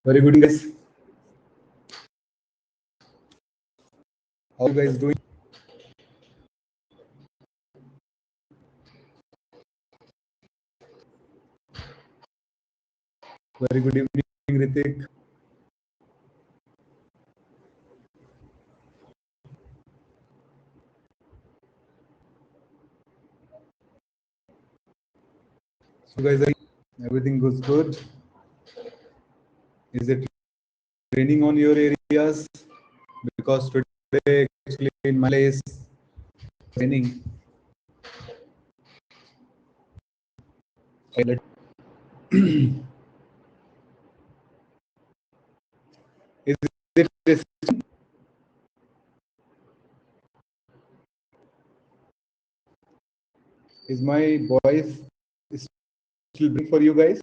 Very good, guys. How you guys doing? Very good evening, Ritik. So, guys, everything goes good. Is it raining on your areas? Because today, actually, in my place, raining. Is it is my voice still big for you guys?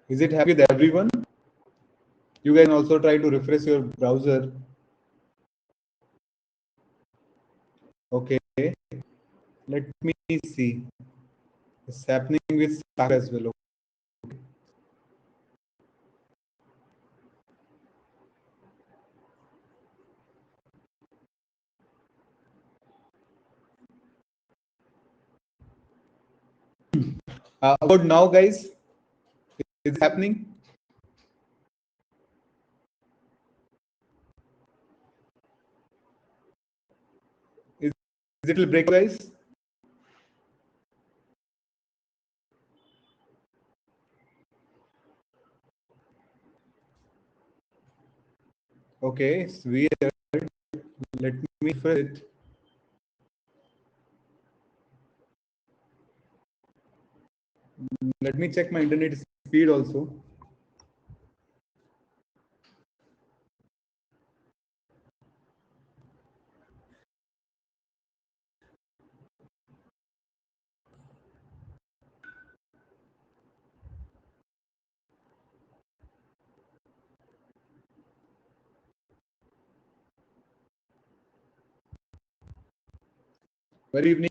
Is it happy with everyone? You guys can also try to refresh your browser. Okay, let me see. It's happening with Slack as well. About now, guys, is it happening? Is it will break, guys? Okay, it's weird. Let me refresh it. Let me check my internet speed also. Good evening.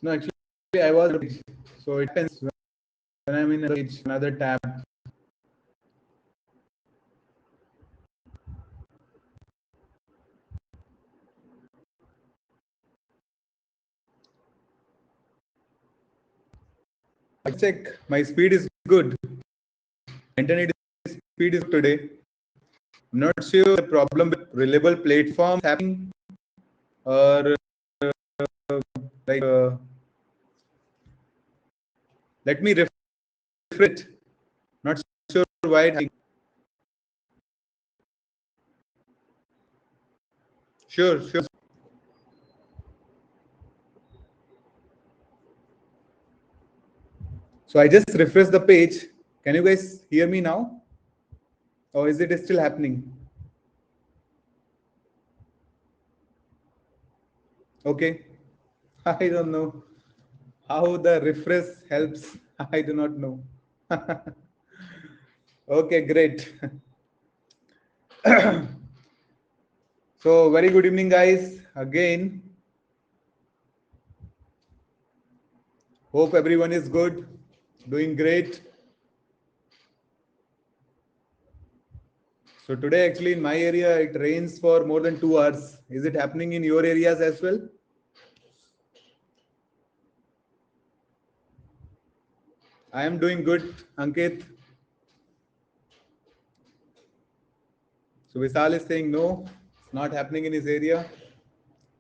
No, actually, I was. So it depends when I'm in another tab. I check. My speed is good. Internet speed is today. I'm not sure the problem with reliable platform happening or like. Let me refresh it. Not sure why it happened. Sure, sure. So I just refreshed the page. Can you guys hear me now? Or is it still happening? Okay. I don't know how the refresh helps. I do not know. Okay, great. So very good evening, guys. Again, hope everyone is good, doing great. So today, actually, in my area, it rains for more than 2 hours. Is it happening in your areas as well? I am doing good, Ankit. So Vishal is saying no, it's not happening in his area.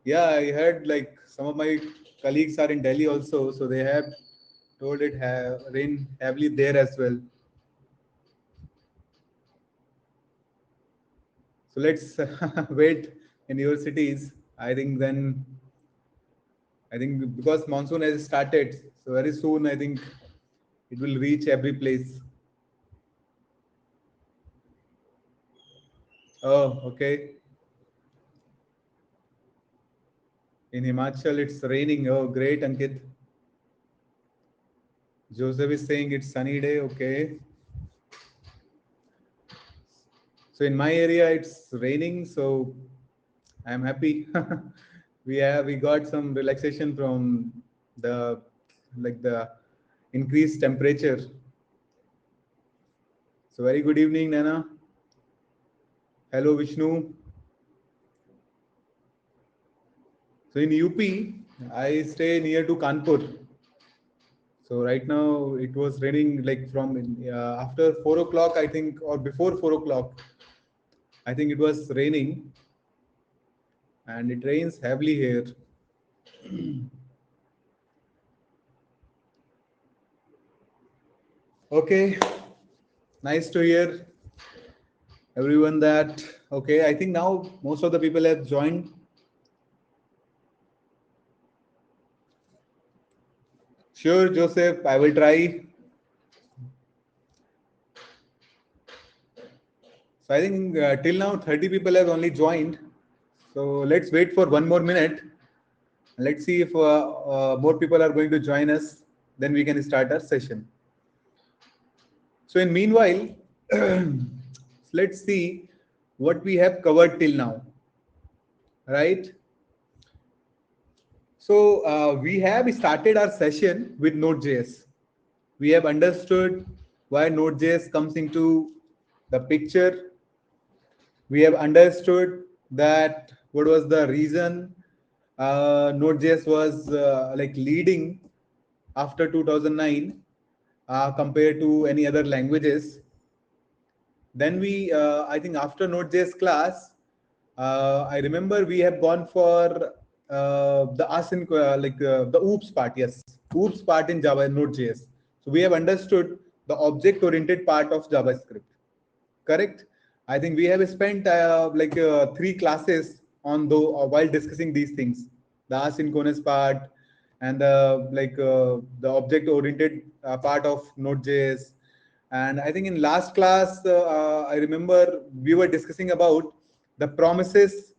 Yeah, I heard like some of my colleagues are in Delhi also, so they have told it rain heavily there as well. So let's wait in your cities. I think because monsoon has started, so very soon I think it will reach every place. Oh, okay. In Himachal, it's raining. Oh, great, Ankit. Joseph is saying it's sunny day. Okay. So in my area, it's raining. So I'm happy. We got some relaxation from the the increased temperature. So very good evening, Nana. Hello, Vishnu. So in UP, I stay near to Kanpur. So right now it was raining like from after 4 o'clock, I think, or before 4 o'clock. I think it was raining, and it rains heavily here. Okay, nice to hear everyone that. Okay, I think now most of the people have joined. Sure, Joseph, I will try. So I think till now 30 people have only joined. So let's wait for 1 more minute. Let's see if more people are going to join us. Then we can start our session. So in meanwhile, let's see what we have covered till now, right? So we have started our session with Node.js. We have understood why Node.js comes into the picture. We have understood that what was the reason Node.js was like leading after 2009 compared to any other languages. Then I think after Node.js class, I remember we have gone for the async, the OOPS part. Yes, OOPS part in Java Node.js. So we have understood the object-oriented part of JavaScript. Correct. I think we have spent 3 classes on while discussing these things, the asynchronous part and the object-oriented part of Node.js. And I think in last class, I remember we were discussing about the promises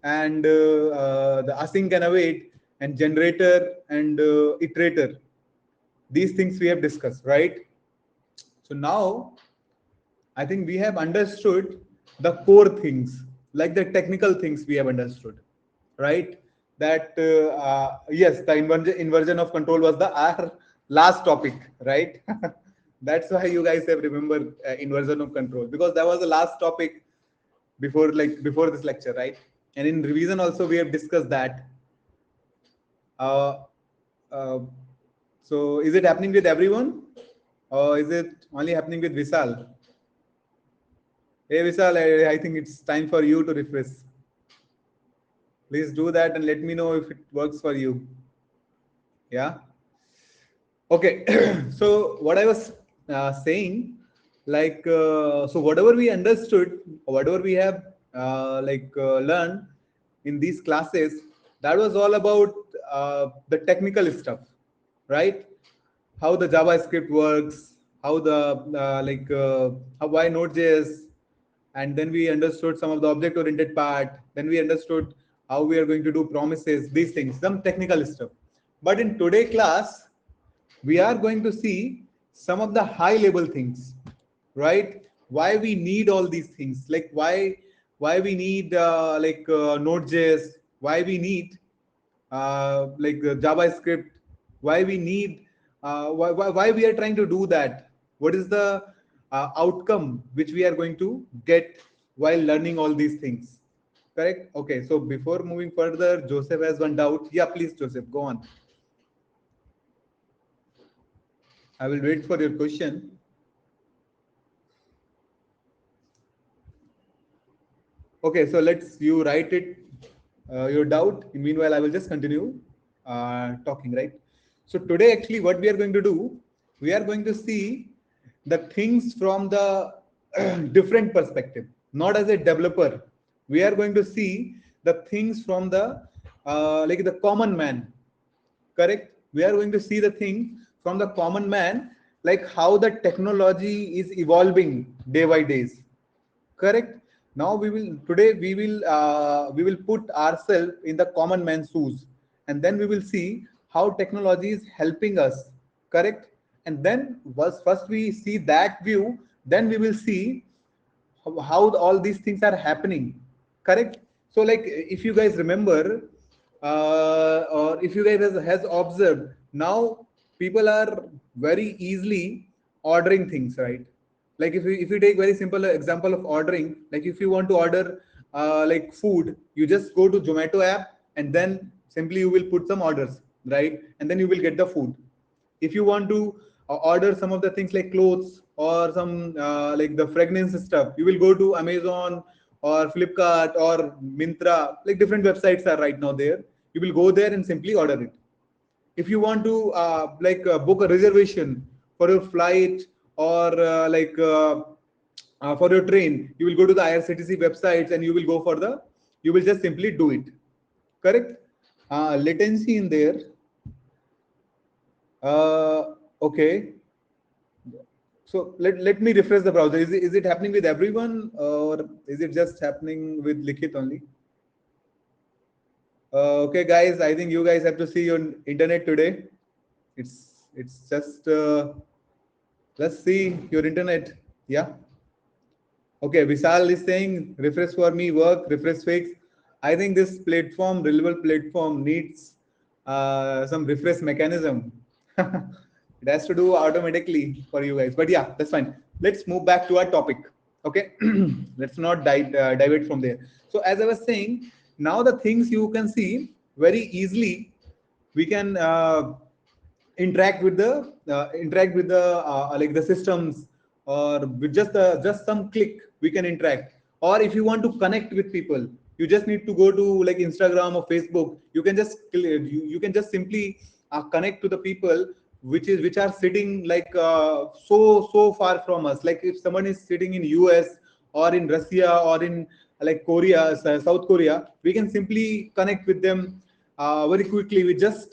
and the async and await and generator and iterator. These things we have discussed, right? So now I think we have understood the core things, like the technical things we have understood, right? That yes, the inversion of control was the our last topic, right? That's why you guys have remembered inversion of control, because that was the last topic before this lecture, right? And in revision also we have discussed that. Uh, uh, so is it happening with everyone, or is it only happening with Visal? Hey Vishal, I think it's time for you to refresh. Please do that and let me know if it works for you. Yeah. Okay. So what I was saying, so whatever we understood, whatever we have learned in these classes, that was all about the technical stuff, right? How the JavaScript works, how the how why Node.js, and then we understood some of the object-oriented part. Then we understood how we are going to do promises, these things, some technical stuff. But in today class, we are going to see some of the high-level things, right? Why we need all these things, like why we need Node.js, why we need JavaScript, why we need why we are trying to do that, what is the outcome which we are going to get while learning all these things. Correct. Okay, so before moving further, Joseph has one doubt. Yeah, please, Joseph, go on. I will wait for your question. Okay, so let's you write it your doubt. Meanwhile, I will just continue talking, right? So today, actually, what we are going to do, we are going to see the things from the different perspective, not as a developer. We are going to see the things from the the common man. Correct. We are going to see the thing from the common man, like how the technology is evolving day by days. Correct. Now today we will put ourselves in the common man's shoes, and then we will see how technology is helping us. Correct? And then first we see that view, then we will see how all these things are happening. Correct? So like if you guys remember, or if you guys has observed, now people are very easily ordering things, right? Like if you take very simple example of ordering, like if you want to order like food, you just go to Zomato app, and then simply you will put some orders, right? And then you will get the food. If you want to order some of the things like clothes or some like the fragrance stuff, you will go to Amazon or Flipkart or Mintra, like different websites are right now there. You will go there and simply order it. If you want to book a reservation for your flight or for your train, you will go to the IRCTC websites and you will go for the, you will just simply do it. Correct? Latency in there. Okay. So let me refresh the browser. Is it happening with everyone, or is it just happening with Likhit only? Okay, guys, I think you guys have to see your internet today. It's just let's see your internet. Yeah. Okay, Vishal is saying refresh for me, work, refresh fix. I think this platform, reliable platform, needs some refresh mechanism. It has to do automatically for you guys. But yeah, that's fine. Let's move back to our topic. Okay, let's not divert from there. So as I was saying, now the things you can see very easily, we can interact with the like the systems, or with just some click we can interact. Or if you want to connect with people, you just need to go to like Instagram or Facebook. You can just you can just simply connect to the people which are sitting like so far from us. Like if someone is sitting in US or in Russia or in like Korea, South Korea, we can simply connect with them very quickly. We just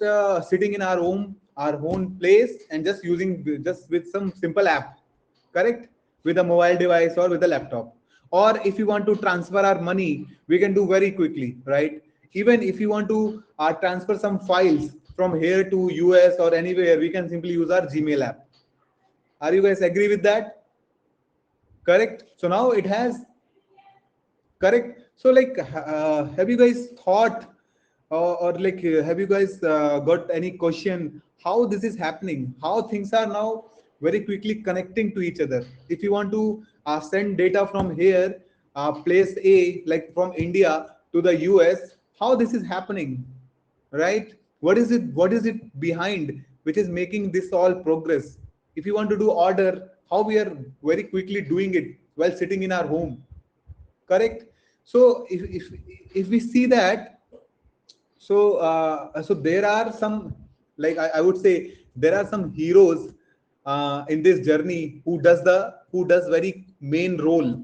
sitting in our own place, and just using just with some simple app. Correct? With a mobile device or with a laptop. Or if you want to transfer our money, we can do very quickly, right? Even if you want to transfer some files from here to US or anywhere, we can simply use our Gmail app. Are you guys agree with that? Correct? So now it has. Correct. So like have you guys thought, or have you guys got any question how this is happening, how things are now very quickly connecting to each other? If you want to send data from here, place A, like from India to the US, how this is happening, right? What is it behind which is making this all progress? If you want to do order, how we are very quickly doing it while sitting in our home. Correct? So if we see that, so so there are some, like I would say there are some heroes in this journey who does very main role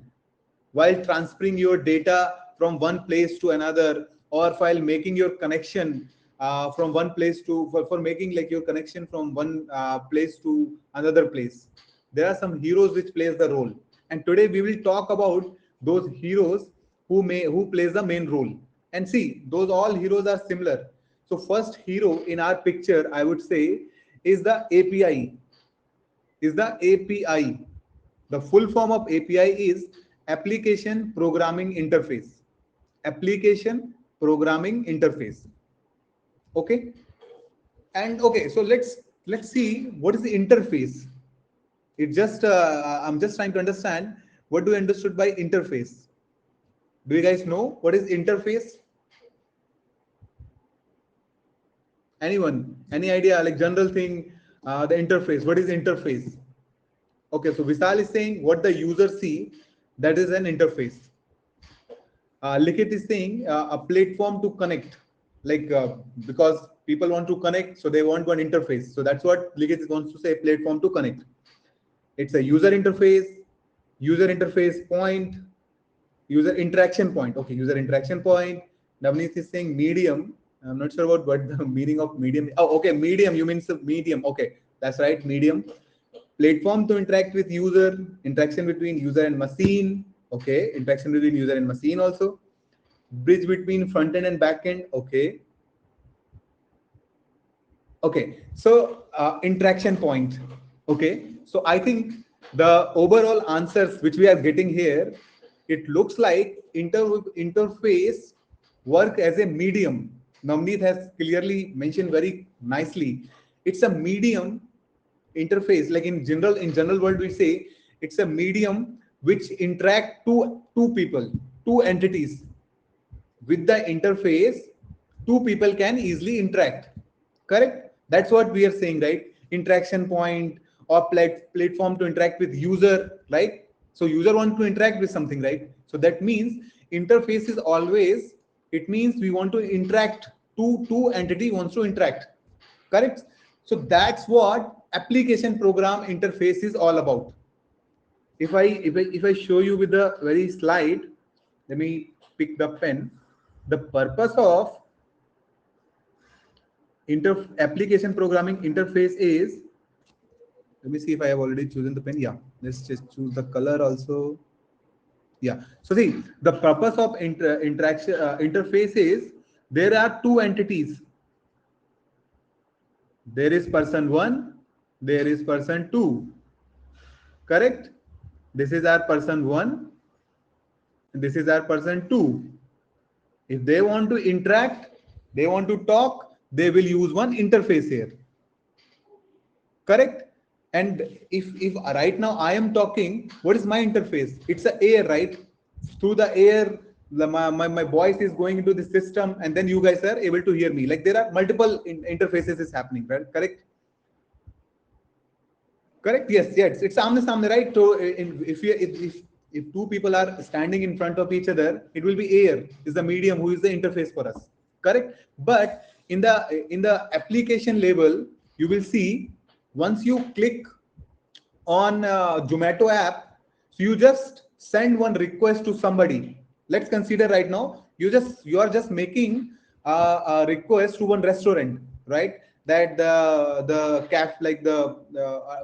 while transferring your data from one place to another, or while making your connection from one place to for making like your connection from one place to another place. There are some heroes which plays the role, and today we will talk about those heroes who plays the main role. And see, those all heroes are similar. So first hero in our picture, I would say, is the API. Is the API. The full form of API is Application Programming Interface. Application Programming Interface. Okay. And okay, so let's see what is the interface. It just I'm just trying to understand what do you understood by interface. Do you guys know what is interface? Anyone? Any idea? Like general thing, the interface. What is interface? Okay, so Vishal is saying what the user see, that is an interface. Likhit is saying a platform to connect, like because people want to connect, so they want one interface. So that's what Likhit wants to say, platform to connect. It's a user interface point, user interaction point. Okay, user interaction point. Navneet is saying medium. I'm not sure about what the meaning of medium. Oh, okay, medium. You mean medium. Okay, that's right, medium. Platform to interact with user, interaction between user and machine. Okay, interaction between user and machine also. Bridge between front end and back end. Okay. Okay, so interaction point. Okay, so I think the overall answers which we are getting here, it looks like interface work as a medium. Navneet has clearly mentioned very nicely. It's a medium interface. Like in general world, we say it's a medium which interact two people, two entities. With the interface, two people can easily interact. Correct? That's what we are saying, right? Interaction point or platform to interact with user, right? So user want to interact with something, right? So that means interface is always, it means we want to interact, two entity wants to interact. Correct? So that's what application program interface is all about. If I show you with the very slide, let me pick the pen. The purpose of application programming interface is, let me see if I have already chosen the pen. Yeah, let's just choose the color also. Yeah, so see, the purpose of interaction interface is, there are two entities. There is person one, there is person two. Correct? This is our person one, this is our person two. If they want to interact, they want to talk, they will use one interface here. Correct? And if right now I am talking, what is my interface? It's a air, right? Through the air, my voice is going into the system, and then you guys are able to hear me. Like there are multiple interfaces is happening, right? Correct? Correct? Yes, yes. It's samne samne, right? So if two people are standing in front of each other, it will be air is the medium who is the interface for us. Correct? But in the application level, you will see, once you click on Zomato app, so you just send one request to somebody. Let's consider right now, you are just making a request to one restaurant, right? That the caf, like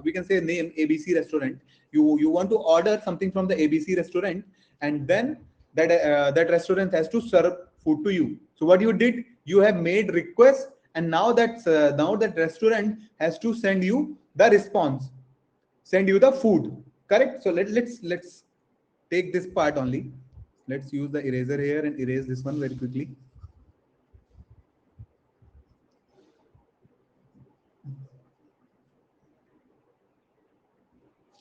we can say name ABC restaurant. You want to order something from the ABC restaurant, and then that restaurant has to serve food to you. So what you did, you have made request, and now that restaurant has to send you the response, send you the food. Correct? So let's take this part only. Let's use the eraser here and erase this one very quickly.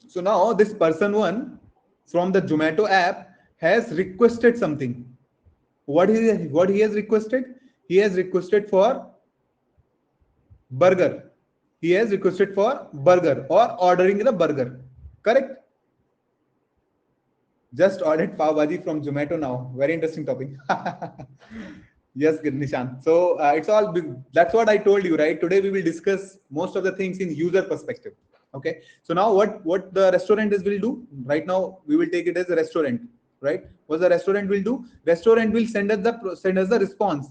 So now this person one from the Zomato app has requested something. What he has requested? He has requested for burger. He has requested for burger, or ordering the burger. Correct? Just ordered pav bhaji from Zomato now. Very interesting topic. Yes, good, Nishant. So it's all, that's what I told you, right? Today we will discuss most of the things in user perspective. Okay. So now what the restaurant is will do right now, we will take it as a restaurant, right? What the restaurant will do? Restaurant will send us the response.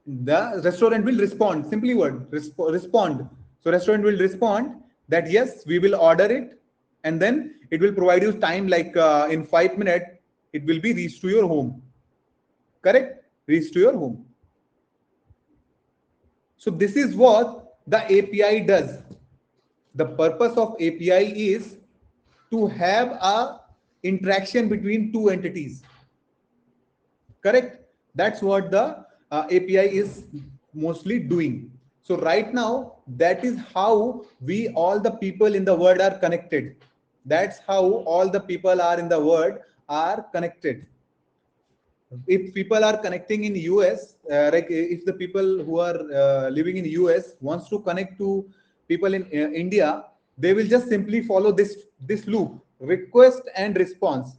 The restaurant will respond. Simply word, respond. So restaurant will respond that yes, we will order it, and then it will provide you time, like in 5 minutes it will be reached to your home. Correct? Reach to your home. So this is what the API does. The purpose of API is to have a interaction between two entities. Correct? That's what the API is mostly doing. So right now, that is how we, all the people in the world, are connected. That's how all the people are in the world are connected. If people are connecting in US, like if the people who are living in US wants to connect to people in India, they will just simply follow this loop: request and response.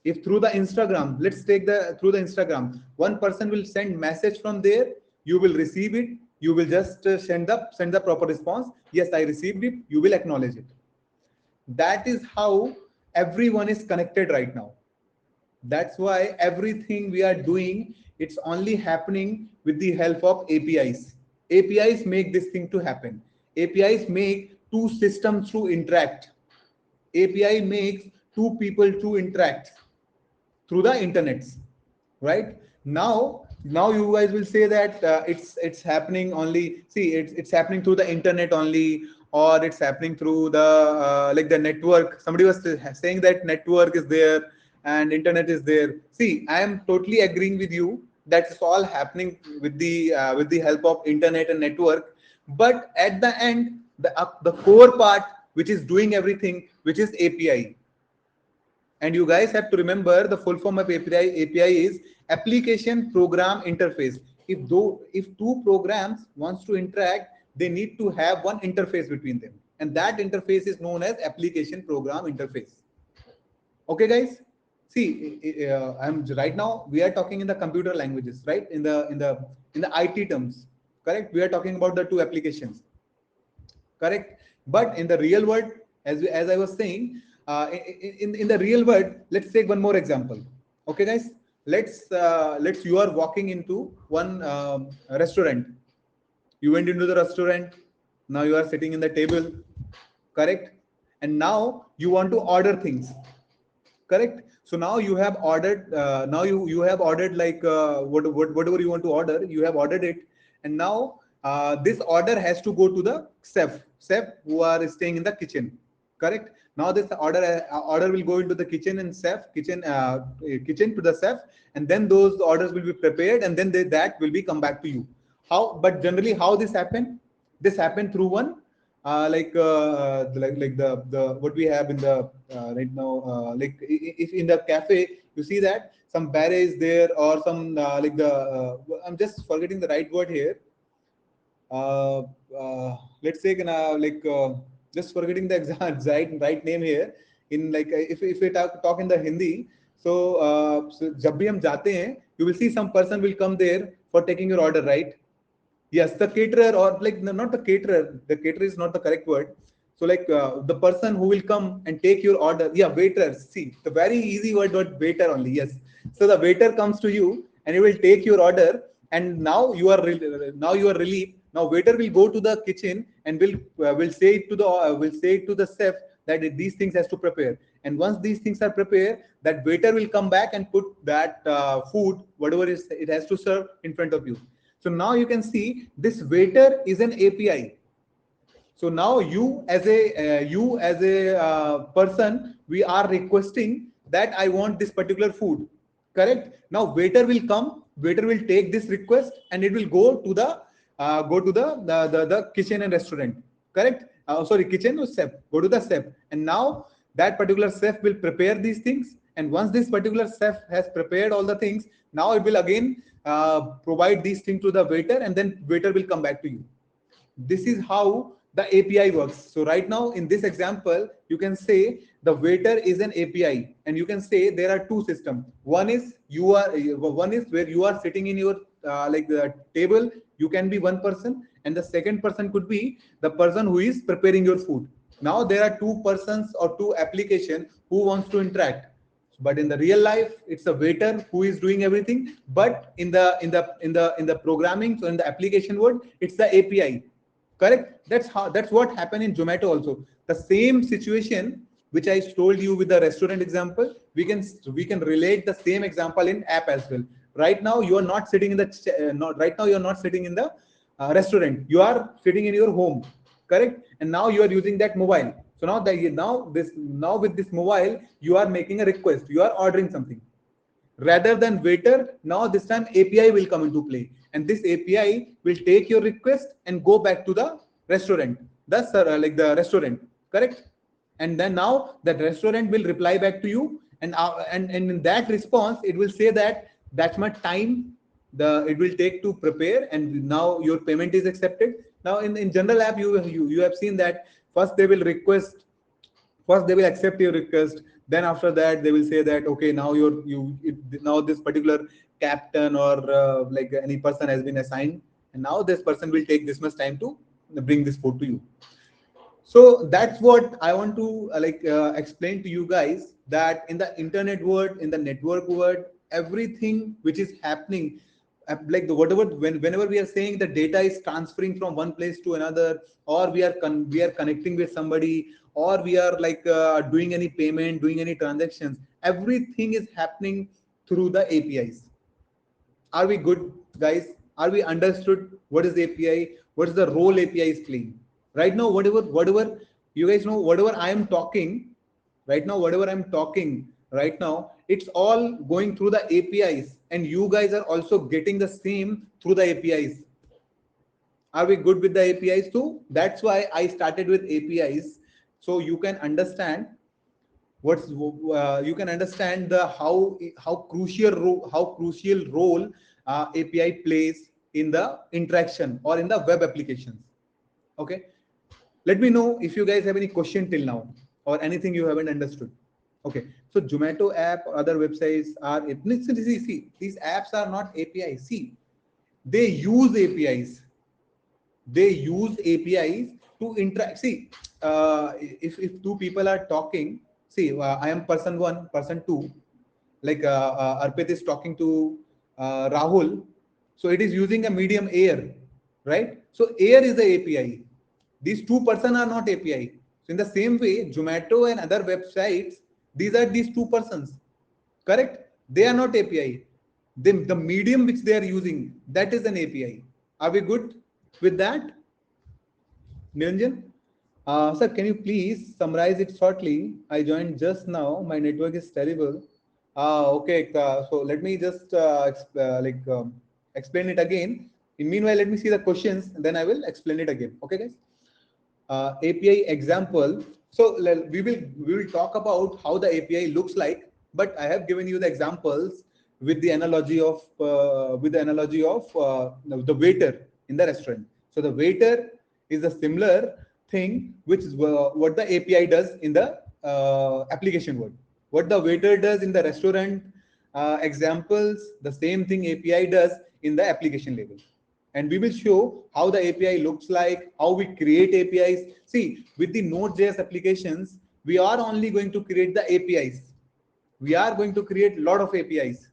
If through the Instagram, let's take through the Instagram, one person will send message from there, you will receive it, you will just send the proper response. Yes, I received it. You will acknowledge it. That is how everyone is connected right now. That's why everything we are doing, it's only happening with the help of APIs. APIs make this thing to happen. APIs make two systems to interact. API makes two people to interact through the internet, right? Now you guys will say that it's happening only, see, it's happening through the internet only, or it's happening through the like the network. Somebody was saying that network is there and internet is there. See, I am totally agreeing with you that it's all happening with the help of internet and network. But at the end, the core part which is doing everything, which is API. And you guys have to remember the full form of API is application program interface. If two programs wants to interact, they need to have one interface between them, and that interface is known as application program interface. Okay, guys. See, I'm right now we are talking in the computer languages, right? In the IT terms, correct? We are talking about the two applications, correct? But in the real world, as I was saying, in the real world, let's take one more example. Okay, guys, let's you are walking into one restaurant. You went into the restaurant. Now you are sitting in the table, correct? And now you want to order things, correct? So now you have ordered, now you have ordered like whatever you want to order, you have ordered it. And now this order has to go to the chef who are staying in the kitchen, correct? Now this order will go into the kitchen and kitchen to the chef, and then those orders will be prepared, and then that will be come back to you. How? But generally how this happen? This happen through one like the what we have in the right now, like if in the cafe you see that some beret is there, or some like the I'm just forgetting the right word here. uh, let's say just forgetting the exact right name here. In like if we talk in the Hindi, so जब भी हम जाते हैं, you will see some person will come there for taking your order, right? Yes, the caterer, or like no, not the caterer. The caterer is not the correct word. So like the person who will come and take your order. Yeah, waiter. See, the very easy word waiter only. Yes. So the waiter comes to you and he will take your order, and now you are relieved. Now waiter will go to the kitchen and will say it to the chef that these things has to prepare. And once these things are prepared, that waiter will come back and put that food, whatever it has to serve, in front of you. So now you can see this waiter is an API. So now you as a person, we are requesting that I want this particular food, correct? Now waiter will come, waiter will take this request, and it will go to the kitchen and restaurant, correct? Sorry, kitchen or chef, go to the chef, and now that particular chef will prepare these things. And once this particular chef has prepared all the things, now it will again provide these things to the waiter, and then waiter will come back to you. This is how the API works. So right now in this example, you can say the waiter is an API, and you can say there are two systems. One is where you are sitting in your like the table. You can be one person, and the second person could be the person who is preparing your food. Now there are two persons or two application who wants to interact. But in the real life, it's a waiter who is doing everything. But in the programming, so in the application world, it's the API. Correct? That's what happened in Zomato also. The same situation which I told you with the restaurant example, we can relate the same example in app as well. Right now you are not sitting in the not right now you are not sitting in the restaurant. You are sitting in your home, correct? And now you are using that mobile. So now with this mobile, you are making a request. You are ordering something. Rather than waiter, now this time API will come into play, and this API will take your request and go back to the restaurant. That's like the restaurant, correct? And then now that restaurant will reply back to you, and in that response, it will say that that's much time it will take to prepare, and now your payment is accepted. Now in general app, you have seen that first they will request, first they will accept your request, then after that they will say that okay, now now this particular captain or like any person has been assigned, and now this person will take this much time to bring this food to you. So that's what I want to explain to you guys, that in the internet world, in the network world, everything which is happening, like the whatever, whenever we are saying the data is transferring from one place to another, or we are connecting with somebody, or we are like doing any payment, doing any transactions, everything is happening through the APIs. Are we good, guys? Are we understood what is API? What is the role API is playing? Right now, whatever you guys know, whatever I am talking right now, right now, it's all going through the APIs, and you guys are also getting the same through the APIs. Are we good with the APIs too? That's why I started with APIs, so you can understand you can understand the how crucial role API plays in the interaction or in the web applications. Okay, let me know if you guys have any question till now or anything you haven't understood. Okay, so Zomato app, other websites are see, these apps are not APIs. See, they use APIs. They use APIs to interact. See, if two people are talking, see, I am person one, person two, like Arpit is talking to Rahul, so it is using a medium air, right? So air is the API. These two persons are not API. So in the same way, Zomato and other websites, these two persons, correct? They are not API. The medium which they are using, that is an API. Are we good with that? Niranjan? Sir, can you please summarize it shortly? I joined just now. My network is terrible. Okay. So let me just explain it again. In meanwhile, let me see the questions, and then I will explain it again. Okay, guys. API example. So we will talk about how the API looks like, but I have given you the examples with the analogy of the waiter in the restaurant. So the waiter is a similar thing, which is what the API does in the application world. What the waiter does in the restaurant examples, the same thing API does in the application level. And we will show how the API looks like, how we create APIs. See, with the Node.js applications, we are only going to create the APIs. We are going to create a lot of APIs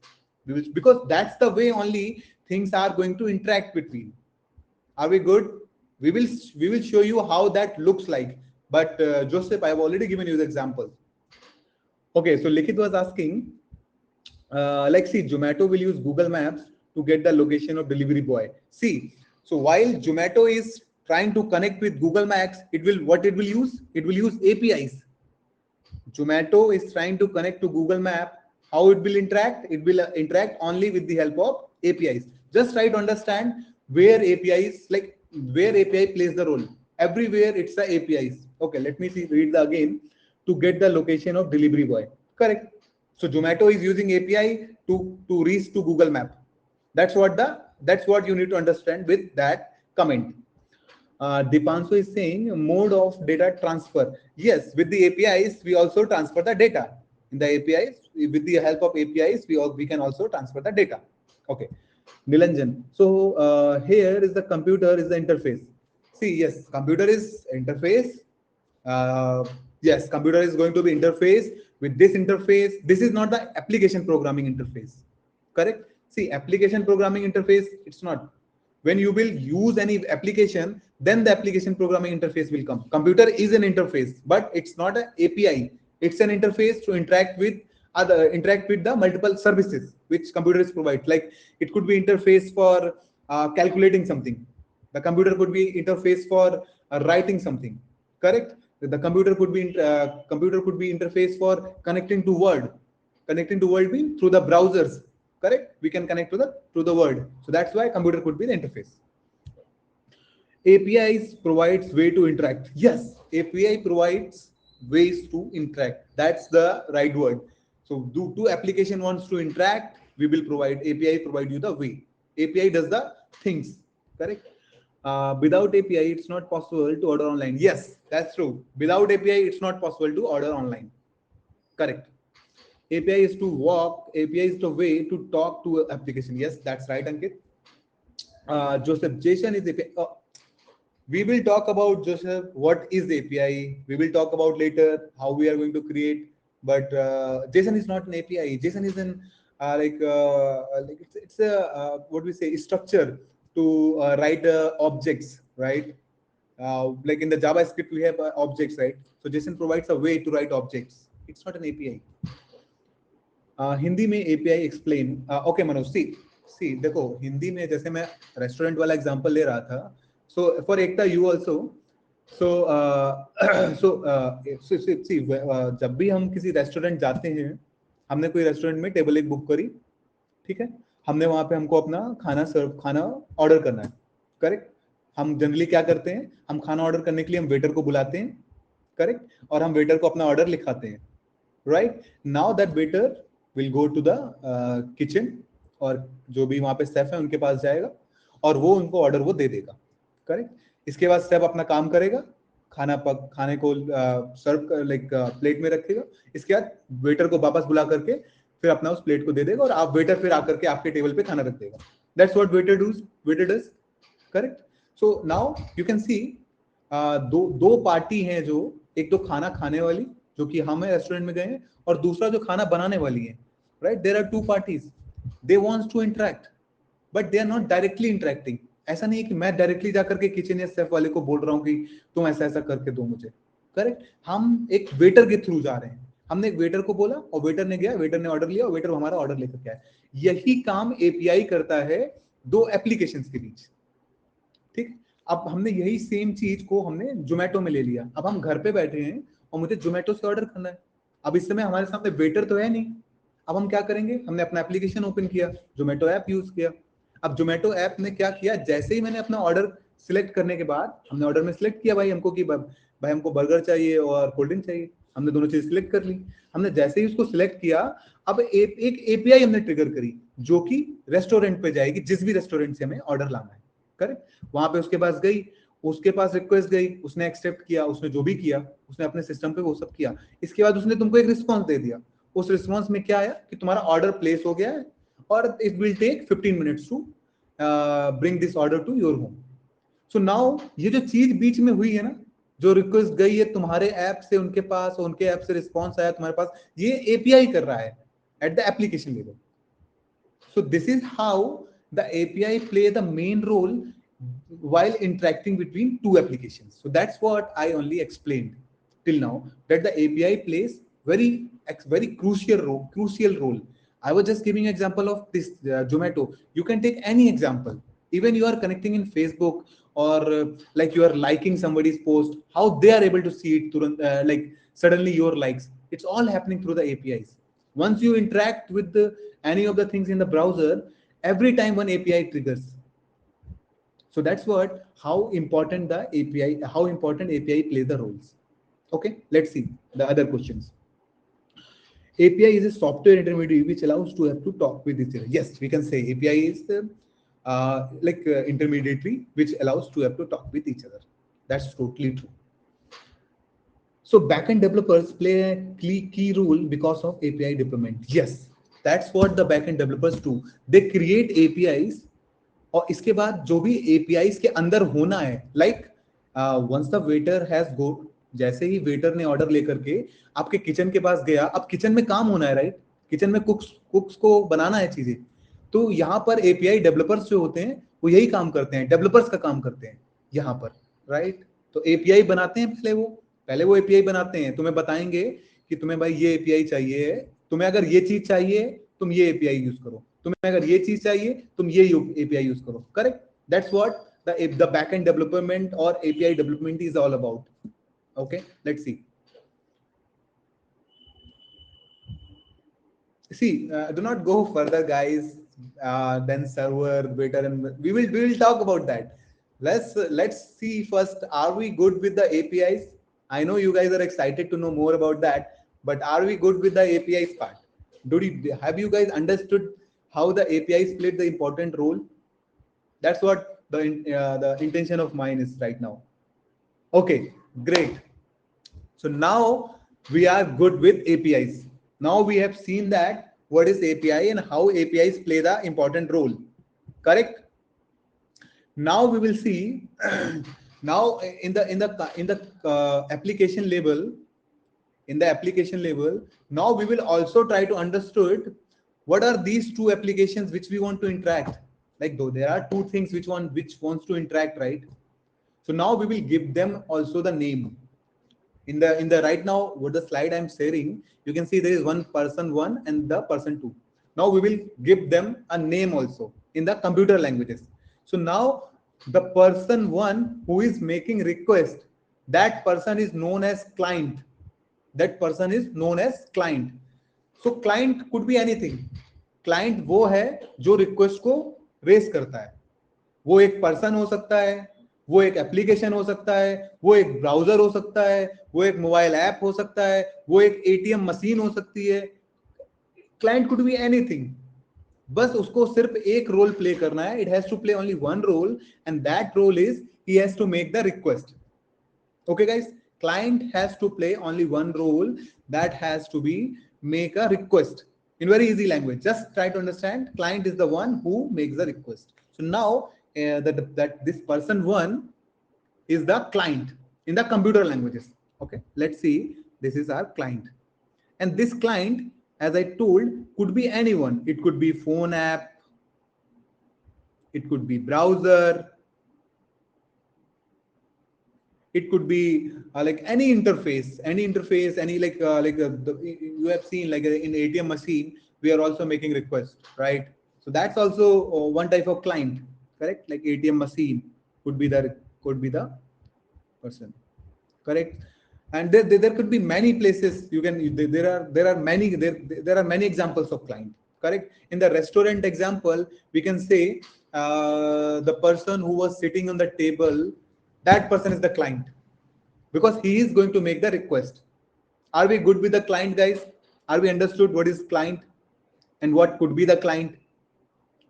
because that's the way only things are going to interact between. Are we good? We will show you how that looks like. But Joseph, I have already given you the example. Okay, so Likhit was asking, see, Zomato will use Google Maps to get the location of delivery boy. See, so while Zomato is trying to connect with Google Maps, it will use? It will use APIs. Zomato is trying to connect to Google Map. How it will interact? It will interact only with the help of APIs. Just try to understand where API plays the role. Everywhere it's the APIs. Okay, let me read the again. To get the location of delivery boy. Correct. So Zomato is using API to reach to Google Map. That's what you need to understand with that comment. Dipanshu is saying mode of data transfer. Yes, with the APIs, we also transfer the data. In the APIs, with the help of APIs, we can also transfer the data. Okay. Nilanjan. So here is the computer is the interface. See, yes, computer is interface. Yes, computer is going to be interface. With this interface, this is not the application programming interface. Correct? See, application programming interface, it's not. When you will use any application, then the application programming interface will come. Computer is an interface, but it's not an API. It's an interface to interact with the multiple services which computers provide. Like it could be interface for calculating something. The computer could be interface for writing something. Correct? The computer could be interface for connecting to Word. Connecting to Word means through the browsers. Correct? We can connect to the Word. So that's why computer could be the interface. APIs provides way to interact. Yes, API provides ways to interact. That's the right word. So do application wants to interact, we will provide API provide you the way. API does the things. Correct? Without API, it's not possible to order online. Yes, that's true. Without API, it's not possible to order online. Correct. API is to walk. API is the way to talk to an application. Yes, that's right, Ankit. Joseph, JSON is API. We will talk about, Joseph, what is the API. We will talk about later how we are going to create. But JSON is not an API. JSON is an it's a what we say structure to write objects, right? Like in the JavaScript, we have objects, right? So JSON provides a way to write objects. It's not an API. Hindi में API explain. Okay, Manoj, see, देखो हिंदी में जैसे मैं restaurant वाला example ले रहा था. So for Ekta you also. So see, जब भी हम किसी रेस्टोरेंट जाते हैं, हमने कोई रेस्टोरेंट में टेबल एक बुक करी, ठीक है, हमने वहां पे हमको अपना खाना ऑर्डर करना है, करेक्ट. हम जनरली क्या करते हैं, हम खाना ऑर्डर करने के लिए हम वेटर को बुलाते हैं, करेक्ट, और हम वेटर को अपना ऑर्डर लिखाते हैं, right. Now that waiter will go to the kitchen, और जो भी वहां पे शेफ है उनके पास जाएगा और वो उनको ऑर्डर वो दे देगा, करेक्ट. इसके बाद शेफ अपना काम करेगा, खाने को सर्व लाइक प्लेट में रखेगा. इसके बाद वेटर को वापस बुला करके फिर अपना उस प्लेट को दे देगा और आप वेटर फिर आकर के आपके टेबल पे खाना रख देगा. That's what waiter does, correct. So now you can सी दो पार्टी हैं, जो एक तो खाना खाने वाली जो कि हम रेस्टोरेंट में गए हैं, और दूसरा जो खाना बनाने वाली है, right. There are two parties, they wants to interact but they are not directly interacting. ऐसा नहीं है कि मैं डायरेक्टली जाकर के किचन या शेफ वाले को बोल रहा हूँ कि तुम ऐसा ऐसा करके दो मुझे, करेक्ट. हम एक वेटर के थ्रू जा रहे हैं. हमने एक वेटर को बोला और वेटर ने गया, वेटर ने ऑर्डर लिया और वेटर हमारा ऑर्डर लेकर के आया. यही काम एपीआई करता है दो एप्लीकेशंस के बीच, ठीक. अब हमने यही सेम चीज को हमने जोमेटो में ले लिया. अब हम घर पे बैठे हैं और मुझे जोमेटो से ऑर्डर करना है. अब इस समय हमारे सामने वेटर तो है नहीं. अब हम क्या करेंगे, हमने अपना एप्लीकेशन ओपन किया, जोमेटो ऐप यूज किया. अब जोमेटो ऐप ने क्या किया, जैसे ही मैंने अपना ऑर्डर सिलेक्ट करने के बाद, हमने ऑर्डर में सिलेक्ट किया भाई हमको कि भाई हमको बर्गर चाहिए और कोल्ड ड्रिंक चाहिए. हमने दोनों चीज सिलेक्ट कर ली. हमने जैसे ही उसको सिलेक्ट किया, अब एक एपीआई हमने ट्रिगर करी जो कि रेस्टोरेंट पे जाएगी, जिस भी रेस्टोरेंट से हमें ऑर्डर लाना है, करेक्ट. वहां पे उसके पास गई, उसके पास रिक्वेस्ट गई, उसने एक्सेप्ट किया, उसने जो भी किया उसने अपने सिस्टम पे वो सब किया. इसके बाद उसने तुमको एक रिस्पॉन्स दे दिया. उस रिस्पॉन्स में क्या आया कि तुम्हारा ऑर्डर प्लेस हो गया है और it will take 15 minutes to bring this order to your home. So now ये जो चीज बीच में हुई है ना, जो रिक्वेस्ट गई है तुम्हारे ऐप से उनके पास, उनके ऐप से रिस्पॉन्स आया तुम्हारे पास, ये एपीआई कर रहा है at the application level. So this is how the API play the main role while interacting between two applications. So that's what I only explained till now, that the API plays very crucial role. I was just giving an example of this Zomato. You can take any example. Even you are connecting in Facebook, or like you are liking somebody's post, how they are able to see it like suddenly your likes. It's all happening through the APIs. Once you interact with any of the things in the browser, every time one API triggers. So that's what how important API plays the roles. Okay, let's see the other questions. API is a software intermediary which allows to have to talk with each other. Yes, we can say API is intermediary which allows to have to talk with each other. That's totally true. So backend developers play a key role because of API deployment. Yes, that's what the backend developers do. They create APIs, और इसके बाद जो भी APIs के अंदर होना है, like once the waiter has go, जैसे ही वेटर ने ऑर्डर लेकर के आपके किचन के पास गया, अब किचन में काम होना है, राइट. किचन में कुक्स को बनाना है चीजें. तो यहाँ पर API डेवलपर्स जो होते हैं वो यही काम करते हैं, डेवलपर्स का काम करते हैं यहाँ पर, राइट. तो API बनाते हैं, पहले वो API बनाते हैं, तुम्हें बताएंगे कि तुम्हें भाई ये API चाहिए, तुम्हें अगर ये चीज चाहिए तुम ये API यूज करो, तुम्हें अगर ये चीज चाहिए तुम ये API यूज करो, correct. That's what the backend development or API development is all about. Okay, let's see. Do not go further, guys. Then server, waiter, and we will talk about that. Let's see first. Are we good with the APIs? I know you guys are excited to know more about that, but are we good with the APIs part? Have you guys understood how the APIs played the important role? That's what the intention of mine is right now. Okay, great. So now we are good with APIs. Now we have seen that what is API and how APIs play the important role. Correct? Now we will see now in the application level. In the application level, now we will also try to understood what are these two applications which we want to interact? Like though there are two things which wants to interact, right? So now we will give them also the name. In the right now, what the slide I'm sharing, you can see there is one person one and the person two. Now we will give them a name also in the computer languages. So now the person one who is making request, that person is known as client. That person is known as client. So client could be anything. Client वो है जो request को raise करता है. वो एक person हो सकता है, वो एक एप्लीकेशन हो सकता है, वो एक ब्राउजर हो सकता है, वो एक मोबाइल ऐप हो सकता है, वो एक एटीएम मशीन हो सकती है. Client could be anything. बस उसको सिर्फ एक रोल प्ले करना है. It has to play only one role and that role is he has to make the request. Okay guys, client has to play only one role, that has to be make a request in very easy language. Just try to understand, client is the one who makes the request. So now that this person one is the client in the computer languages. Okay, let's see, this is our client, and this client, as I told, could be anyone. It could be phone app, it could be browser, it could be like any interface, any you have seen like in ATM machine, we are also making requests, right? So that's also one type of client, correct? Like ATM machine could be the person, correct? And there could be many places you can, there are many examples of client, correct? In the restaurant example, we can say the person who was sitting on the table, that person is the client, because he is going to make the request. Are we good with the client, guys? Are we understood what is client and what could be the client?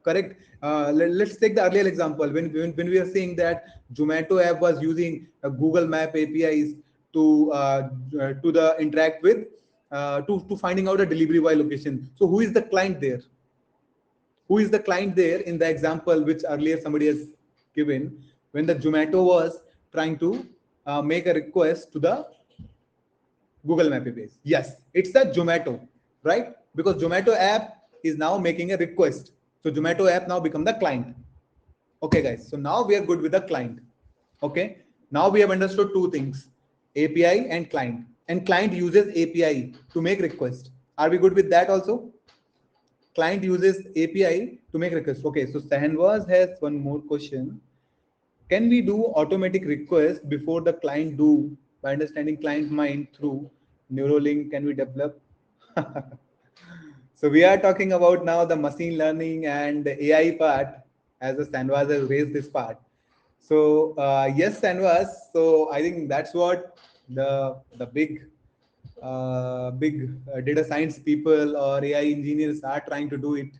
Correct. Let's take the earlier example when we are saying that Zomato app was using Google Map APIs to the interact with to finding out a delivery by location. So who is the client there? Who is the client there in the example which earlier somebody has given, when the Zomato was trying to make a request to the Google Map APIs? Yes, it's the Zomato, right? Because Zomato app is now making a request. So Zomato app now become the client. Okay, guys. So now we are good with the client. Okay. Now we have understood two things, API and client. And client uses API to make request. Are we good with that also? Client uses API to make request. Okay. So Sahanwaz has one more question. Can we do automatic request before the client do by understanding client mind through Neuralink? Can we develop? So we are talking about now the machine learning and the AI part, as the Sahanwaz has raised this part. So yes, Sahanwaz. So I think that's what the big data science people or AI engineers are trying to do it.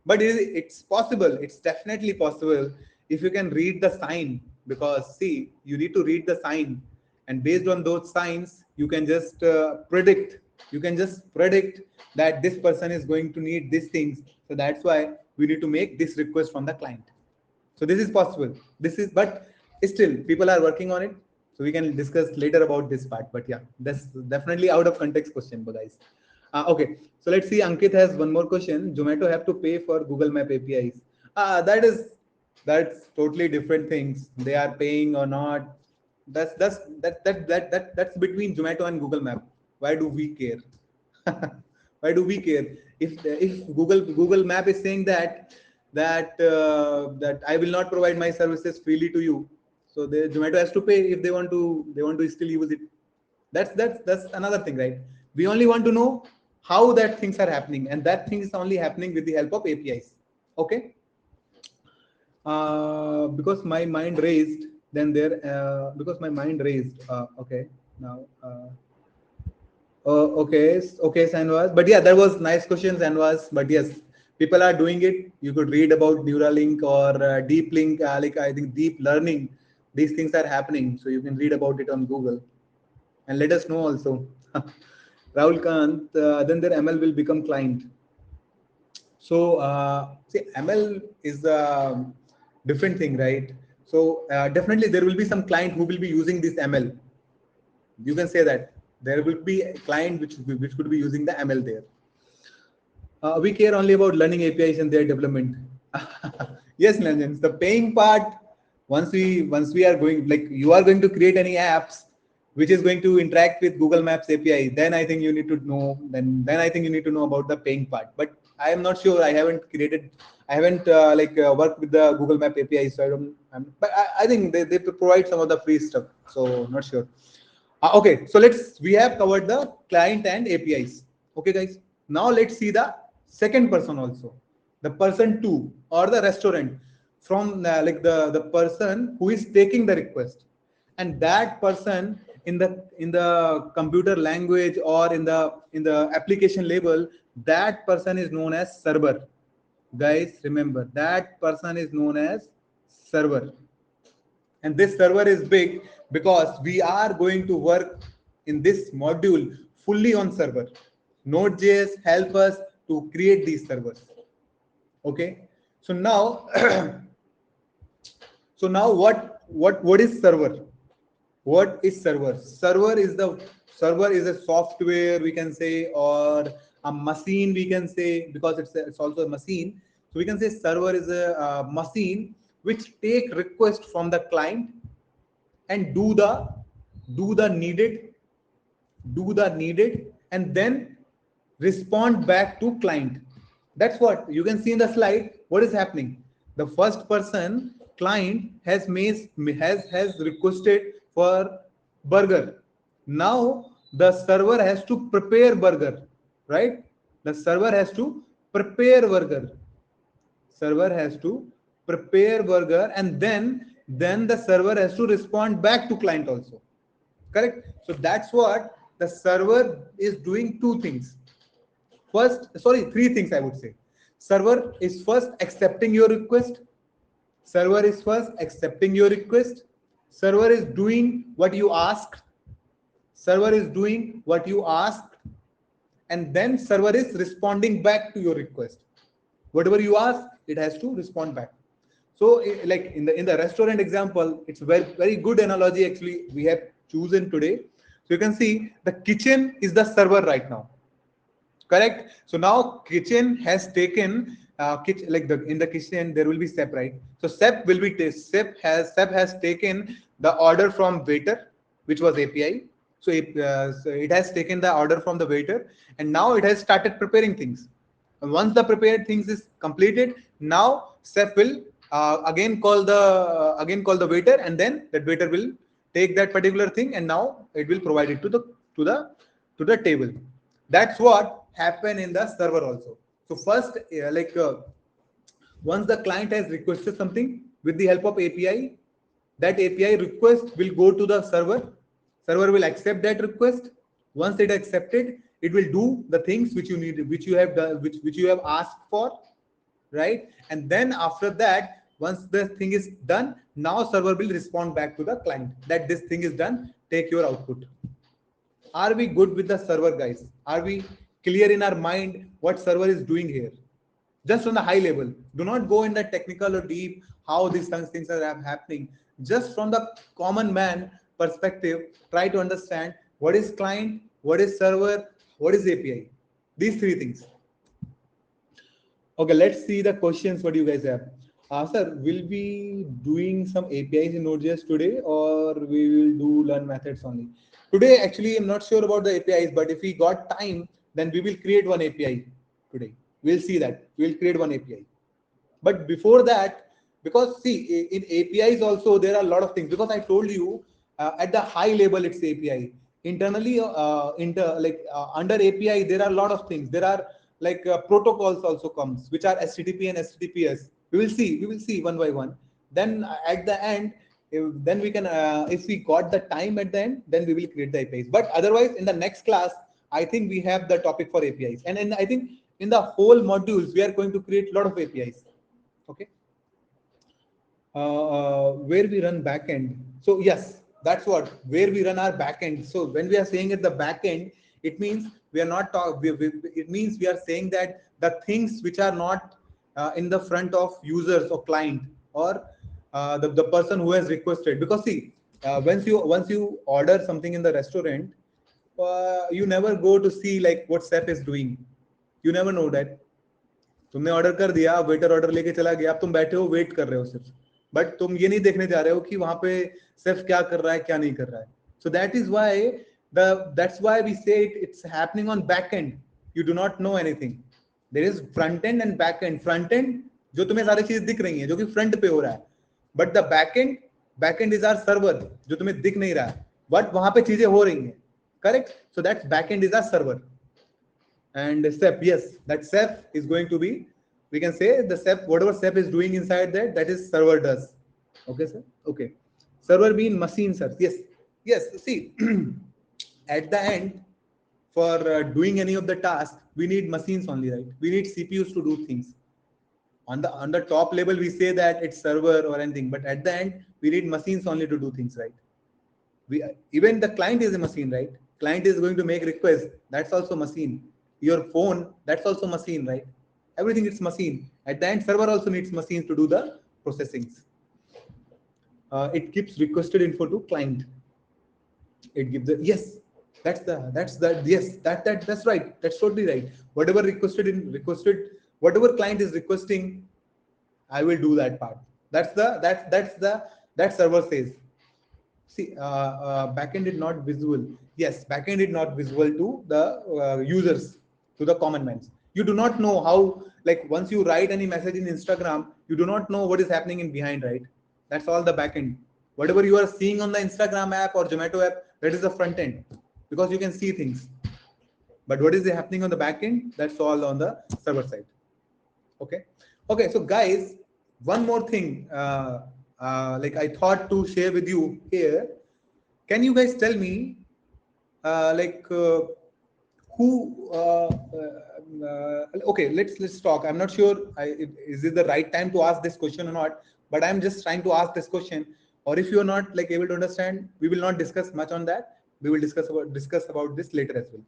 But it's possible. It's definitely possible if you can read the sign, because see, you need to read the sign, and based on those signs, you can just predict. You can just predict that this person is going to need these things. So that's why we need to make this request from the client. So this is possible. This is, but still, people are working on it. So we can discuss later about this part. But yeah, that's definitely out of context question, guys. Okay, so let's see. Ankit has one more question. Zomato have to pay for Google Map APIs. That's totally different things. They are paying or not. That's between Zomato and Google Map. Why do we care? Why do we care? If Google Map is saying that I will not provide my services freely to you, so the Zomato has to pay if they want to still use it. That's another thing, right? We only want to know how that things are happening, and that thing is only happening with the help of APIs. Okay. Because my mind raised, then there because my mind raised. Okay, now. Okay, Sahanwaz. But yeah, that was nice question, Sahanwaz. But yes, people are doing it. You could read about Neuralink or Deep Link, like I think deep learning. These things are happening, so you can read about it on Google, and let us know also. Rahul Kant, then their ML will become client. So see, ML is a different thing, right? So definitely there will be some client who will be using this ML. You can say that there will be a client which could be using the ML there. We care only about learning APIs and their development. Yes, Nanjans, the paying part, once we are going, like you are going to create any apps which is going to interact with Google Maps API, then I think you need to know, then I think you need to know about the paying part. But I am not sure. I haven't worked with the Google Map API, so but I think they provide some of the free stuff. So not sure. Okay, so we have covered the client and APIs. Okay, guys. Now let's see the second person also, the person two or the restaurant from the person who is taking the request, and that person in the computer language or in the application label, that person is known as server. Guys, remember that person is known as server, and this server is big because we are going to work in this module fully on server. Node.js help us to create these servers. Okay, so now what is server? What is server? Server is a software, we can say, or a machine, we can say, because it's also a machine. So we can say server is a machine which take request from the client and do the needed and then respond back to client. That's what you can see in the slide. What is happening? The first person client has requested for burger. Now the server has to prepare burger, right? The server has to prepare burger. Server has to prepare burger, and then the server has to respond back to client also. Correct? So that's what the server is doing. Two things. Three things I would say. Server is first accepting your request. Server is first accepting your request. Server is doing what you asked. Server is doing what you asked, and then server is responding back to your request. Whatever you ask, it has to respond back. So like in the restaurant example, it's a very good analogy actually we have chosen today. So you can see the kitchen is the server right now. Correct? So now kitchen has taken kitchen, like in the kitchen there will be SEP, right? So SEP has taken the order from waiter, which was API. So it has taken the order from the waiter, and now it has started preparing things. And once the prepared things is completed, now SEP will again call the waiter, and then that waiter will take that particular thing, and now it will provide it to the table. That's what happen in the server also. So first, once the client has requested something with the help of API, that API request will go to the server. Server will accept that request. Once it accepted, it will do the things which you need, which you have done, which you have asked for, right? And then after that, once the thing is done, now server will respond back to the client that this thing is done. Take your output. Are we good with the server, guys? Are we clear in our mind what server is doing here? Just on the high level. Do not go in the technical or deep how these things are happening. Just from the common man perspective, try to understand what is client, what is server, what is API. These three things. Okay, let's see the questions. What do you guys have? Sir, will we doing some APIs in Node.js today, or we will do learn methods only? Today, actually, I'm not sure about the APIs, but if we got time, then we will create one API today. We'll see that. We'll create one API. But before that, because see, in APIs also, there are a lot of things. Because I told you, at the high level, it's API. Internally, under API, there are a lot of things. There are protocols also comes, which are HTTP and HTTPS. We will see one by one. Then at the end, then we can, if we got the time at the end, then we will create the APIs. But otherwise, in the next class, I think we have the topic for APIs. And I think in the whole modules, we are going to create a lot of APIs. Okay. Where we run backend. So yes, that's what, where we run our backend. So when we are saying at the backend, it means we are not it means we are saying that the things which are not in the front of users or client, or the person who has requested. Because see, once you order something in the restaurant, you never go to see like what chef is doing. You never know that. तुमने order कर दिया, waiter order लेके चला गया, अब तुम बैठे हो वेट कर रहे हो सिर्फ, बट तुम ये नहीं देखने जा रहे हो कि वहां पे सिर्फ क्या कर रहा है क्या नहीं कर रहा है. So that is why that's why we say it's happening on back end. You do not know anything. There is front end and back end. Front end जो तुम्हें सारी चीज दिख रही है, जो कि फ्रंट पे हो रहा है, but the back end is our server, जो तुम्हें दिख नहीं रहा है बट वहां पे चीजें हो रही हैं. Correct? So that's back end is our server. And SEP, yes, that SEP is going to be, we can say the SEP, whatever SEP is doing inside that, that is server does. Okay, sir? Okay. Server being machine, sir. Yes. Yes. See, at the end, for doing any of the task, we need machines only, right? We need CPUs to do things. On the top level, we say that it's server or anything, but at the end, we need machines only to do things, right? Even the client is a machine, right? Client is going to make requests. That's also machine. Your phone, that's also machine, right? Everything is machine. At the end, server also needs machines to do the processings. It keeps requested info to client. It gives the yes. That's right. That's totally right. Whatever whatever client is requesting, I will do that part. That server says. See, backend is not visual. Yes, backend is not visual to the users, to the common man. You do not know how, like once you write any message in Instagram, you do not know what is happening in behind, right? That's all the backend. Whatever you are seeing on the Instagram app or Zomato app, that is the front end, because you can see things. But what is happening on the backend? That's all on the server side. Okay. Okay. So guys, one more thing. Like I thought to share with you here. Can you guys tell me, who? Okay, let's talk. I'm not sure. Is it the right time to ask this question or not? But I'm just trying to ask this question. Or if you are not like able to understand, we will not discuss much on that. We will discuss about this later as well.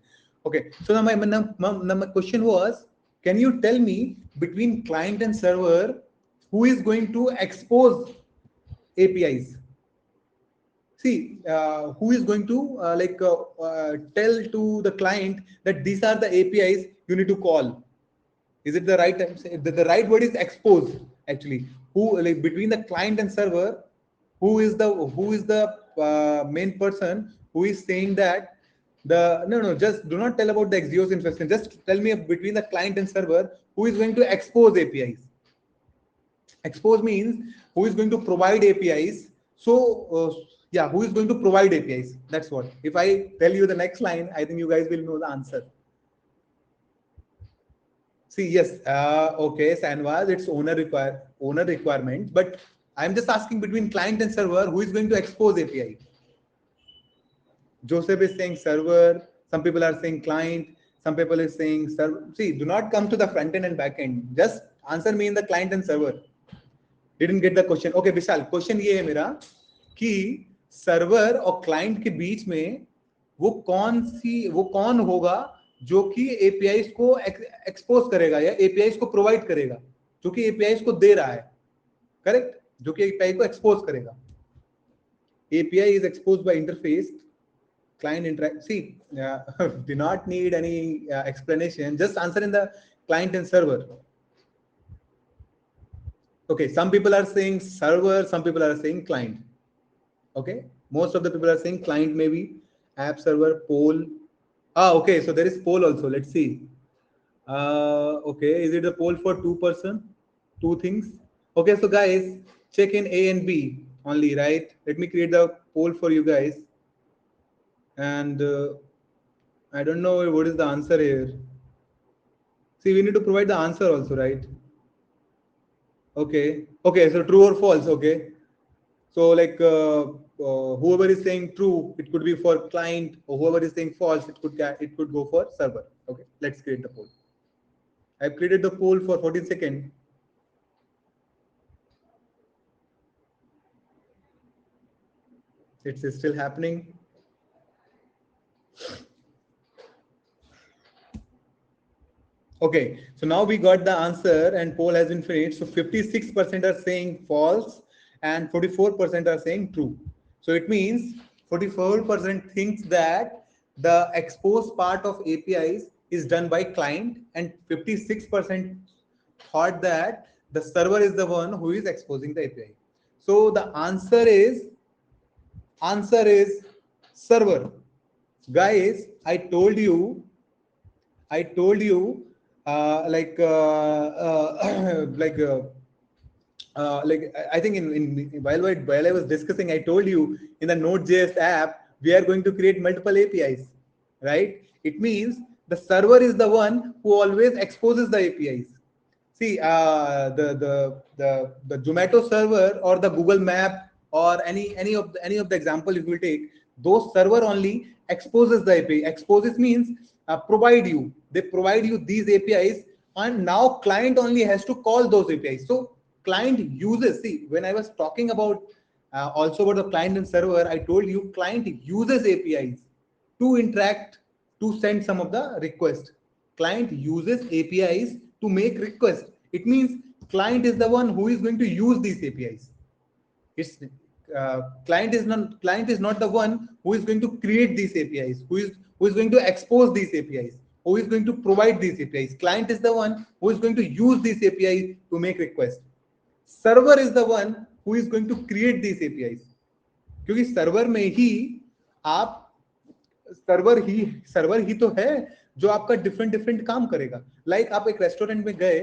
Okay. So now my question was, can you tell me between client and server, who is going to expose APIs? See, who is going to tell to the client that these are the APIs you need to call? Is it the right time? The right word is expose actually. Who, like between the client and server, who is the main person who is saying that the no, just do not tell about the Axios infection. Just tell me between the client and server, who is going to expose APIs. Expose means who is going to provide APIs. So yeah, who is going to provide APIs? That's what. If I tell you the next line, I think you guys will know the answer. See, yes, okay, Sanvaz, it's owner requirement, but I'm just asking between client and server, who is going to expose API? Joseph is saying server. Some people are saying client. Some people is saying server. See, do not come to the front end and back end. Just answer me in the client and server. Didn't get the question. Okay, Vishal, question ये है मेरा कि server और client के बीच में वो कौन होगा जो कि एपीआईज को एक्सपोज करेगा या एपीआईज को प्रोवाइड करेगा, जो कि एपीआईज को दे रहा है. करेक्ट? जो कि एपीआई को एक्सपोज करेगा. API is exposed by interface. Client interact. See, do not need any explanation. Just answer in the client and server. Okay, some people are saying server, some people are saying client. Okay, most of the people are saying client, maybe app server, poll. Okay, so there is poll also. Let's see. Okay, is it a poll for two things? Okay, so guys, check in A and B only, right? Let me create the poll for you guys. And I don't know what is the answer here. See, we need to provide the answer also, right? Okay, so true or false. Okay, so like whoever is saying true, it could be for client, or whoever is saying false, it could go for server. Okay, let's create the poll. I've created the poll for 14 seconds. It's still happening. Okay, so now we got the answer and poll has been finished. So 56% are saying false and 44% are saying true. So it means 44% thinks that the expose part of APIs is done by client, and 56% thought that the server is the one who is exposing the API. So the answer is server. Guys, I told you like I think in while I was discussing, I told you in the Node.js app we are going to create multiple APIs, right? It means the server is the one who always exposes the APIs. See, the Zomato server or the Google Map or any of the example if we take, those server only exposes the API. Exposes means they provide you these APIs, and now client only has to call those APIs. So client uses, see, when I was talking about also about the client and server, I told you client uses APIs to interact, to send some of the request. Client uses APIs to make requests. It means client is the one who is going to use these APIs. It's client is not the one who is going to create these APIs, who is going to expose these APIs, who is going to provide these APIs. Client is the one who is going to use these APIs to make requests. Server is the one who is going to create these APIs. क्योंकि server में ही आप server ही तो है जो आपका different काम करेगा. Like आप एक रेस्टोरेंट में गए,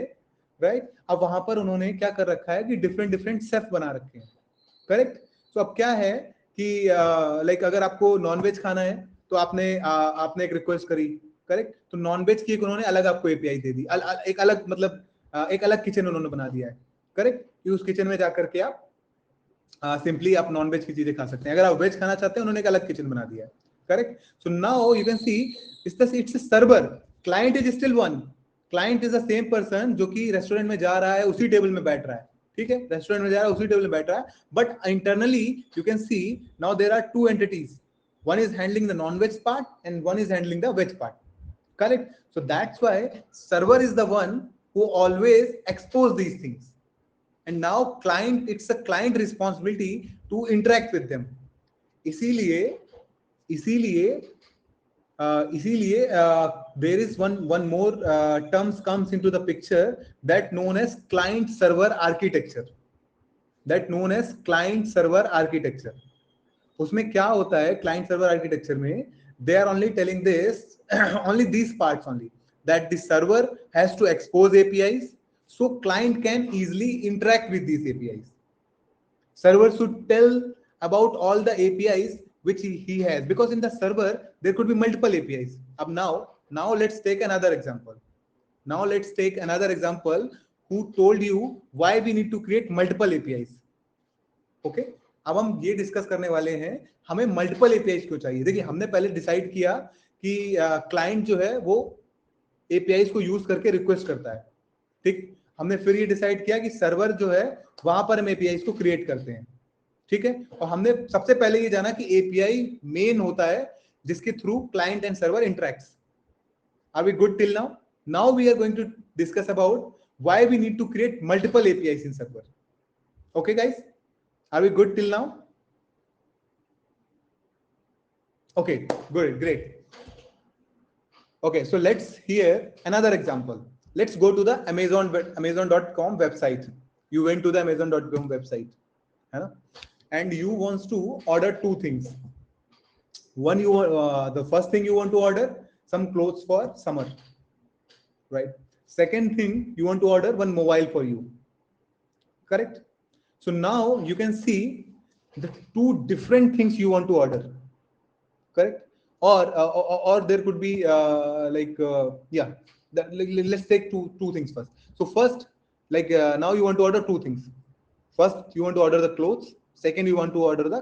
राइट? अब वहां पर उन्होंने क्या कर रखा है कि डिफरेंट शेफ बना रखे हैं, करेक्ट? तो अब क्या है कि लाइक अगर आपको नॉनवेज खाना है तो आपने एक रिक्वेस्ट करी, करेक्ट? तो नॉनवेज की उन्होंने अलग आपको एपीआई दे दी, एक अलग मतलब एक अलग किचन उन्होंने बना दिया है, करेक्ट? कि उस किचन में जाकर के आप सिंपली आप नॉनवेज की चीजें खा सकते हैं. अगर आप वेज खाना चाहते हैं उन्होंने एक अलग किचन बना दिया है, correct? So now you can see it's a server. Client is still one. Client is the same person जो कि रेस्टोरेंट में जा रहा है, उसी टेबल में बैठ रहा है, ठीक है? रेस्टोरेंट में जा रहा है, उसी टेबल में बैठ रहा है, but internally you can see now there are two entities. One is handling the non-veg part and one is handling the veg part, correct? So that's why server is the one who always expose these things, and now it's a client responsibility to interact with them. इसीलिए there is one more terms comes into the picture that known as client server architecture. उसमें क्या होता है client server architecture में? They are only telling this only these parts only, that the server has to expose APIs so client can easily interact with these APIs. Server should tell about all the APIs which he has, because in the server there could be multiple APIs. Now let's take another example. Who told you why we need to create multiple APIs. Okay, अब हम ये discuss करने वाले हैं हमें multiple APIs क्यों चाहिए. देखिए, हमने पहले डिसाइड किया कि क्लाइंट जो है वो एपीआईज को यूज करके रिक्वेस्ट करता है, ठीक? हमने फिर ये डिसाइड किया कि सर्वर जो है वहां पर हम एपीआईज को क्रिएट करते हैं, ठीक है? और हमने सबसे पहले ये जाना कि एपीआई मेन होता है जिसके through client and server interacts. Are we good till now? Now we are going to discuss about why we need to create multiple APIs in server. Okay guys, are we good till now? Okay, good, great. Okay, so let's hear another example. Let's go to the amazon.com website. You went to the amazon.com website, and you want to order two things. One, the first thing you want to order some clothes for summer, right? Second thing, you want to order one mobile for you, correct? So now you can see the two different things you want to order, correct? Or there could be let's take two things first. So first, now you want to order two things. First, you want to order the clothes. Second, you want to order the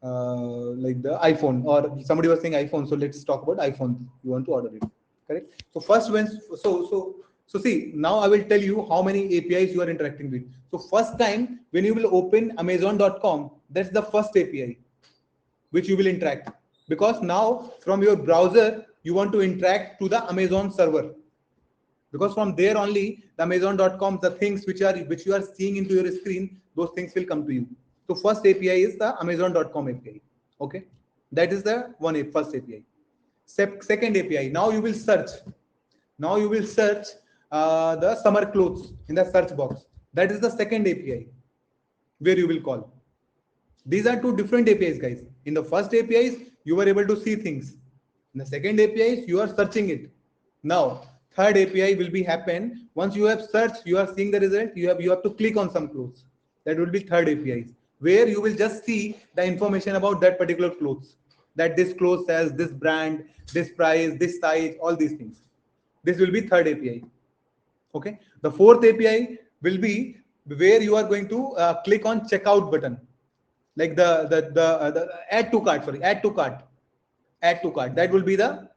the iPhone, or somebody was saying iPhone. So let's talk about iPhone. You want to order it, correct? So first, so see, now I will tell you how many APIs you are interacting with. So first time when you will open amazon.com, that's the first API which you will interact, because now from your browser you want to interact to the Amazon server, because from there only the amazon.com, the things which you are seeing into your screen, those things will come to you. So first API is the amazon.com API. Okay, that is the first API. Second API, now you will search the summer clothes in the search box. That is the second API where you will call. These are two different APIs, guys. In the first APIs, you were able to see things. In the second APIs, you are searching it. Now, third API will be happen once you have searched, you are seeing the result. You have to click on some clothes. That will be third APIs, where you will just see the information about that particular clothes. That this clothes has this brand, this price, this size, all these things. This will be third API. Okay. The fourth API will be where you are going to click on checkout button, like the add to cart. Sorry, add to cart. Add to cart. That will be the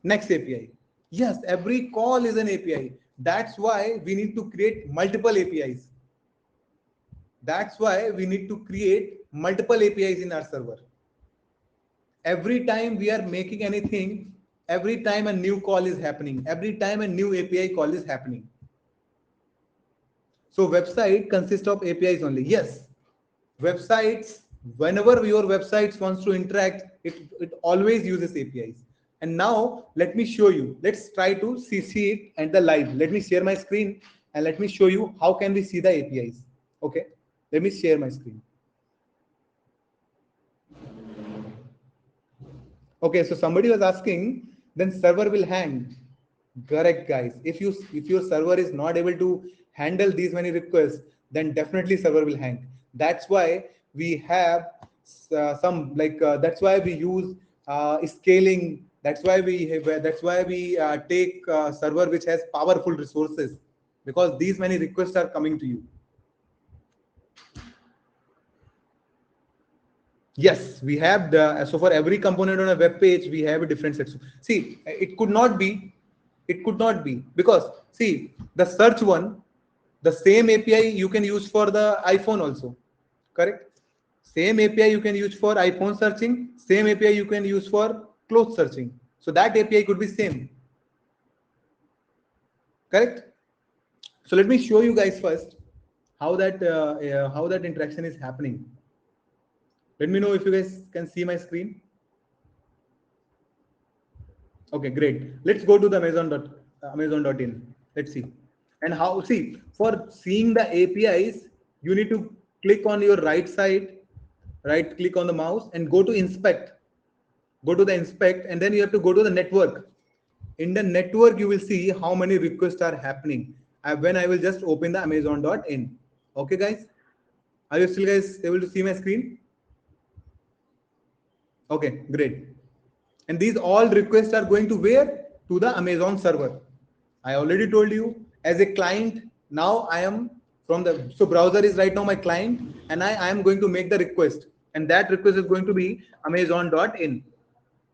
next API. Yes, every call is an API. That's why we need to create multiple APIs. That's why we need to create multiple APIs in our server. Every time we are making anything, every time a new call is happening, every time a new API call is happening. So website consists of APIs only. Yes, websites, whenever your websites wants to interact, it always uses APIs. And now let me show you. Let's try to see it at the live. Let me share my screen and let me show you how can we see the APIs. Okay, let me share my screen. Okay, so somebody was asking, then server will hang. Correct, guys. If your server is not able to handle these many requests, then definitely server will hang. That's why we have that's why we use scaling. That's why we take server which has powerful resources, because these many requests are coming to you. Yes, we have so for every component on a web page, we have a different set. See, it could not be because see the search one, the same API you can use for the iPhone also, correct? Same API you can use for iPhone searching, same API you can use for clothes searching. So that API could be same, correct? So let me show you guys first how that interaction is happening. Let me know if you guys can see my screen. Okay, great. Let's go to the Amazon.in. Let's see. And how, see, for seeing the APIs, you need to click on your right side, right click on the mouse and go to inspect. Go to the inspect and then you have to go to the network. In the network, you will see how many requests are happening. When I will just open the Amazon.in. Okay, guys. Are you still guys able to see my screen? Okay, great. And these all requests are going to where? To the Amazon server. I already told you as a client, now I am from the, so browser is right now my client and I am going to make the request and that request is going to be Amazon.in,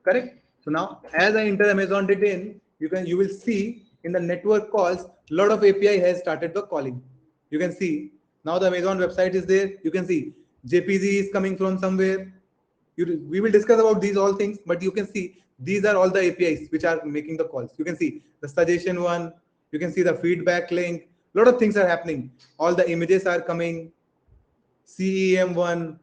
correct? So now as I enter Amazon.in, you will see in the network calls, a lot of API has started the calling. You can see now the Amazon website is there. You can see JPG is coming from somewhere. We will discuss about these all things, but you can see these are all the APIs which are making the calls. You can see the suggestion one, you can see the feedback link, a lot of things are happening. All the images are coming, CEM one.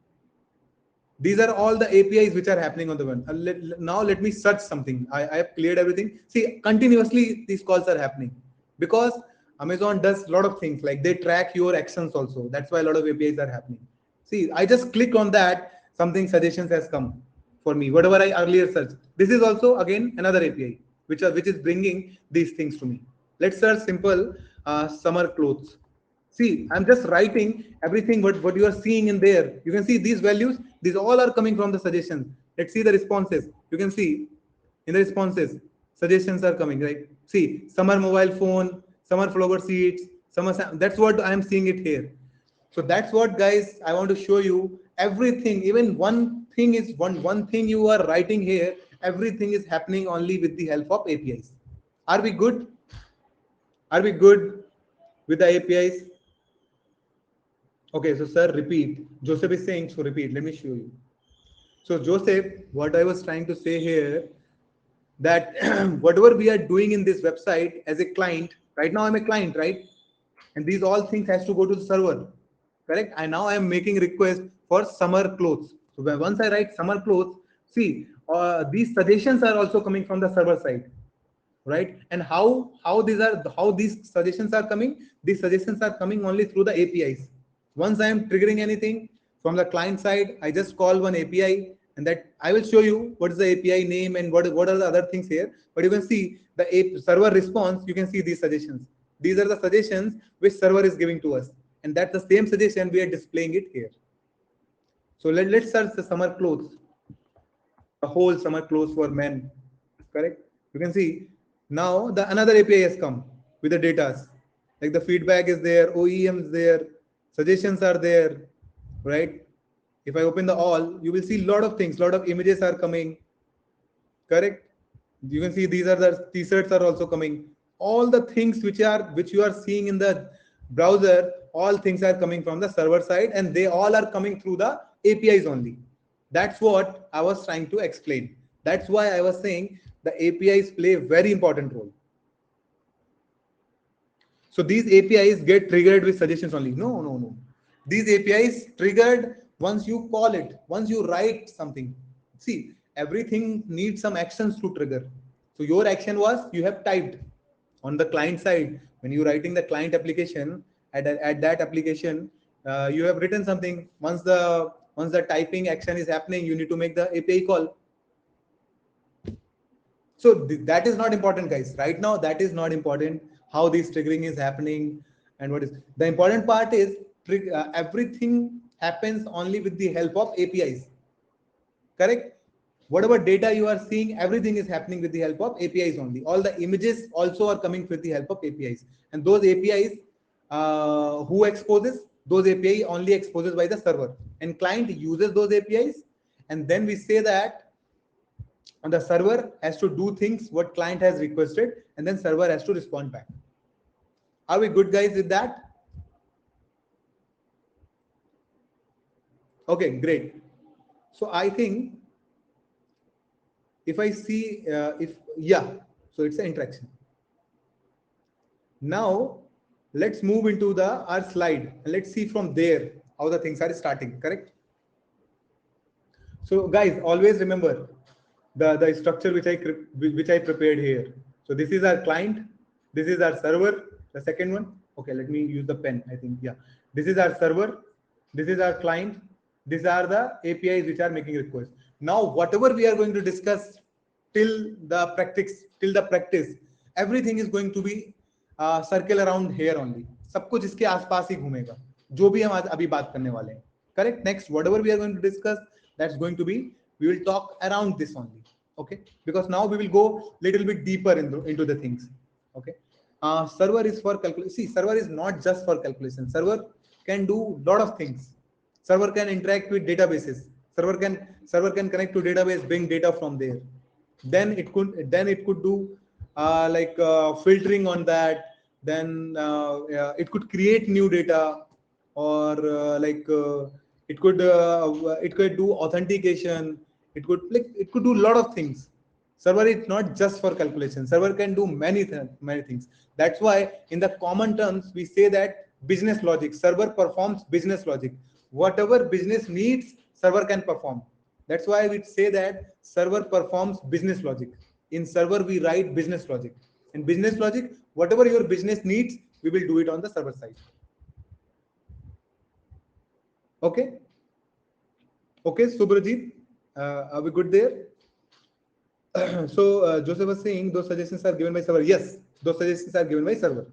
These are all the APIs which are happening on the one. Now let me search something. I have cleared everything. See, continuously these calls are happening because Amazon does a lot of things like they track your actions also. That's why a lot of APIs are happening. See, I just click on that, something suggestions has come for me, whatever I earlier searched. This is also again another API which is bringing these things to me. Let's search simple summer clothes. See, I'm just writing everything what you are seeing in there. You can see these values, these all are coming from the suggestions. Let's see the responses. You can see in the responses, suggestions are coming, right? See, summer mobile phone, summer flower seats, summer, that's what I'm seeing it here. So that's what guys, I want to show you everything, even one thing is one thing you are writing here, everything is happening only with the help of APIs. Are we good? Are we good with the APIs? Okay, so sir, repeat. Joseph is saying, so repeat. Let me show you. So Joseph, what I was trying to say here, that whatever we are doing in this website as a client, right now I'm a client, right? And these all things has to go to the server, correct? And now I am making request for summer clothes. So once I write summer clothes, see, these suggestions are also coming from the server side. right? And how these suggestions are coming? These suggestions are coming only through the APIs. Once I am triggering anything from the client side, I just call one API, and that I will show you what is the API name and what are the other things here. But you can see the server response. You can see these suggestions. These are the suggestions which server is giving to us, and that's the same suggestion we are displaying it here. So let's search the summer clothes, the whole summer clothes for men, correct? You can see now the another API has come with the data, like the feedback is there, OEMs there, suggestions are there, right? If I open the all, you will see a lot of things, lot of images are coming, correct? You can see these are the t-shirts are also coming. All the things which you are seeing in the browser, all things are coming from the server side, and they all are coming through the APIs only. That's what I was trying to explain. That's why I was saying the APIs play a very important role. So these APIs get triggered with suggestions only. No, no, no. These APIs triggered once you call it, once you write something. See, everything needs some actions to trigger. So your action was you have typed on the client side. When you're writing the client application, at that application, you have written something. Once the typing action is happening, you need to make the API call. So that is not important, guys. Right now, that is not important how this triggering is happening and what is the important part is everything happens only with the help of APIs. Correct? Whatever data you are seeing, everything is happening with the help of APIs only. All the images also are coming with the help of APIs. And those APIs, who exposes? Those API only exposes by the server. And client uses those APIs. And then we say that the server has to do things what client has requested, and then server has to respond back. Are we good, guys, with that? Okay, great. So I think if I see so it's an interaction. Now let's move into the our slide and let's see from there how the things are starting. Correct? So guys, always remember the structure which I prepared here. So this is our client, this is our server, the second one. Okay, let me use the pen. I think, yeah, this is our server, this is our client, these are the APIs which are making requests. Now whatever we are going to discuss till the practice, everything is going to be circle around here only. सब कुछ इसके आसपास ही घूमेगा जो भी हम आज अभी बात करने वाले हैं. Correct? Next, whatever we are going to discuss, that's going to be, we will talk around this only. Okay, because now we will go little bit deeper into the things. Okay, server is for calculation. See, server is not just for calculation. Server can do lot of things. Server can interact with databases. Server can connect to database, bring data from there. Then it could do filtering on that. Then it could create new data, or it could do authentication. It could do a lot of things. Server is not just for calculation. Server can do many things. That's why in the common terms we say that business logic. Server performs business logic. Whatever business needs, server can perform. That's why we say that server performs business logic. In server we write business logic. In business logic, whatever your business needs, we will do it on the server side. Okay. Okay, Subrajit, are we good there? So Joseph was saying those suggestions are given by server. Yes, those suggestions are given by server.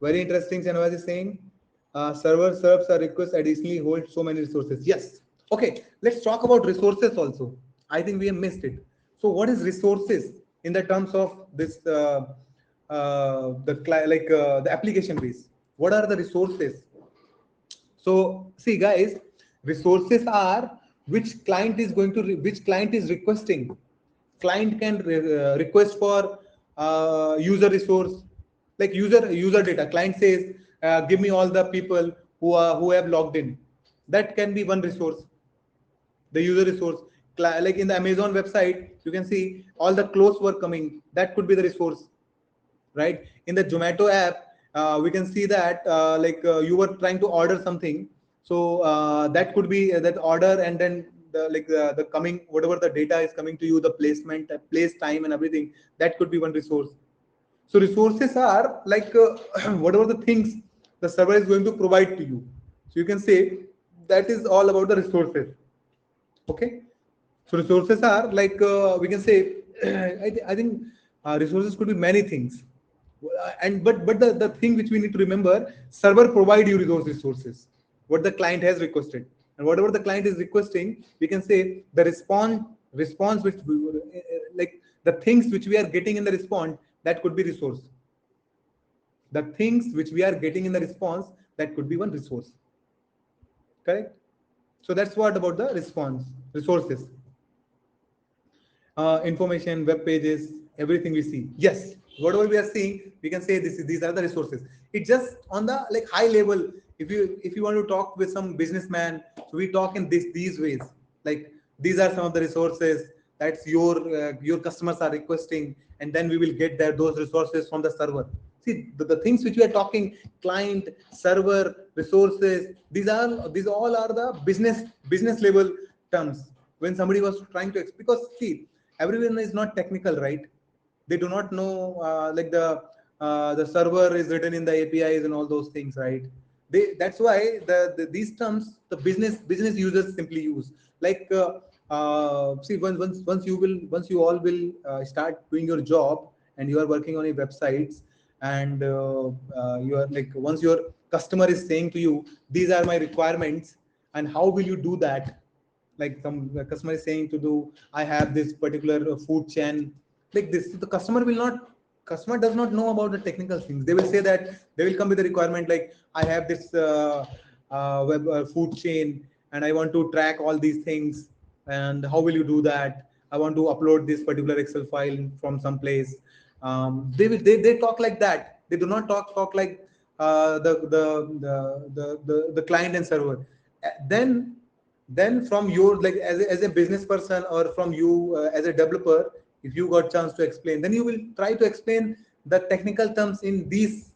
Very interesting. Shanawaz is saying server serves a request, additionally holds so many resources. Yes. Okay, let's talk about resources also. I think we have missed it. So what is resources in the terms of this the application base? What are the resources? So see, guys, resources are which client is requesting. Client can request for user resource, like user data. Client says, give me all the people who have logged in. That can be one resource. The user resource, like in the Amazon website, you can see all the clothes were coming. That could be the resource, right? In the Zomato app, we can see that you were trying to order something. So that could be that order, and then the coming, whatever the data is coming to you, the placement, place, time, and everything, that could be one resource. So resources are like whatever the things the server is going to provide to you. So you can say that is all about the resources. Okay. So resources are like we can say I think resources could be many things, and but the thing which we need to remember, server provide you those resources what the client has requested, and whatever the client is requesting, we can say the response which like the things which we are getting in the response, that could be resource. The things which we are getting in the response, that could be one resource. Correct. So that's what about the response resources. Information, web pages, everything we see. Yes, whatever we are seeing, we can say these are the resources. It's just on the like high level. If you want to talk with some businessman, so we talk in these ways. Like these are some of the resources that's your customers are requesting, and then we will get those resources from the server. See the things which we are talking, client, server, resources. These all are the business level terms when somebody was trying to because see everyone is not technical, right? They do not know like the server is written in the APIs and all those things, right? That's why these terms the business users simply use. Like see once you all will start doing your job and you are working on a websites, and you are like once your customer is saying to you these are my requirements, and how will you do that? Like some the customer is saying to do, I have this particular food chain like this. The customer does not know about the technical things. They will say that they will come with a requirement like I have this web food chain and I want to track all these things, and how will you do that? I want to upload this particular Excel file from some place. They talk like that. They do not talk like the client and server. Then from your like as a business person, or from you as a developer, if you got chance to explain, then you will try to explain the technical terms in these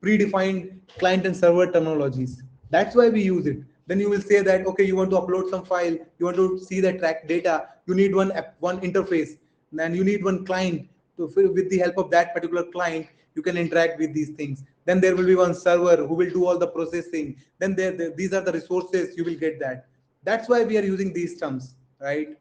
predefined client and server terminologies. That's why we use it. Then you will say that okay, you want to upload some file, you want to see the track data, you need one interface, and you need one client to with the help of that particular client you can interact with these things. Then there will be one server who will do all the processing. Then these are the resources you will get that. That's why we are using these terms, right?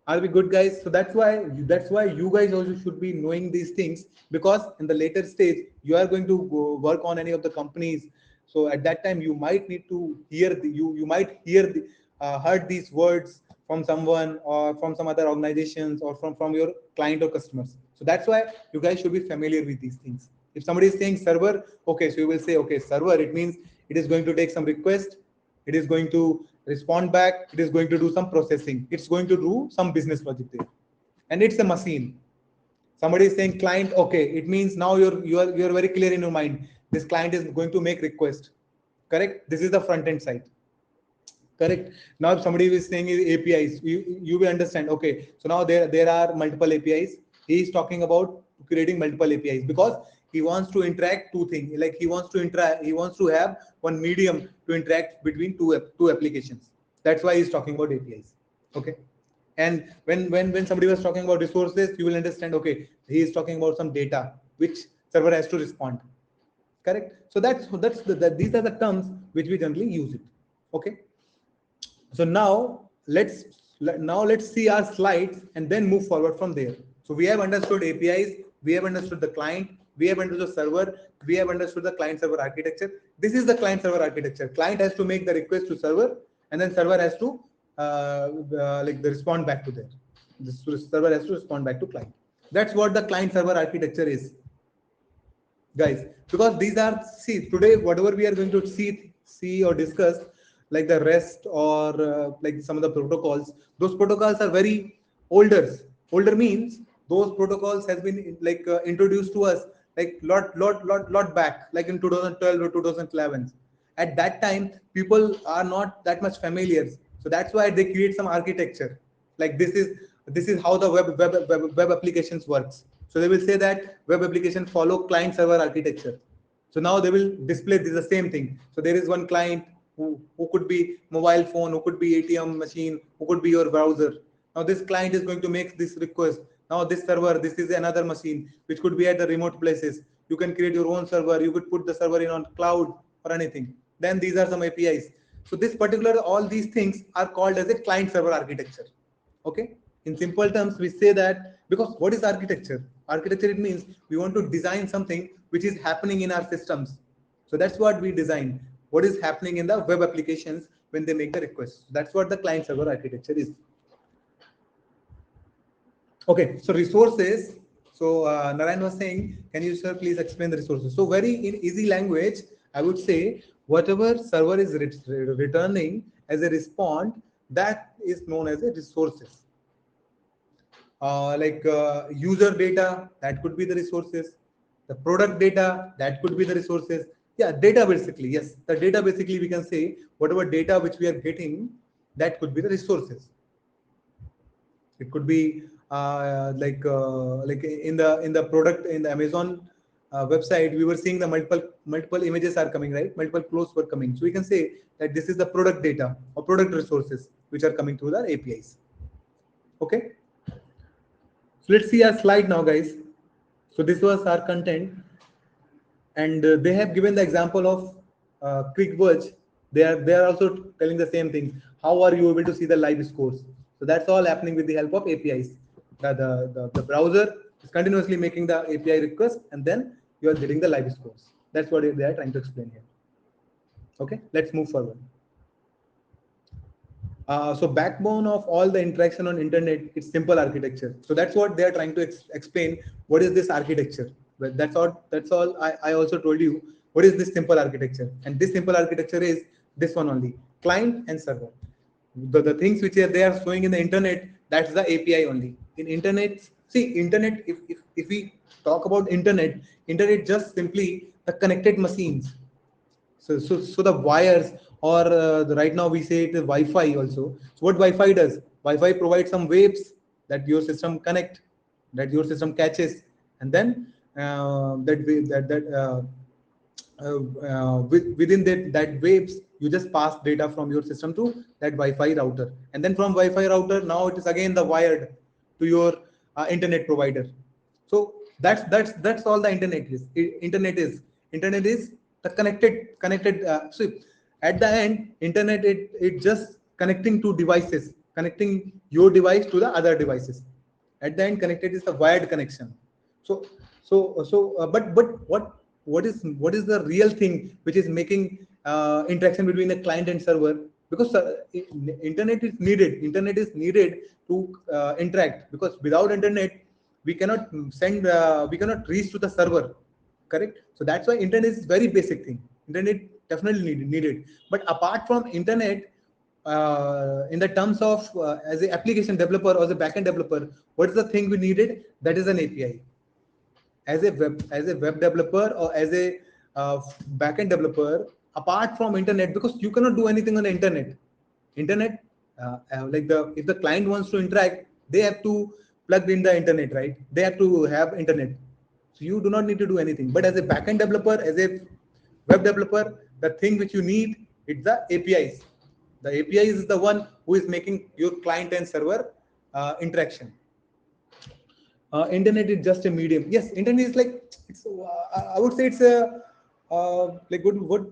Are we good, guys? So that's why you guys also should be knowing these things, because in the later stage you are going to go work on any of the companies. So at that time you might need to hear you might heard these words from someone or from some other organizations or from your client or customers. So that's why you guys should be familiar with these things. If somebody is saying server, okay, so you will say okay, server, it means it is going to take some request, it is going to respond back, it is going to do some processing, it's going to do some business logic there, and it's a machine. Somebody is saying client, okay, it means now you're very clear in your mind, this client is going to make request. Correct. This is the front end side. Correct. Now if somebody is saying APIs, you will understand, okay, so now there are multiple APIs. He is talking about creating multiple APIs because he wants to interact two things, like he wants to have one medium to interact between two applications. That's why he's talking about APIs. Okay. And when somebody was talking about resources, you will understand, okay, he is talking about some data which server has to respond. Correct. So these are the terms which we generally use it. Okay. So now let's see our slides and then move forward from there. So we have understood APIs, we have understood the client, we have understood the server, we have understood the client server architecture. This is the client server architecture. Client has to make the request to server, and then server has to like the respond back to that. The server has to respond back to client. That's what the client server architecture is, guys. Because these are, see, today whatever we are going to see or discuss, like the REST or like some of the protocols, those protocols are very older means those protocols has been like introduced to us like lot back, like in 2012 or 2011. At that time people are not that much familiar, so that's why they create some architecture like this is how the web applications works. So they will say that web application follow client server architecture. So now they will display this the same thing. So there is one client, who could be mobile phone, who could be ATM machine, who could be your browser. Now this client is going to make this request. Now this server, this is another machine which could be at the remote places. You can create your own server. You could put the server in on cloud or anything. Then these are some APIs. So this particular, all these things are called as a client server architecture. Okay. In simple terms, we say that because what is architecture? Architecture, it means we want to design something which is happening in our systems. So that's what we design. What is happening in the web applications when they make the request. That's what the client server architecture is. Okay, so resources. So Narayan was saying, can you sir please explain the resources? So very in easy language, I would say whatever server is returning as a response, that is known as a resources. User data, that could be the resources. The product data, that could be the resources. Yeah, data basically, yes. The data basically we can say whatever data which we are getting, that could be the resources. It could be like in the product in the Amazon website, we were seeing the multiple images are coming, right? Multiple clothes were coming. So we can say that this is the product data or product resources which are coming through the APIs. Okay. So let's see our slide now, guys. So this was our content, and they have given the example of QuickVerge. They are also telling the same thing. How are you able to see the live scores? So that's all happening with the help of APIs. The browser is continuously making the API request, and then you are getting the live scores. That's what they are trying to explain here. Okay, let's move forward. So backbone of all the interaction on internet, it's simple architecture. So that's what they are trying to explain. What is this architecture? But that's all. I also told you what is this simple architecture, and this simple architecture is this one only: client and server. The things which they are showing in the internet, that's the API only. In internet, see internet. If we talk about internet just simply the connected machines. So the wires, or right now we say it is Wi-Fi also. So what Wi-Fi does? Wi-Fi provides some waves that your system connect, that your system catches, and then within that waves, you just pass data from your system to that Wi-Fi router, and then from Wi-Fi router, now it is again the wired to your internet provider. So that's all the internet is. Internet is the connected. So at the end, internet it just connecting to devices, connecting your device to the other devices. At the end, connected is the wired connection. But what is the real thing which is making interaction between a client and server? Because internet is needed to interact, because without internet we cannot we cannot reach to the server, correct? So that's why internet is very basic thing. Internet definitely needed. But apart from internet, in the terms of as an application developer or as a backend developer, what is the thing we needed? That is an API. As a web developer or as a backend developer, apart from internet, because you cannot do anything on the internet, like the if the client wants to interact, they have to plug in the internet, right? They have to have internet. So you do not need to do anything. But as a backend developer, as a web developer, the thing which you need, it's the APIs. The API is the one who is making your client and server interaction. Internet is just a medium. Yes, internet is like it's. I would say it's a like what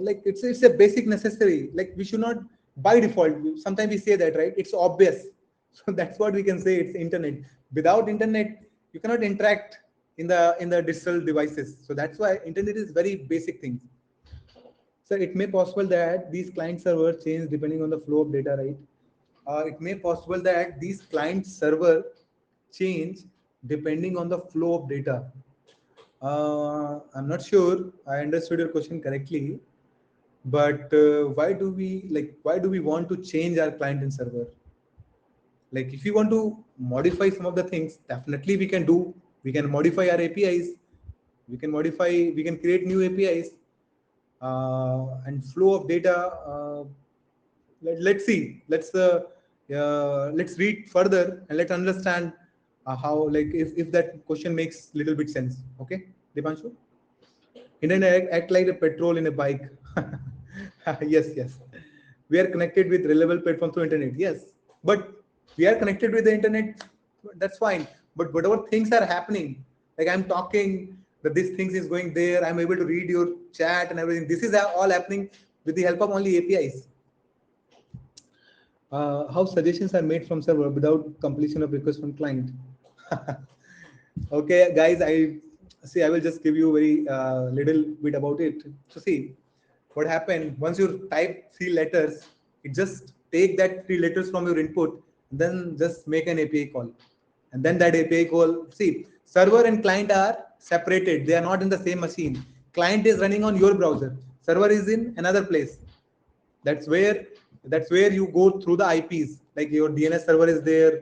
like it's a basic necessary. Like we should not by default. Sometimes we say that, right? It's obvious. So that's what we can say. It's internet. Without internet, you cannot interact in the digital devices. So that's why internet is very basic thing. So it may possible that these client servers change depending on the flow of data, right? It may possible that these client server change depending on the flow of data. I'm not sure I understood your question correctly, but why do we want to change our client and server? Like if you want to modify some of the things, definitely we can do. We can modify our APIs. We can create new APIs and flow of data. Let's see. Let's read further and let's understand how, like, if that question makes little bit sense. Okay, Dipanshu? Internet act like a petrol in a bike. Yes, yes. We are connected with reliable platform through internet. Yes, but we are connected with the internet. That's fine. But whatever things are happening, like I'm talking that this things is going there, I'm able to read your chat and everything. This is all happening with the help of only APIs. How suggestions are made from server without completion of request from client. Okay, guys, I will just give you very little bit about it. So see, what happened once you type 3 letters, it just take that 3 letters from your input, then just make an API call, and then that API call. See, server and client are separated; they are not in the same machine. Client is running on your browser. Server is in another place. That's where you go through the IPs. Like your DNS server is there.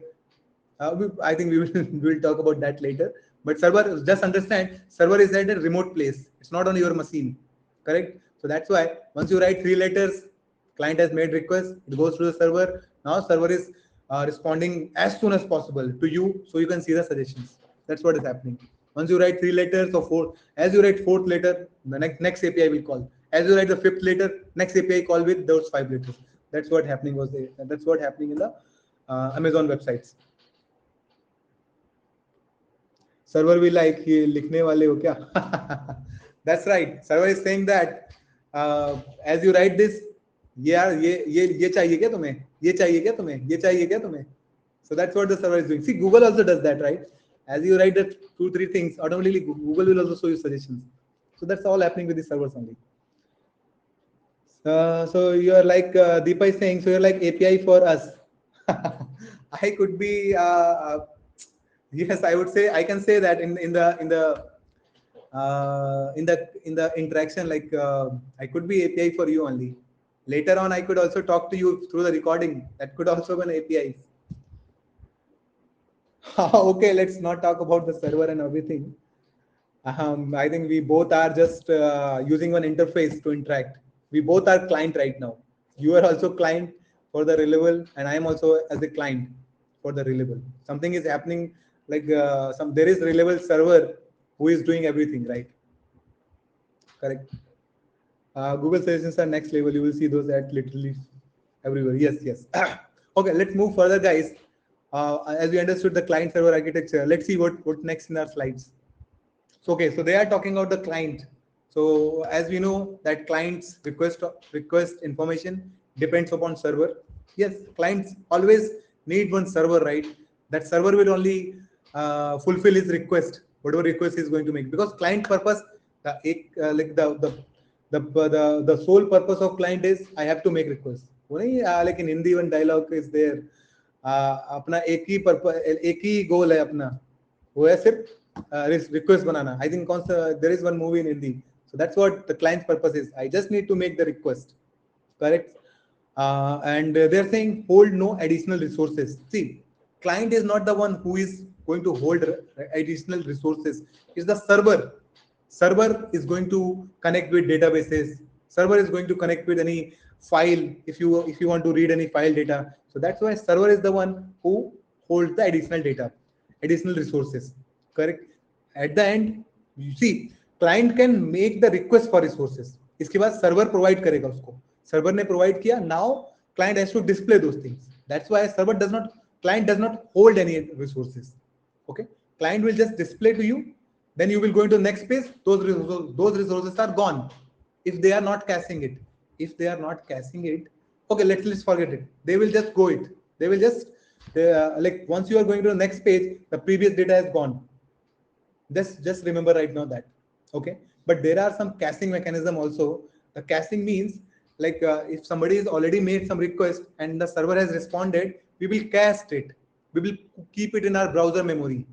I think we will we will talk about that later. But server, just understand, server is at a remote place. It's not on your machine, correct? So that's why once you write 3 letters, client has made request. It goes to the server. Now server is responding as soon as possible to you, so you can see the suggestions. That's what is happening. Once you write 3 letters or four, as you write fourth letter, the next API will call. As you write the fifth letter, next API call with those 5 letters. That's what happening was there. That's what happening in the Amazon websites. Server भी like ये लिखने वाले हो क्या? That's right. Server is saying that as you write this, ये चाहिए क्या तुम्हें? ये चाहिए क्या तुम्हें? ये चाहिए क्या तुम्हें? So that's what the server is doing. See, Google also does that, right? As you write the 2-3 things, automatically Google will also show you suggestions. So that's all happening with the servers only. So you're like Deepa is saying, so you're like API for us. I could be yes, I would say I can say that in the interaction, like I could be API for you only. Later on, I could also talk to you through the recording. That could also be an API. Okay, let's not talk about the server and everything. I think we both are just using one interface to interact. We both are client right now. You are also client for the reliable, and I am also as a client for the reliable. Something is happening, like there is reliable server who is doing everything, right? Correct. Google suggestions are next level. You will see those at literally everywhere. Yes, yes. Okay, let's move further, guys. As we understood the client server architecture, let's see what next in our slides. So okay, so they are talking about the client. So as we know that clients request information depends upon server. Yes, clients always need one server, right? That server will only fulfill his request, whatever request he's going to make. Because client purpose, like the sole purpose of client is I have to make request. Like in Hindi, one dialogue is there. अपना एक ही गोल है अपना, वो है सिर्फ request banana. I think there is one movie in Hindi. So that's what the client's purpose is. I just need to make the request. Correct. And they're saying hold no additional resources. See, client is not the one who is going to hold additional resources. It's the server. Server is going to connect with databases. Server is going to connect with any file if you want to read any file data. So that's why server is the one who holds the additional data, additional resources. Correct. At the end, you see, client can make the request for resources. इसके बाद server provide करेगा उसको. Server ने provide किया. Now client has to display those things. That's why client does not hold any resources. Okay. Client will just display to you. Then you will go into the next page. Those resources are gone if they are not caching it. If they are not caching it, okay, let's forget it. They will just go it. They will just like once you are going to the next page, the previous data is gone. Just remember right now that. Okay, but there are some caching mechanism also. The caching means like if somebody has already made some request and the server has responded, we will cache it. We will keep it in our browser memory.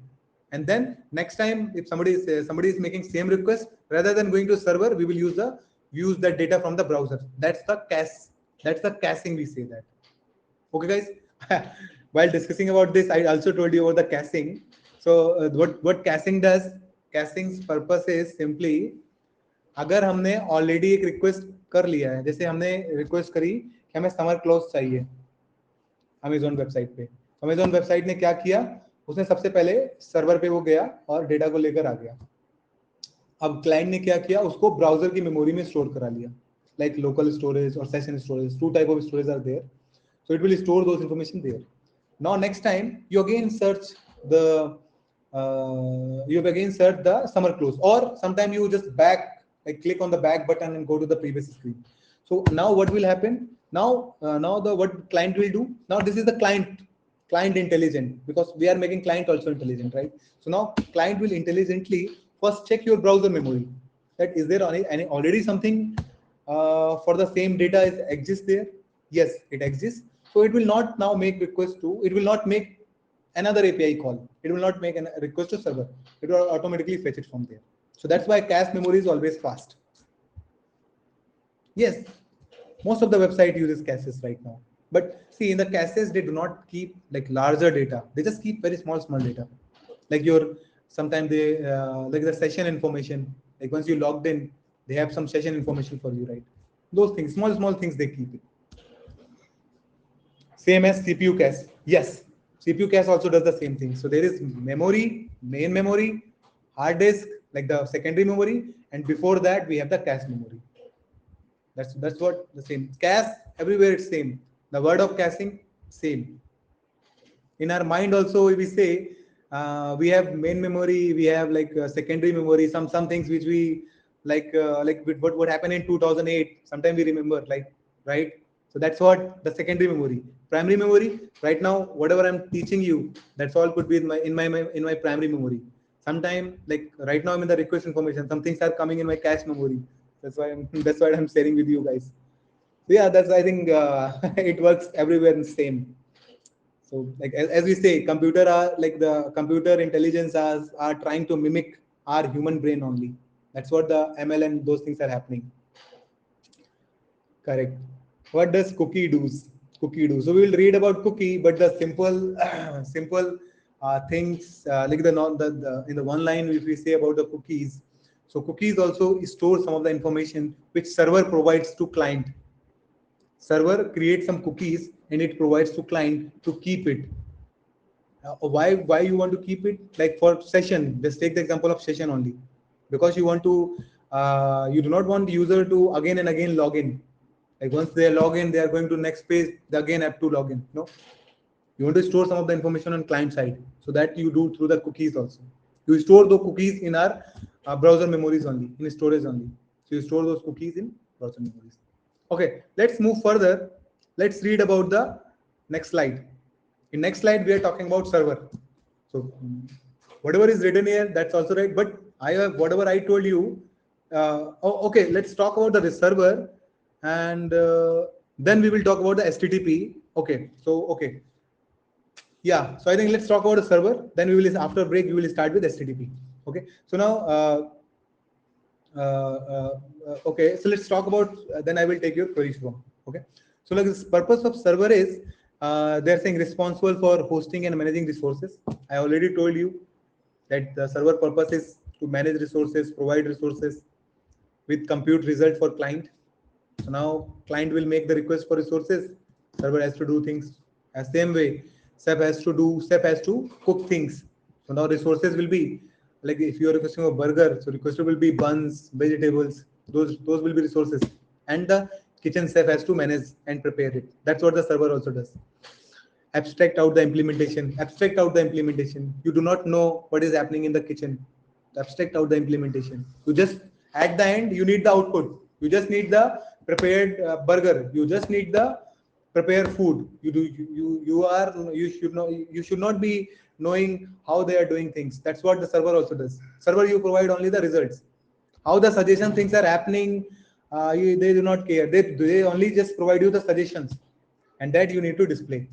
And then next time, if somebody is making same request, rather than going to server, we will use that data from the browser. That's the cache. That's the caching. We say that. Okay, guys. While discussing about this, I also told you about the caching. So what caching does? Caching's purpose is simply अगर हमने already एक request कर लिया है, जैसे हमने request करी कि हमें समर क्लोज चाहिए अमेजोन वेबसाइट पे. अमेजोन वेबसाइट ने क्या किया, उसने सबसे पहले सर्वर पे वो गया और डेटा को लेकर आ गया. अब क्लाइंट ने क्या किया, उसको ब्राउजर की मेमोरी में स्टोर करा लिया. like local storage or session storage. Two type of storage are there. So it will store those information there. Now next time you again search the summer close, or sometime you just back, like click on the back button and go to the previous screen. So now what will happen? Now the what client will do? Now this is the client intelligent, because we are making client also intelligent, right? So now client will intelligently first check your browser memory, that is there any already something for the same data exists there. Yes, it exists. So it will not now make request to, it will not make another API call. It will not make a request to server. It will automatically fetch it from there. So that's why cache memory is always fast. Yes, most of the website uses caches right now. But see, in the caches, they do not keep like larger data. They just keep very small data. Like your, sometimes they, like the session information, like once you logged in, they have some session information for you, right? Those things, small things they keep it. Same as CPU cache. Yes, CPU cache also does the same thing. So there is memory, main memory, hard disk, like the secondary memory, and before that we have the cache memory. That's what the same. Cache everywhere it's same. The word of caching same. In our mind also we say we have main memory, we have like secondary memory. Some things which we like what happened in 2008. Sometimes we remember, like, right. So that's what the secondary memory. Primary memory. Right now, whatever I'm teaching you, that's all could be in my primary memory. Sometime, like right now, I'm in the request information. Some things are coming in my cache memory. That's why I'm sharing with you guys. So yeah, that's, I think it works everywhere in same. So like as we say, computer are like the computer intelligence are trying to mimic our human brain only. That's what the ML and those things are happening. Correct. What does cookie do? Cookie do. So we will read about cookie, but the simple simple things like the in the one line, if we say about the cookies. So cookies also store some of the information which server provides to client. Server creates some cookies and it provides to client to keep it. Why you want to keep it? Like for session, let's take the example of session only, because you want to you do not want the user to again and again log in. Like once they log in, they are going to next page, they again have to log in. No, you want to store some of the information on client side, so that you do through the cookies also. You store the cookies in our browser memories only, in storage only. So you store those cookies in browser memories. Okay, let's move further. Let's read about the next slide. In next slide, we are talking about server. So whatever is written here, that's also right. But I have whatever I told you. Okay, let's talk about the server, and then we will talk about the HTTP. Okay, so okay, yeah. So I think let's talk about the server. Then we will, after break, we will start with HTTP. Okay. So now. Okay, so let's talk about then I will take your queries from. Okay, so like this purpose of server is they're saying responsible for hosting and managing resources. I already told you that the server purpose is to manage resources, provide resources with compute result for client. So now client will make the request for resources, server has to do things as same way. SAP has to cook things. So now resources will be like if you are requesting a burger, so requested will be buns, vegetables, those will be resources. And the kitchen SAP has to manage and prepare it. That's what the server also does. Abstract out the implementation. You do not know what is happening in the kitchen. Abstract out the implementation. You just at the end you need the output. You just need the prepared burger. You just need the prepared food. You should not be knowing how they are doing things. That's what the server also does. Server, you provide only the results. How the suggestion things are happening, they do not care. They only just provide you the suggestions, and that you need to display.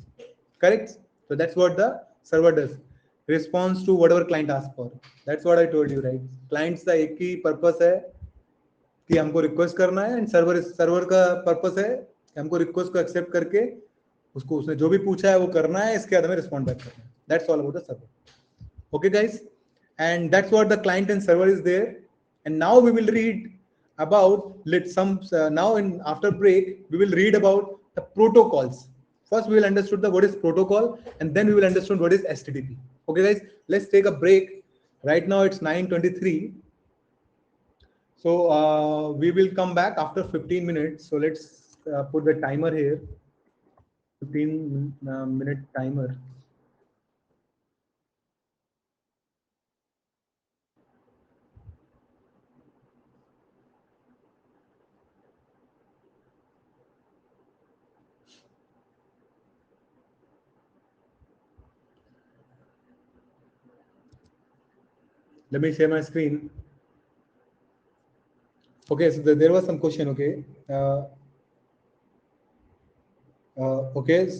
Correct? So that's what the server does. Response to whatever client asks for. That's what I told you, right? Clients का एक ही purpose है कि हमको request करना है, and server का purpose है कि हमको request को accept करके उसको उसने जो भी पूछा है वो करना है, इसके बाद हमें respond back करना है. That's all about the server. Okay, guys, and that's what the client and server is there. And now we will read about now in after break we will read about the protocols. First we will understand what is protocol, and then we will understand what is HTTP. Okay, guys, let's take a break. Right now it's 9:23. So we will come back after 15 minutes. So let's put the timer here. 15 minute timer. Let me share my screen. Okay, so there was some question. Okay. Okay,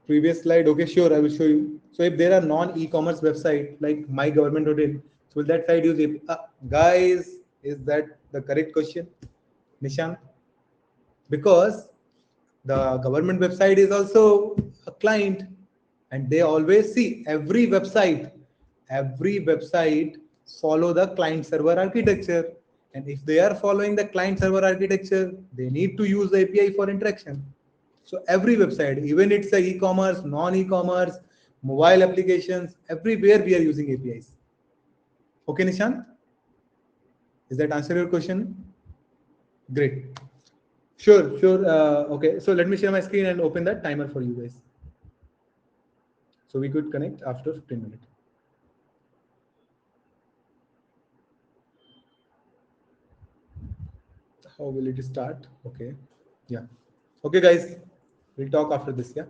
previous slide. Okay, sure, I will show you. So if there are non-e-commerce website like My Government Hotel, so will that site use it? Guys, is that the correct question, Nishant? Because the government website is also a client, and they always see every website follow the client server architecture, and if they are following the client server architecture, they need to use the API for interaction. So every website, even it's a e-commerce, non-e-commerce, mobile applications, everywhere we are using APIs. Okay, Nishant, is that answer your question? Great. Sure, sure. Okay, so let me share my screen and open that timer for you guys. So we could connect after 15 minutes. How will it start? Okay. Yeah. Okay, guys. We'll talk after this. Yeah.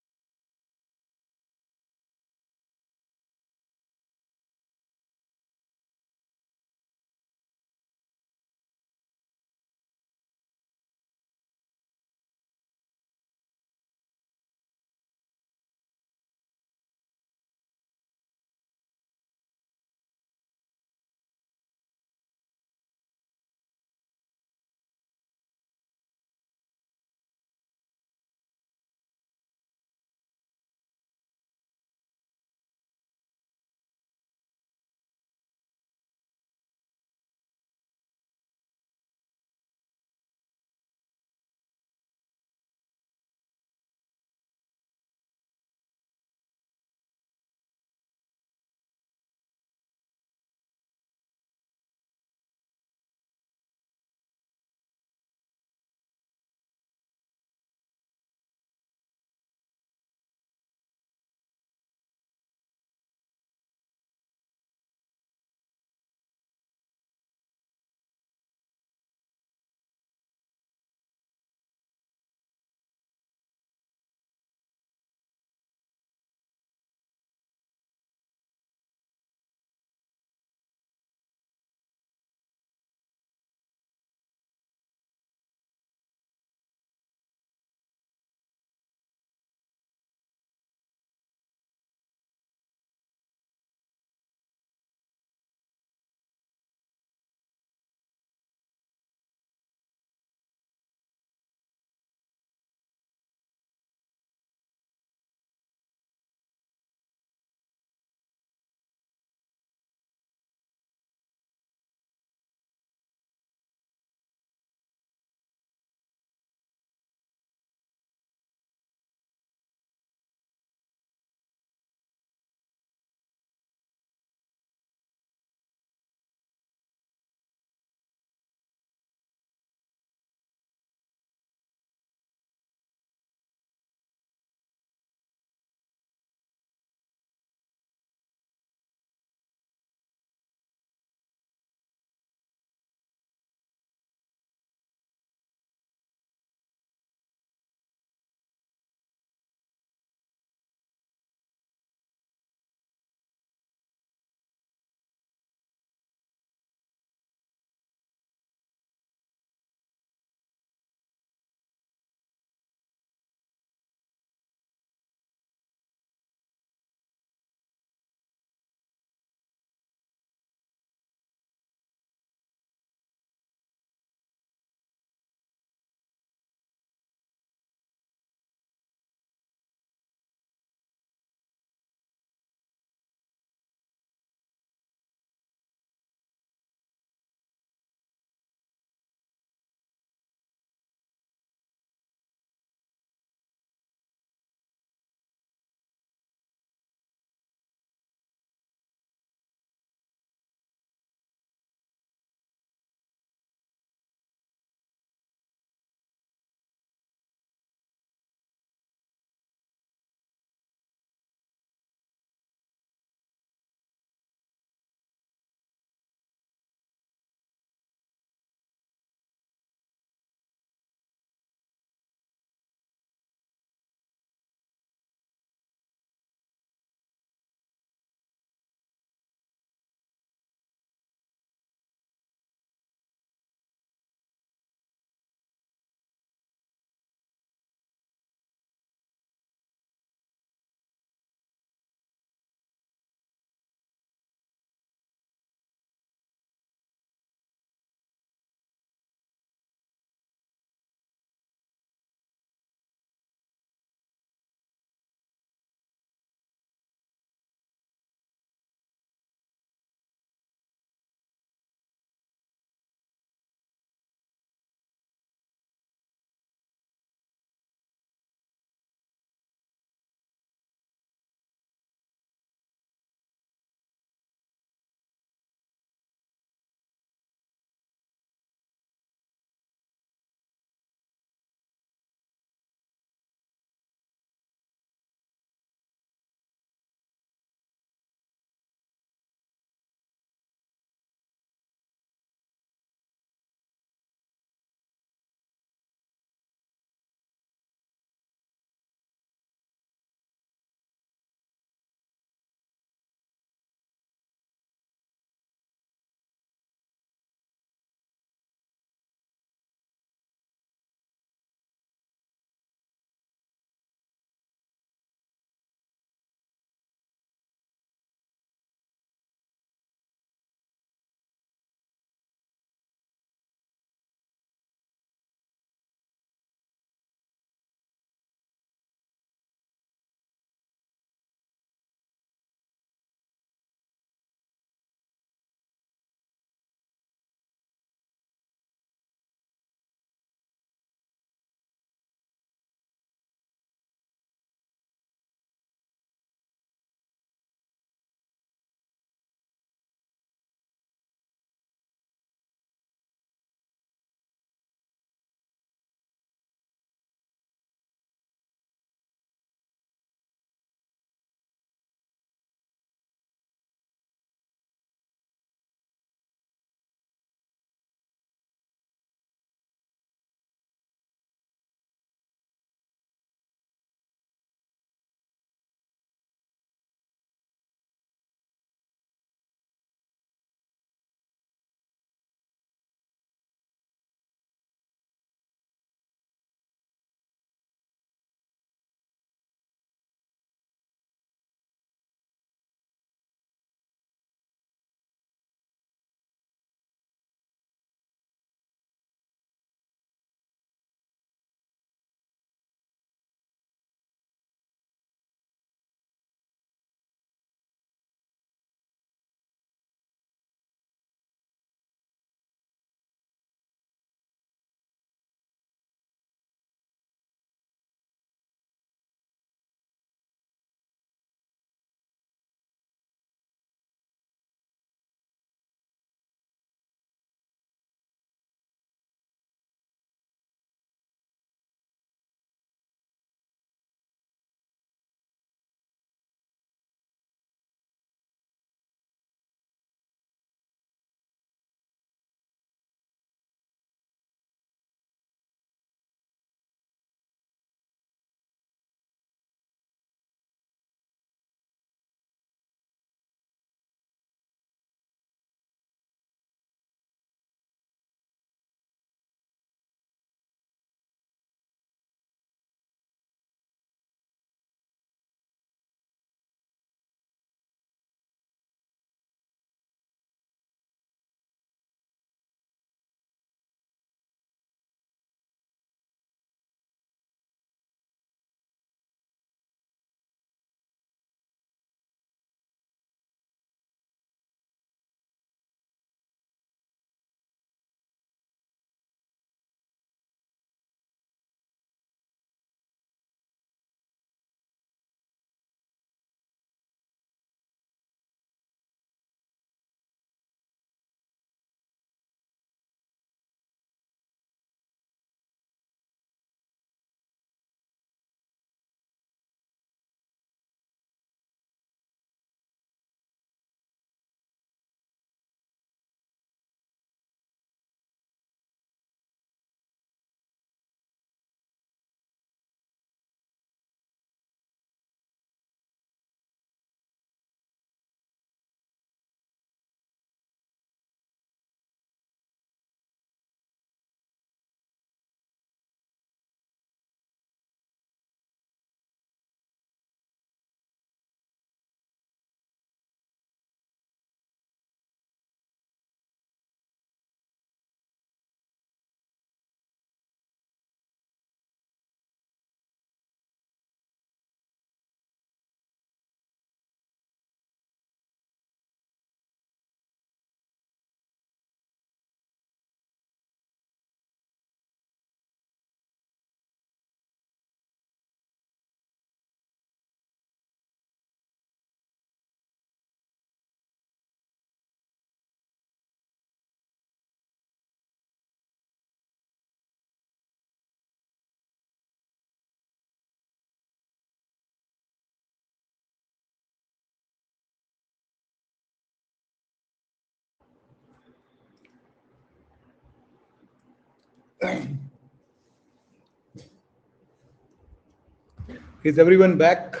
Is everyone back?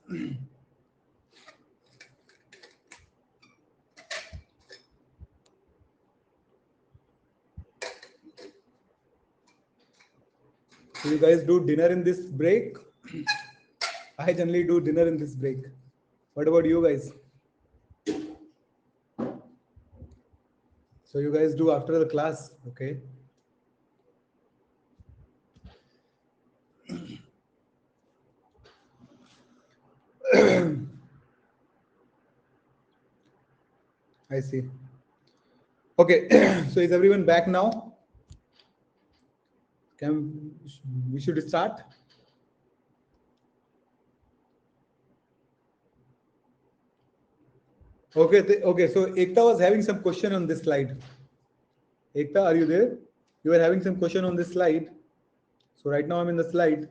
Do you guys do dinner in this break? I generally do dinner in this break. What about you guys? So you guys do after the class, okay? I see. Okay, so is everyone back now? We should start? Okay, okay. So Ekta was having some question on this slide. Ekta, are you there? You were having some question on this slide. So right now I'm in the slide.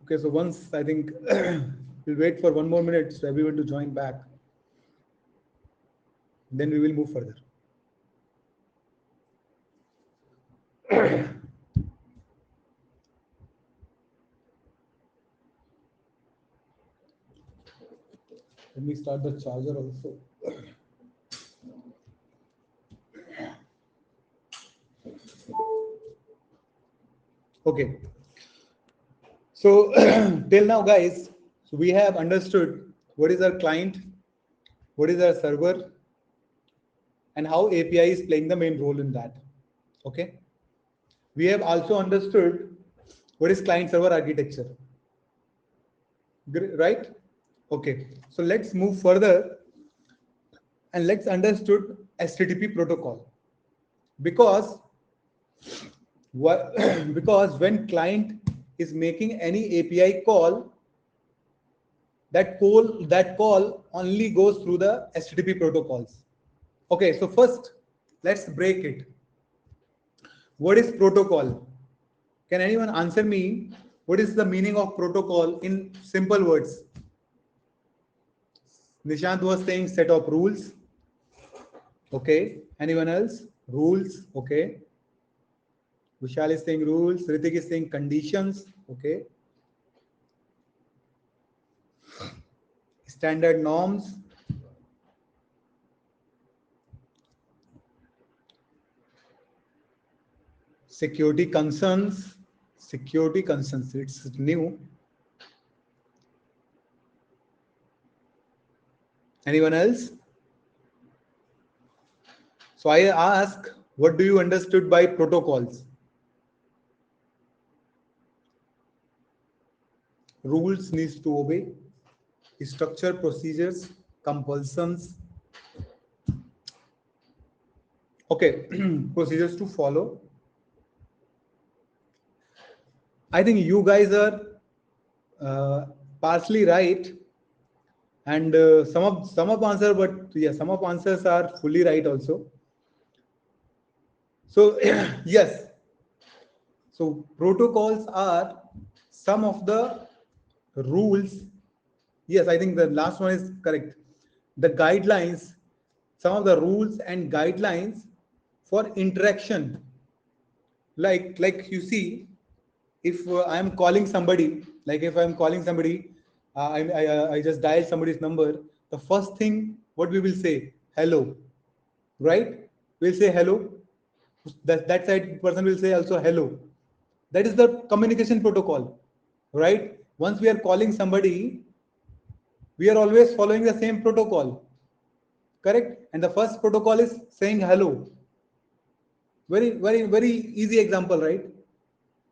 Okay, so once I think we'll wait for 1 more minute so everyone to join back. Then we will move further. Let me start the charger also. Okay. So till now, guys, so we have understood what is our client, what is our server, and how API is playing the main role in that. Okay. We have also understood what is client server architecture. Right? Okay. So let's move further and let's understood HTTP protocol. Because what because when client is making any API call, that call only goes through the HTTP protocols. Okay, so first let's break it. What is protocol? Can anyone answer me? What is the meaning of protocol in simple words? Nishant was saying set of rules. Okay. Anyone else? Rules. Okay. Vishal is saying rules. Ritik is saying conditions. Okay. Standard norms. Security concerns. Security concerns. It's new. Anyone else? So I ask, what do you understood by protocols? Rules needs to obey, structure, procedures, compulsions. Okay, procedures to follow. I think you guys are partially right, and some of answer, but yeah, some of answers are fully right also. So yes, so protocols are some of the rules. Yes, I think the last one is correct. The guidelines, some of the rules and guidelines for interaction. Like you see, if I'm calling somebody, like if I'm calling somebody, I just dial somebody's number. The first thing what we will say, hello, right? We'll say hello. That side person will say also hello. That is the communication protocol, right? Once we are calling somebody, we are always following the same protocol, correct? And the first protocol is saying hello. Very easy example, right?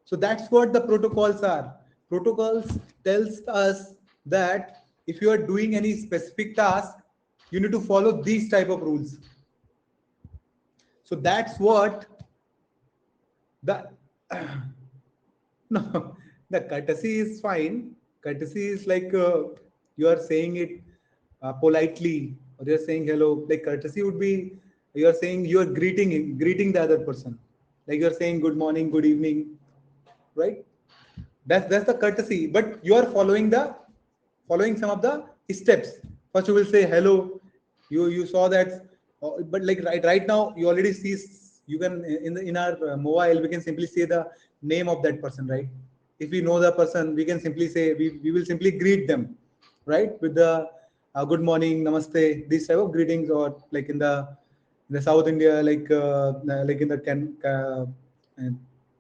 So that's what the protocols are. Protocols tells us that if you are doing any specific task, you need to follow these type of rules. So that's what the no, the courtesy is fine. Courtesy is like you are saying it politely, or you're saying hello. Like courtesy would be you are saying you are greeting the other person. Like you are saying good morning, good evening, right? That's the courtesy. But you are following the following some of the steps. First, you will say hello. You saw that, but like right now, you already see. You can in our mobile, we can simply say the name of that person, right? If we know the person, we can simply say we will simply greet them, right? With the good morning, namaste, these type of greetings, or like in the South India, like in the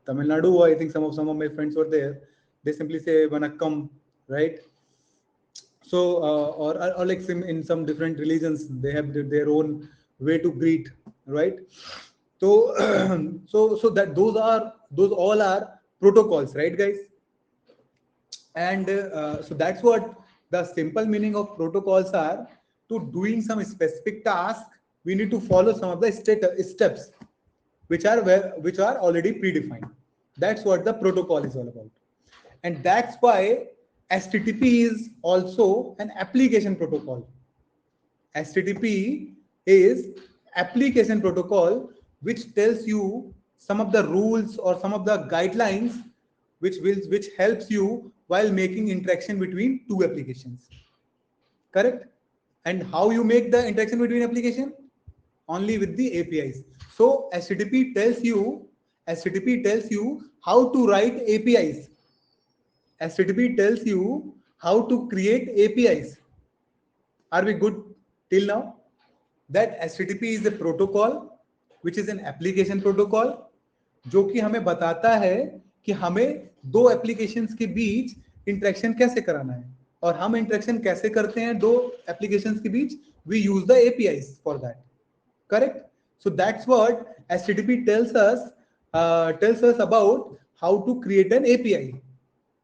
Tamil Nadu, I think some of my friends were there. They simply say vanakkam, right? So or like in some different religions, they have their own way to greet, right? So so that those all are protocols, right, guys? And so that's what the simple meaning of protocols are. To doing some specific task, we need to follow some of the steps which are already predefined. That's what the protocol is all about. And that's why HTTP is also an application protocol. HTTP is application protocol which tells you some of the rules or some of the guidelines which helps you while making interaction between two applications. Correct? And how you make the interaction between application? Only with the APIs. So HTTP tells you how to write APIs. HTTP tells you how to create APIs. Are we good till now? That HTTP is a protocol which is an application protocol जो कि हमें बताता है कि हमें दो applications के बीच interaction कैसे कराना है और हम इंटरेक्शन कैसे करते हैं दो एप्लीकेशंस के बीच. We use the APIs for that. Correct? So that's what HTTP tells us about how to create an API.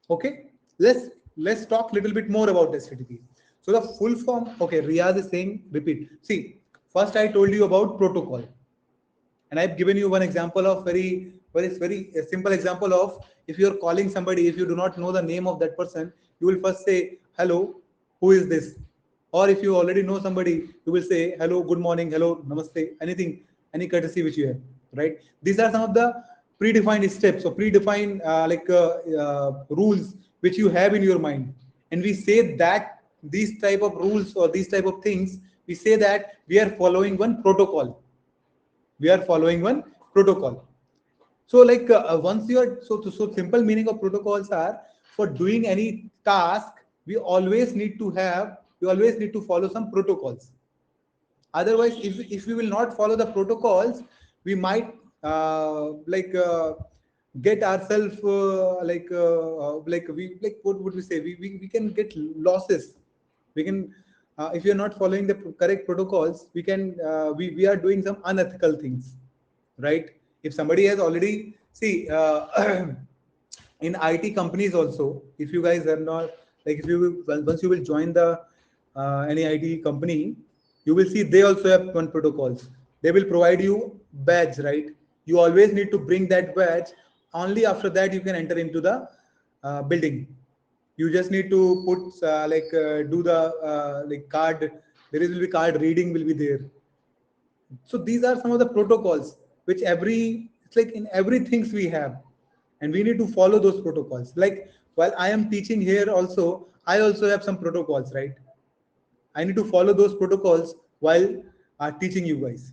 Okay, let's talk a little bit more about HTTP. So the full form, okay, Riyaz is saying repeat. See, first I told you about protocol, and I've given you one example of very simple example of if you're calling somebody, if you do not know the name of that person, you will first say hello, who is this? Or if you already know somebody, you will say hello, good morning, hello, namaste, anything, any courtesy which you have, right? These are some of the predefined steps or predefined rules which you have in your mind, and we say that these type of rules or these type of things, we say that we are following one protocol. We are following one protocol. So like once you are so simple meaning of protocols are, for doing any task, we always need to follow some protocols. Otherwise, if we will not follow the protocols, we might get ourselves what would we say, we can get losses. We can if you're not following the correct protocols, we are doing some unethical things, right? If somebody has already see in IT companies also, if you guys have not, like if you once you will join the any IT company, you will see they also have one protocols. They will provide you badge, right? You always need to bring that badge. Only after that you can enter into the building. You just need to put do the card. There will be card reading will be there. So these are some of the protocols which it's like in everything we have, and we need to follow those protocols. Like while I am teaching here also, I also have some protocols, right? I need to follow those protocols while teaching you guys.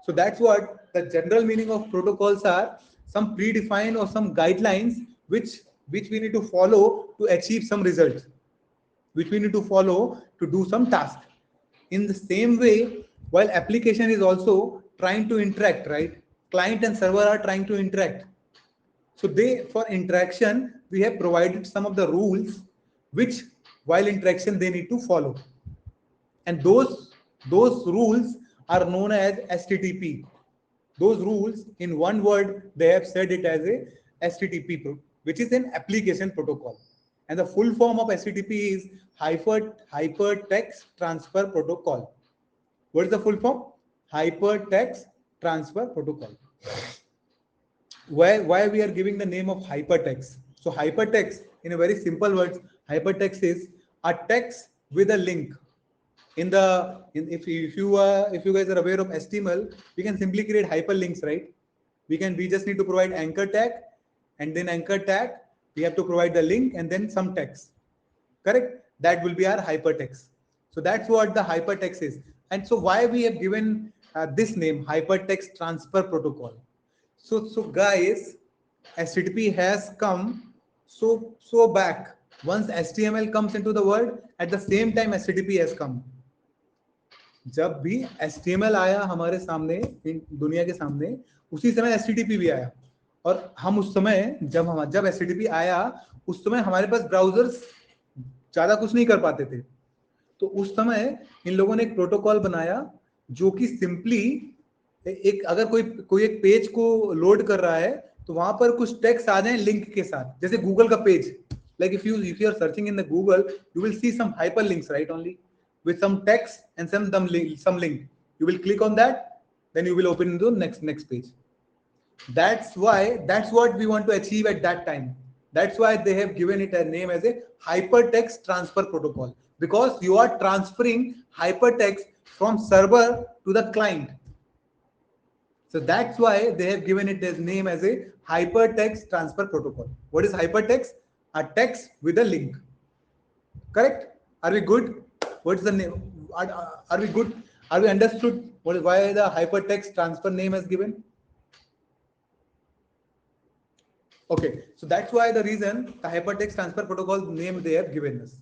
So that's what the general meaning of protocols are: some predefined or some guidelines which we need to follow to achieve some results, which we need to follow to do some task. In the same way, while application is also trying to interact, right? Client and server are trying to interact. So for interaction, we have provided some of the rules which while interaction they need to follow. And those rules are known as HTTP. Those rules, in one word, they have said it as a HTTP, which is an application protocol. And the full form of HTTP is Hypertext Transfer Protocol. What is the full form? Hypertext Transfer Protocol. Why we are giving the name of hypertext? So hypertext, in a very simple words, hypertext is a text with a link. If you guys are aware of HTML, we can simply create hyperlinks, right? We just need to provide anchor tag, and then anchor tag we have to provide the link and then some text. Correct? that will be our hypertext. So that's what the hypertext is. And so why we have given this name, hypertext transfer protocol. So guys, HTTP has come so back. Once HTML comes into the world, at the same time HTTP has come. जब भी HTML आया हमारे सामने, दुनिया के सामने, उसी समय HTTP भी आया. और हम उस समय जब HTTP आया, उस समय हमारे पास ब्राउजर्स ज्यादा कुछ नहीं कर पाते थे. तो उस समय इन लोगों ने एक प्रोटोकॉल बनाया जो कि सिंपली एक अगर कोई एक पेज को लोड कर रहा है तो वहां पर कुछ टेक्स्ट आ जाए लिंक के साथ, जैसे गूगल का पेज. Like if you are searching in the Google, you will see some hyperlinks, right, only with some text and some link. You will click on that, then you will open into the next page. That's what we want to achieve at that time. That's why they have given it a name as a hypertext transfer protocol, because you are transferring hypertext from server to the client. So that's why they have given it as name as a hypertext transfer protocol. What is hypertext? A text with a link. Correct? Are we good? What's the name? Are we good? Are we understood why the hypertext transfer name is given? Okay, so that's why the reason the hypertext transfer protocol name they have given us.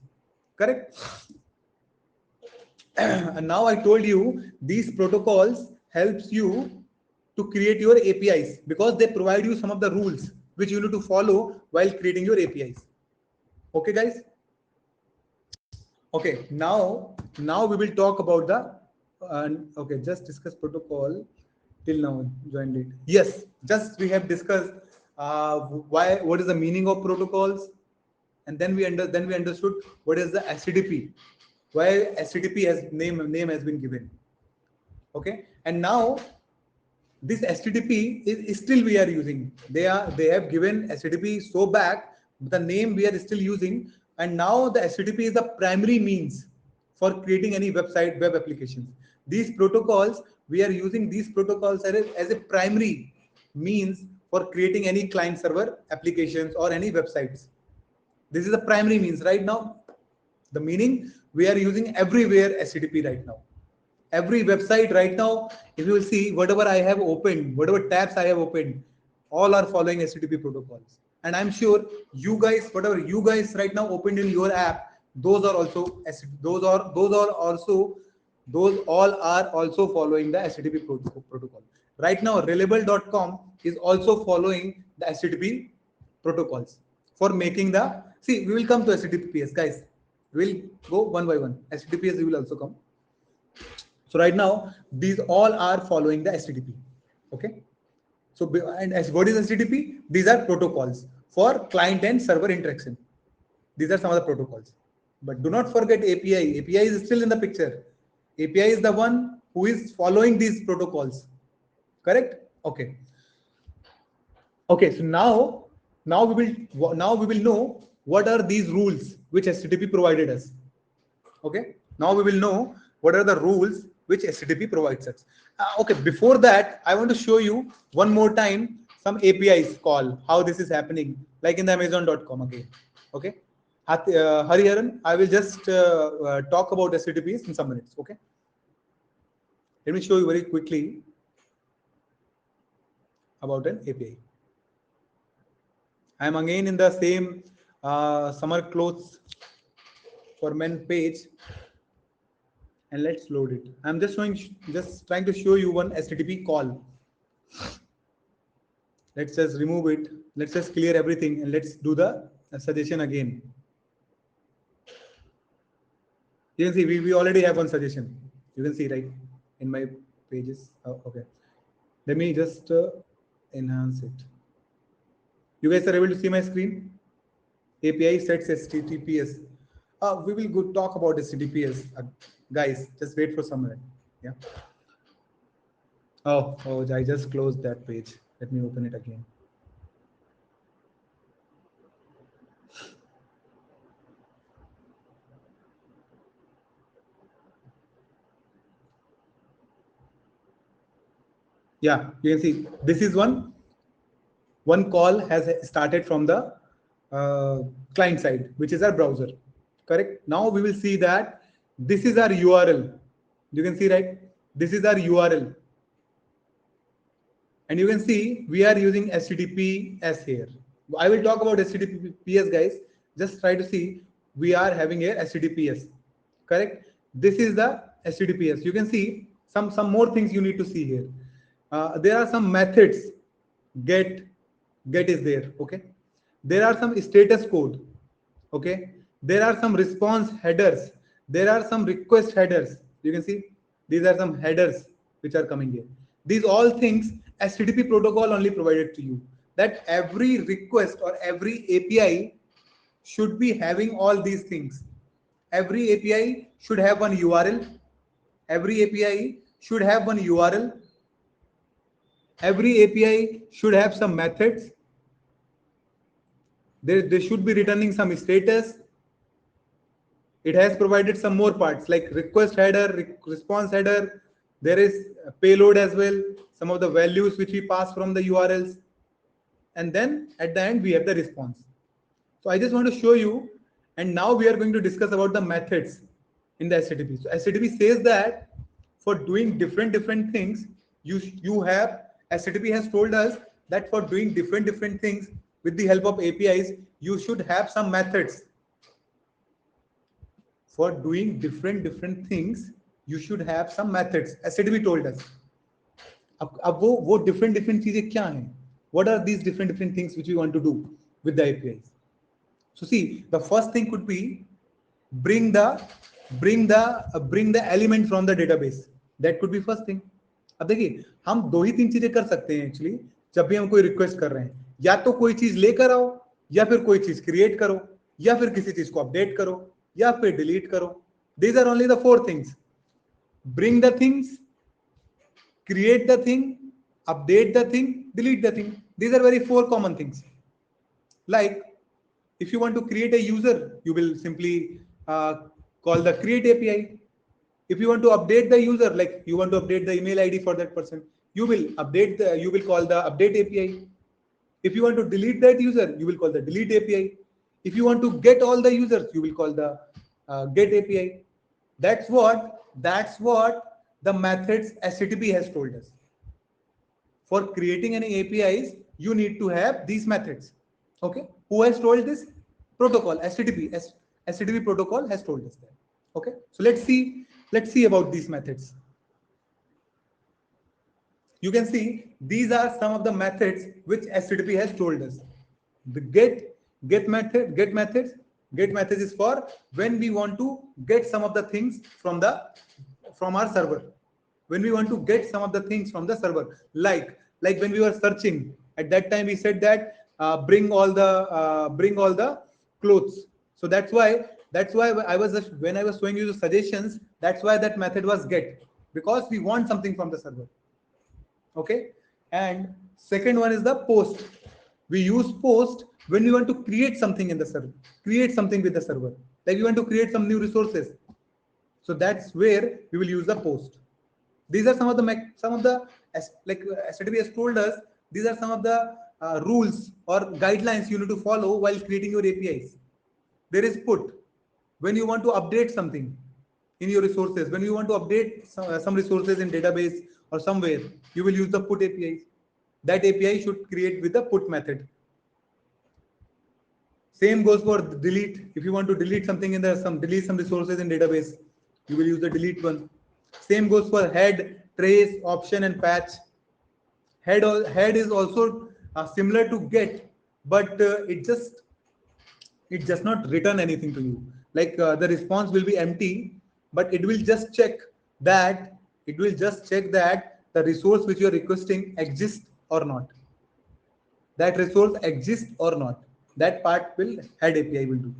Correct? And now I told you these protocols helps you to create your APIs, because they provide you some of the rules which you need to follow while creating your APIs. Okay, guys? Okay, now we will talk about the okay, just discuss protocol till now. Joined it. Yes, just we have discussed what is the meaning of protocols, and then we understood what is the HTTP, why HTTP has name has been given. Okay, and now this HTTP is still we are using. They have given HTTP so back, the name we are still using. And now the HTTP is the primary means for creating any website, web applications. These protocols, we are using these protocols as a primary means for creating any client server applications or any websites. This is the primary means right now. The meaning, we are using everywhere HTTP right now. Every website right now, if you will see whatever I have opened, whatever tabs I have opened, all are following HTTP protocols. And I'm sure you guys, whatever you guys right now opened in your app, those all are also following the HTTP protocol. Right now, Reliable.com is also following the HTTP protocols for making the. See, we will come to HTTPS, guys. We'll go one by one. HTTPS will also come. So right now, these all are following the HTTP. Okay. So, and what is HTTP? These are protocols for client and server interaction. These are some of the protocols. But do not forget API. API is still in the picture. API is the one who is following these protocols. Correct? Okay. Okay. So now we will know what are these rules which HTTP provided us. Okay. Now we will know what are the rules which HTTP provides us. Okay, before that, I want to show you one more time some APIs call, how this is happening, like in the Amazon.com again. Okay, Hariharan, I will just talk about HTTPs in some minutes. Okay, let me show you very quickly about an API. I am again in the same summer clothes for men page. And let's load it. I'm just trying to show you one HTTP call. Let's just remove it. Let's just clear everything and let's do the suggestion again. You can see we already have one suggestion. You can see right in my pages. Oh, okay. Let me just enhance it. You guys are able to see my screen? API sets HTTPS. We will go talk about HTTPS. Guys, just wait for some minute. Yeah. Oh, I just closed that page. Let me open it again. Yeah, you can see this is one call has started from the client side, which is our browser. Correct. Now we will see that this is our URL. You can see, right? This is our URL. And you can see we are using HTTPS here. I will talk about HTTPS, guys. Just try to see we are having here HTTPS. Correct. This is the HTTPS. You can see some more things you need to see here. There are some methods. Get is there. Okay. There are some status code. Okay. There are some response headers. There are some request headers. You can see these are some headers which are coming here. These all things HTTP protocol only provided to you. That every request or every API should be having all these things. Every API should have one URL. Every API should have one URL. Every API should have some methods. They should be returning some status. It has provided some more parts like request header, response header. There is a payload as well, some of the values which we pass from the URLs. And then at the end, we have the response. So I just want to show you. And now we are going to discuss about the methods in the HTTP. So HTTP says that for doing different things, you have, HTTP has told us that for doing different things with the help of APIs, you should have some methods. For doing different things, you should have some methods. HTTP told us. अब वो different चीजें क्या हैं? What are these different things which we want to do with the APIs? So see, the first thing could be bring the element from the database. That could be first thing. अब देखिए हम दो ही तीन चीजें कर सकते हैं actually जब भी हम कोई रिक्वेस्ट कर रहे हैं, या तो कोई चीज लेकर आओ, या फिर कोई चीज क्रिएट करो, या फिर किसी चीज को अपडेट करो, या फिर डिलीट करो. These are only the four things. Bring the things, create the thing, update the thing, delete the thing. These are very four common things. Like if you want to create a user, you will simply call the create API. If you want to update the user, like you want to update the email ID for that person, you will call the update API. If you want to delete that user, you will call the delete API. If you want to get all the users, you will call the get API. That's what the methods HTTP has told us. For creating any APIs, you need to have these methods. Okay, who has told this? Protocol, HTTP protocol has told us that. Okay, so let's see about these methods. You can see these are some of the methods which HTTP has told us. The get methods is for when we want to get some of the things from our server. When we want to get some of the things from the server, like when we were searching, at that time we said that bring all the clothes. So that's why when I was showing you the suggestions, that's why that method was get, because we want something from the server. Okay, and second one is the post. We use post when we want to create something in the server, create something with the server, like we want to create some new resources. So that's where we will use the post. These are some of the like HTTP has told us, these are some of the rules or guidelines you need to follow while creating your APIs. There is put. When you want to update something in your resources, when you want to update some resources in database or somewhere, you will use the put API. That API should create with the put method. Same goes for delete. If you want to delete something in delete some resources in database, you will use the delete one. Same goes for head, trace, option, and patch. Head is also similar to get, but it just not return anything to you. Like the response will be empty, but it will just check that the resource which you are requesting exists or not. That resource exists or not. That part will head API will do,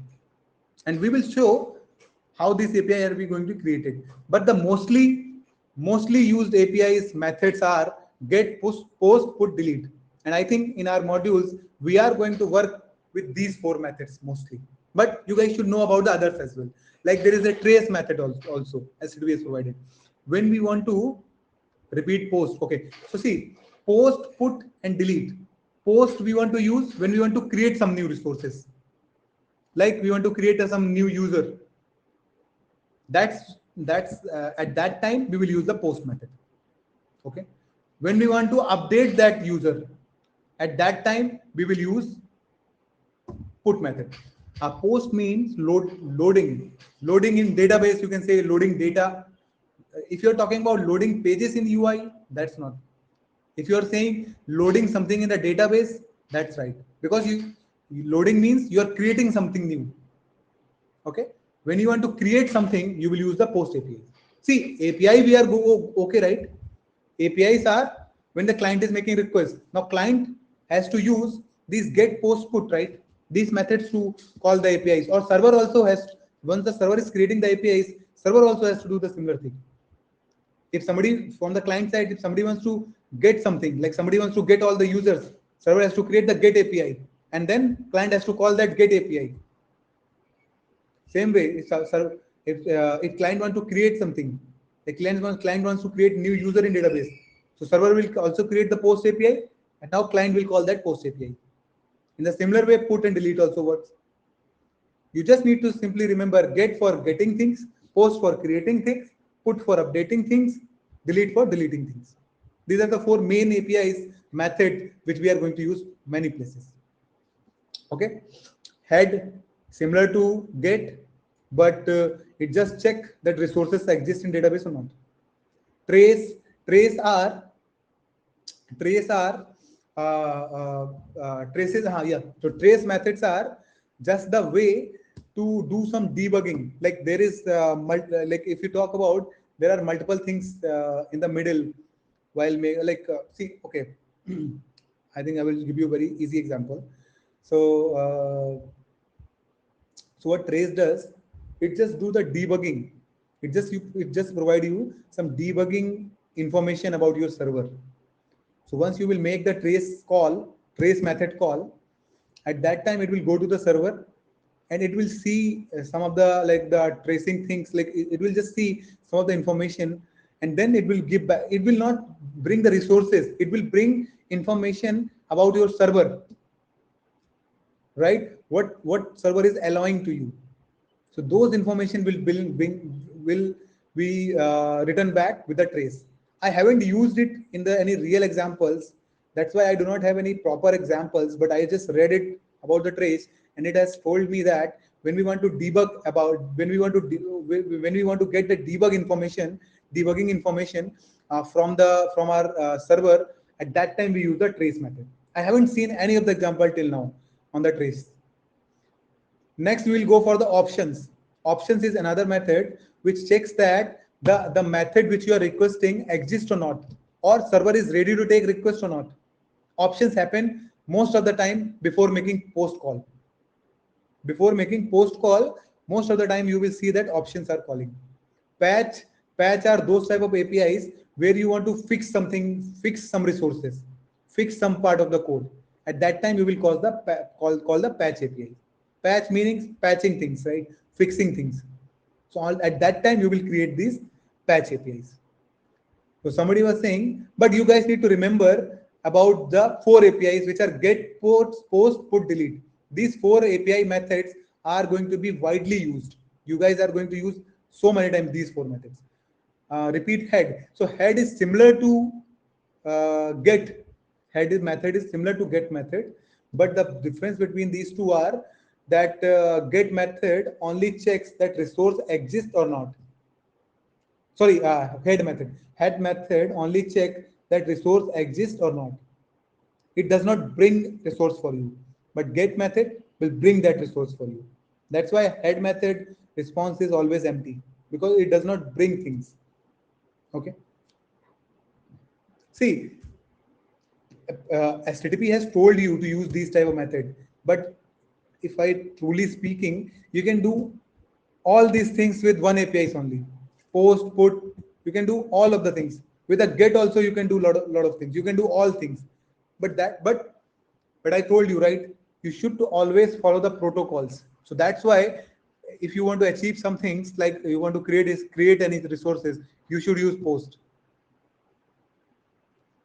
and we will show how this API are we going to create it. But the mostly used APIs methods are get, post, put, delete. And I think in our modules we are going to work with these four methods mostly. But you guys should know about the others as well. Like there is a trace method also HTTP is provided. When we want to repeat post, okay. So see, post, put, and delete. Post we want to use when we want to create some new resources. Like we want to create some new user. That's at that time we will use the post method. Okay. When we want to update that user, at that time we will use put method. A post means loading in database. You can say loading data. If you're talking about loading pages in UI, that's not. If you're saying loading something in the database, that's right. Because loading means you're creating something new. Okay. When you want to create something, you will use the post API. See, API we are okay, right? APIs are when the client is making requests. Now client has to use these get, post, put, right? These methods to call the APIs. Or server also has, once the server is creating the APIs, server also has to do the similar thing. If somebody from the client side, if somebody wants to get something, like somebody wants to get all the users, server has to create the get API, and then client has to call that get API. Same way, if client wants to create something, the client wants to create new user in database, so server will also create the post API, and now client will call that post API. In the similar way, put and delete also works. You just need to simply remember get for getting things, post for creating things, put for updating things, delete for deleting things. These are the four main APIs method which we are going to use many places. Okay. Head similar to get, but it just check that resources exist in database or not. Trace trace are traces. Yeah. So trace methods are just the way to do some debugging. Like there is like if you talk about, there are multiple things in the middle while see, okay. I think I will give you a very easy example. So what trace does, it just do the debugging. It just provide you some debugging information about your server. So once you will make the trace method call, at that time it will go to the server and it will see some of the like the tracing things, like it will just see some of the information, and then it will give back. It will not bring the resources, it will bring information about your server, right? What server is allowing to you. So those information will be written back with the trace. I haven't used it in the any real examples. That's why I do not have any proper examples, but I just read it about the trace, and it has told me that when we want to debug about, when we want to get the debugging information from our server, at that time we use the trace method. I haven't seen any of the example till now on the trace. Next, we will go for the options. Options is another method which checks that the method which you are requesting exists or not, or server is ready to take request or not. Options happen most of the time before making post call. Before making post call, most of the time you will see that options are calling. Patch, patch are those type of APIs where you want to fix something, fix some resources, fix some part of the code. At that time, you will call the patch API. Patch meaning patching things, right? Fixing things. So at that time, you will create these patch APIs. So somebody was saying, but you guys need to remember about the four APIs which are get, post, put, delete. These four API methods are going to be widely used. You guys are going to use so many times these four methods. Repeat head. So head is similar to get. Method is similar to get method, but the difference between these two are that get method only checks that resource exists or not. Sorry, head method only check that resource exists or not. It does not bring resource for you, but get method will bring that resource for you. That's why head method response is always empty, because it does not bring things. Okay. See, HTTP has told you to use these type of method, but if I truly speaking, you can do all these things with one APIs only. Post, put, you can do all of the things. With a get also you can do lot of things. You can do all things. But I told you, right? You should to always follow the protocols. So that's why if you want to achieve some things, like you want to create any resources, you should use post.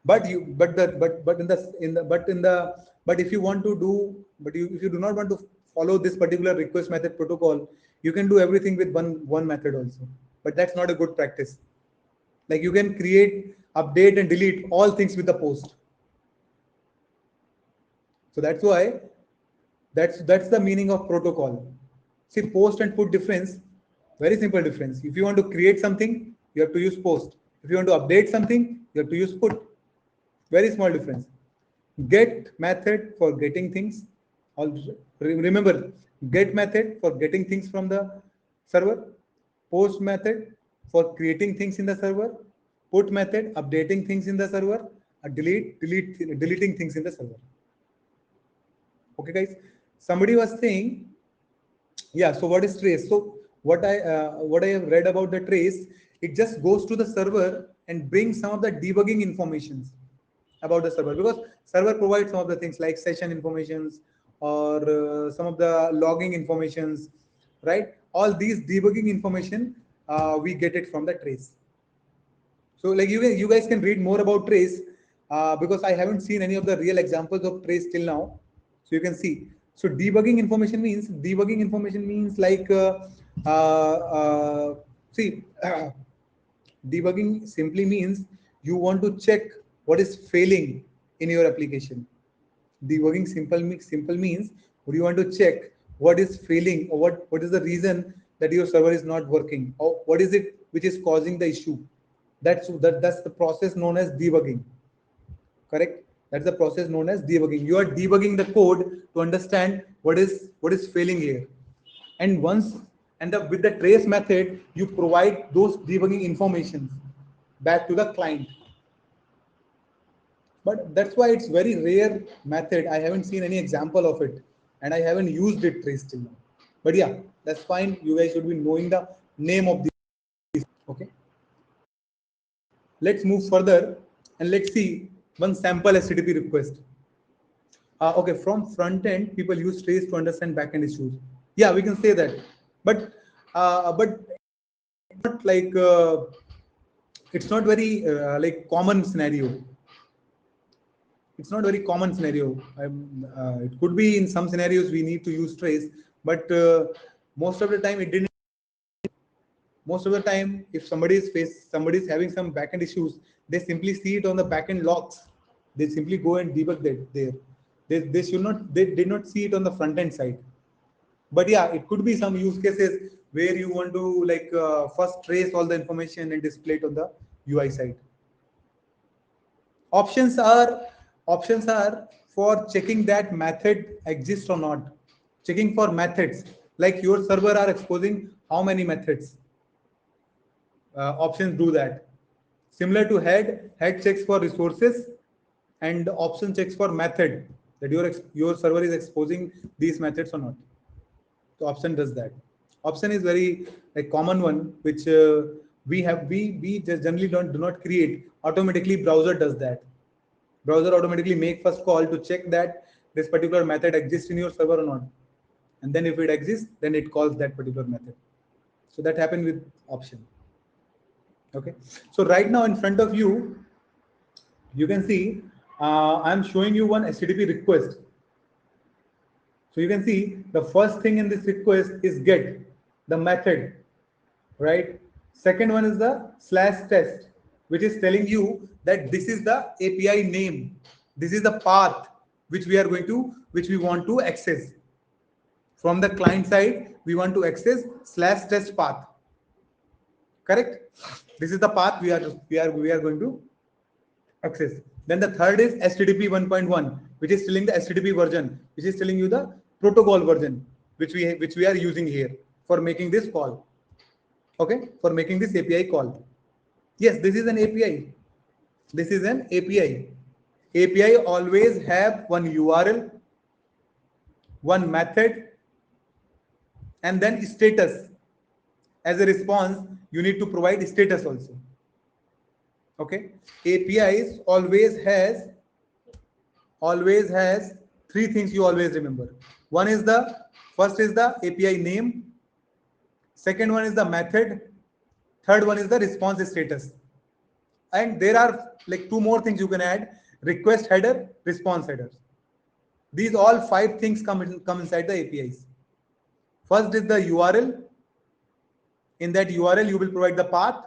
But if you want to do, if you do not want to follow this particular request method protocol, you can do everything with one method also. But that's not a good practice. Like you can create, update, and delete all things with the post. So that's why that's the meaning of protocol. See, post and put difference, very simple difference. If you want to create something, you have to use post. If you want to update something, you have to use put. Very small difference. Get method for getting things. Remember, get method for getting things from the server. Post method for creating things in the server. Put method updating things in the server. Deleting things in the server. Okay, guys. Somebody was saying, yeah. So what is trace? So what I have read about the trace, it just goes to the server and brings some of the debugging informations about the server, because server provides some of the things like session informations or some of the logging informations, right? All these debugging information, we get it from the trace. So like you guys can read more about trace, because I haven't seen any of the real examples of trace till now. So you can see. So debugging information means like see debugging simply means you want to check what is failing in your application. Debugging simple means you want to check what is failing, or what is the reason that your server is not working, or what is it which is causing the issue. That's the process known as debugging. Correct? That's the process known as debugging. You are debugging the code to understand what is failing here. And with the trace method, you provide those debugging information back to the client. But that's why it's very rare method. I haven't seen any example of it, and I haven't used it trace till now. But yeah, that's fine. You guys should be knowing the name of these. Okay. Let's move further and let's see one sample HTTP request. Okay, from front end, people use trace to understand backend issues. Yeah, we can say that, but not like it's not very like common scenario. It's not very common scenario. It could be in some scenarios we need to use trace, but most of the time it didn't. Most of the time, if somebody is having some backend issues, they simply see it on the backend logs. They simply go and debug that there. They should not. They did not see it on the front end side. But yeah, it could be some use cases where you want to like first trace all the information and display it on the UI side. Options are options are for checking that method exists or not. Checking for methods, like your server are exposing how many methods. Options do that. Similar to head checks for resources, and option checks for method, that your server is exposing these methods or not. So option does that. Option is very a common one, which we just generally do not create. Automatically browser does that. Browser automatically make first call to check that this particular method exists in your server or not. And then if it exists, then it calls that particular method. So that happened with option. Okay. So right now in front of you, you can see I'm showing you one HTTP request. So you can see the first thing in this request is get, the method, right? Second one is the /test, which is telling you that this is the API name. This is the path which which we want to access. From the client side, we want to access /test path. Correct? This is the path we are going to access. Then the third is HTTP 1.1, which is telling the HTTP version, which is telling you the protocol version, which we are using here for making this call. Okay, for making this API call. Yes, this is an API. This is an API. API always have one URL, one method, and then status. As a response, you need to provide status also. Okay, APIs always has three things you always remember. First is the API name, second one is the method, third one is the response status. And there are like two more things you can add: request header, response header. These all 5 things come inside the APIs. First is the URL. In that URL, you will provide the path,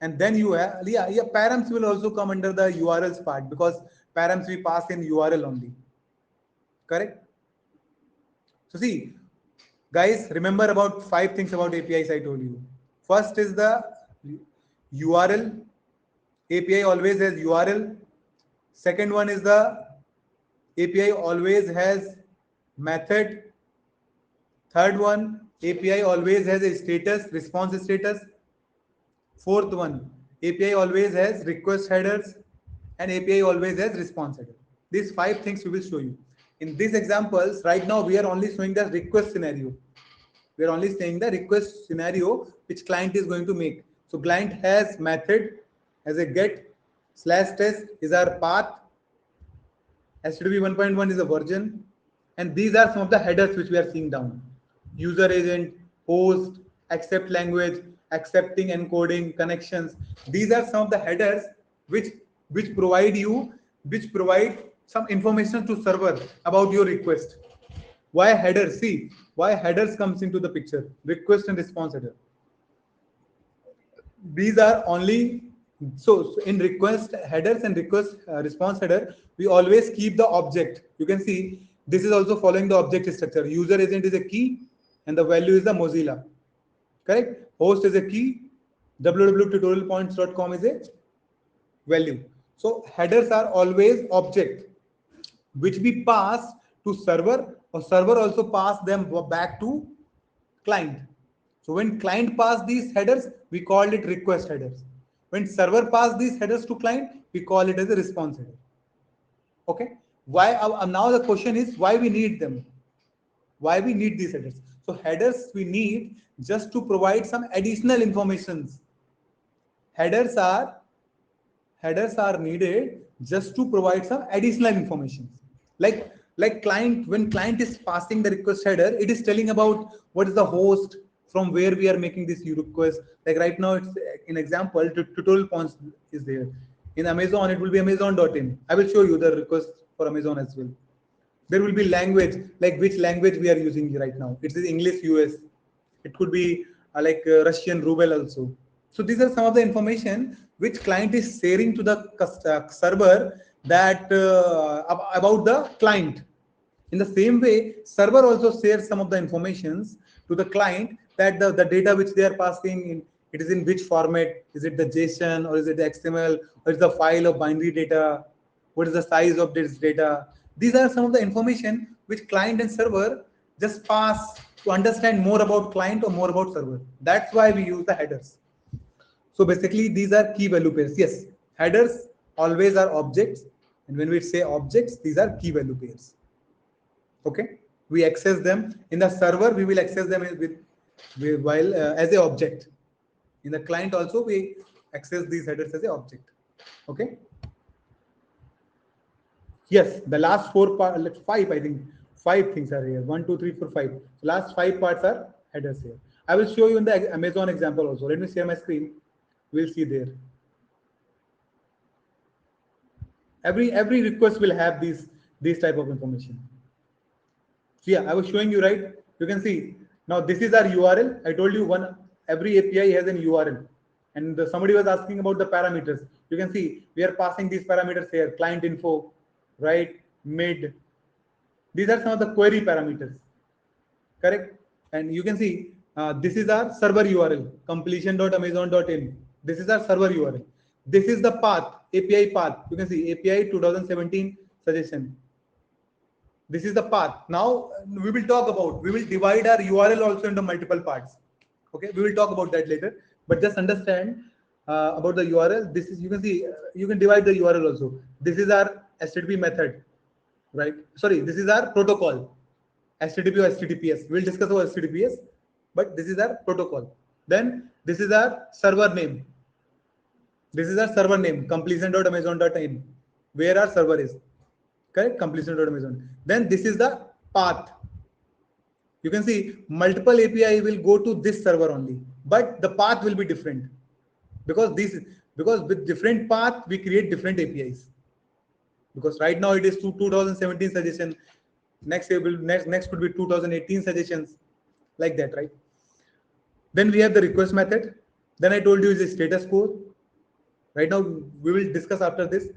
and then you have, params will also come under the URLs part, because params we pass in URL only. Correct? So see, guys, remember about 5 things about APIs I told you. First is the URL. API always has URL. Second one is the API always has method. Third one, API always has a status, response status. Fourth one, API always has request headers, and API always has response header. These 5 things we will show you. In these examples, right now we are only showing the request scenario. We are only saying the request scenario which client is going to make. So client has method as a get /test is our path. HTTP 1.1 is a version, and these are some of the headers which we are seeing down. User agent, host, accept language, accepting encoding, connections. These are some of the headers which provide some information to server about your request. Why headers? See, why headers comes into the picture. Request and response header. These are only, so in request headers and request response header, we always keep the object. You can see this is also following the object structure. User agent is a key, and the value is the Mozilla. Correct? Host is a key. www.tutorialpoints.com is a value. So headers are always object which we pass to server, or server also pass them back to client. So when client pass these headers, we call it request headers. When server pass these headers to client, we call it as a response header. Okay. Why now the question is why we need them? Why we need these headers? So headers we need just to provide some additional informations. Headers are needed just to provide some additional information. Like client, when client is passing the request header, it is telling about what is the host, from where we are making this request. Like right now, it's an example. Tutorial points is there. In Amazon, it will be amazon.in. I will show you the request for Amazon as well. There will be language, like which language we are using right now. It is English US. It could be Russian ruble also. So these are some of the information which client is sharing to the server that about the client. In the same way, server also shares some of the informations to the client, that the data which they are passing in, it is in which format. Is it the JSON, or is it the XML, or is the file of binary data? What is the size of this data? These are some of the information which client and server just pass to understand more about client or more about server. That's why we use the headers. So basically, these are key value pairs. Yes, headers always are objects, and when we say objects, these are key value pairs. Okay, we access them in the server. We will access them while as a object. In the client also, we access these headers as a object. Okay. Yes, the last 5, I think 5 things are here. 1, 2, 3, 4, 5. Last 5 parts are headers here. I will show you in the Amazon example also. Let me share my screen. We'll see there. Every request will have these type of information. So yeah, I was showing you, right? You can see now this is our URL. I told you every API has an URL, and somebody was asking about the parameters. You can see we are passing these parameters here: client info, right, mid. These are some of the query parameters, correct? And you can see this is our server URL, completion.amazon.in. This is our server URL. This is the path, API path. You can see API 2017 suggestion. This is the path. Now we will divide our URL also into multiple parts. Okay, we will talk about that later. But just understand about the URL. This is, you can see, you can divide the URL also. This is our HTTP method, right? Sorry, this is our protocol, HTTP or HTTPS. We'll discuss about HTTPS, but this is our protocol. Then this is our server name. This is our server name, completion.amazon.in, where our server is. Correct? Completion.amazon. Then this is the path. You can see multiple API will go to this server only, but the path will be different because with different path we create different APIs. because right now it is 2017 suggestion. Next could be 2018 suggestions, like that, right? Then we have the request method. Then I told you is a status code. Right now we will discuss after this.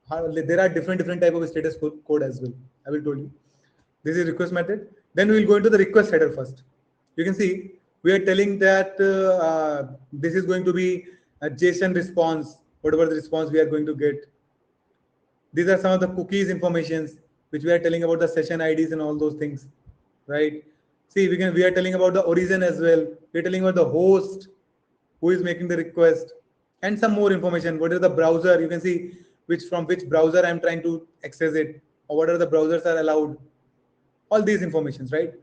There are different type of status code as well. I will tell you. This is request method. Then we will go into the request header first. You can see we are telling that this is going to be a JSON response, whatever the response we are going to get. These are some of the cookies informations which we are telling about the session IDs and all those things, right? See, we are telling about the origin as well. We are telling about the host who is making the request and some more information. What is the browser? You can see from which browser I'm trying to access it, or what are the browsers are allowed. All these informations, right?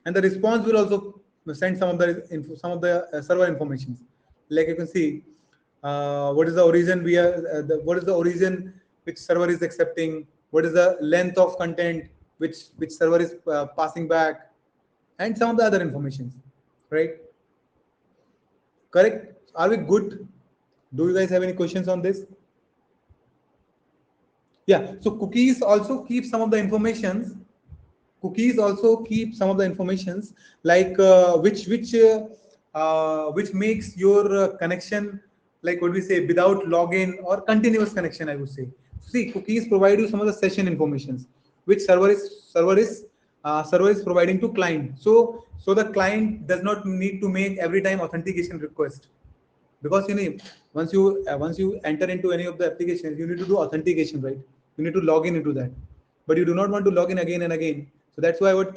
And the response will also send some of the server informations. Like you can see, what is the origin what is the origin which server is accepting, what is the length of content which server is passing back, and some of the other informations, right? Correct? Are we good? Do you guys have any questions on this? Yeah. So cookies also keep some of the informations. Cookies also keep some of the informations, like which makes your connection, like what we say, without login or continuous connection, I would say. See, cookies provide you some of the session informations which server is providing to client. So the client does not need to make every time authentication request, because once you enter into any of the applications, you need to do authentication, right? You need to log in into that, but you do not want to log in again and again. So that's why what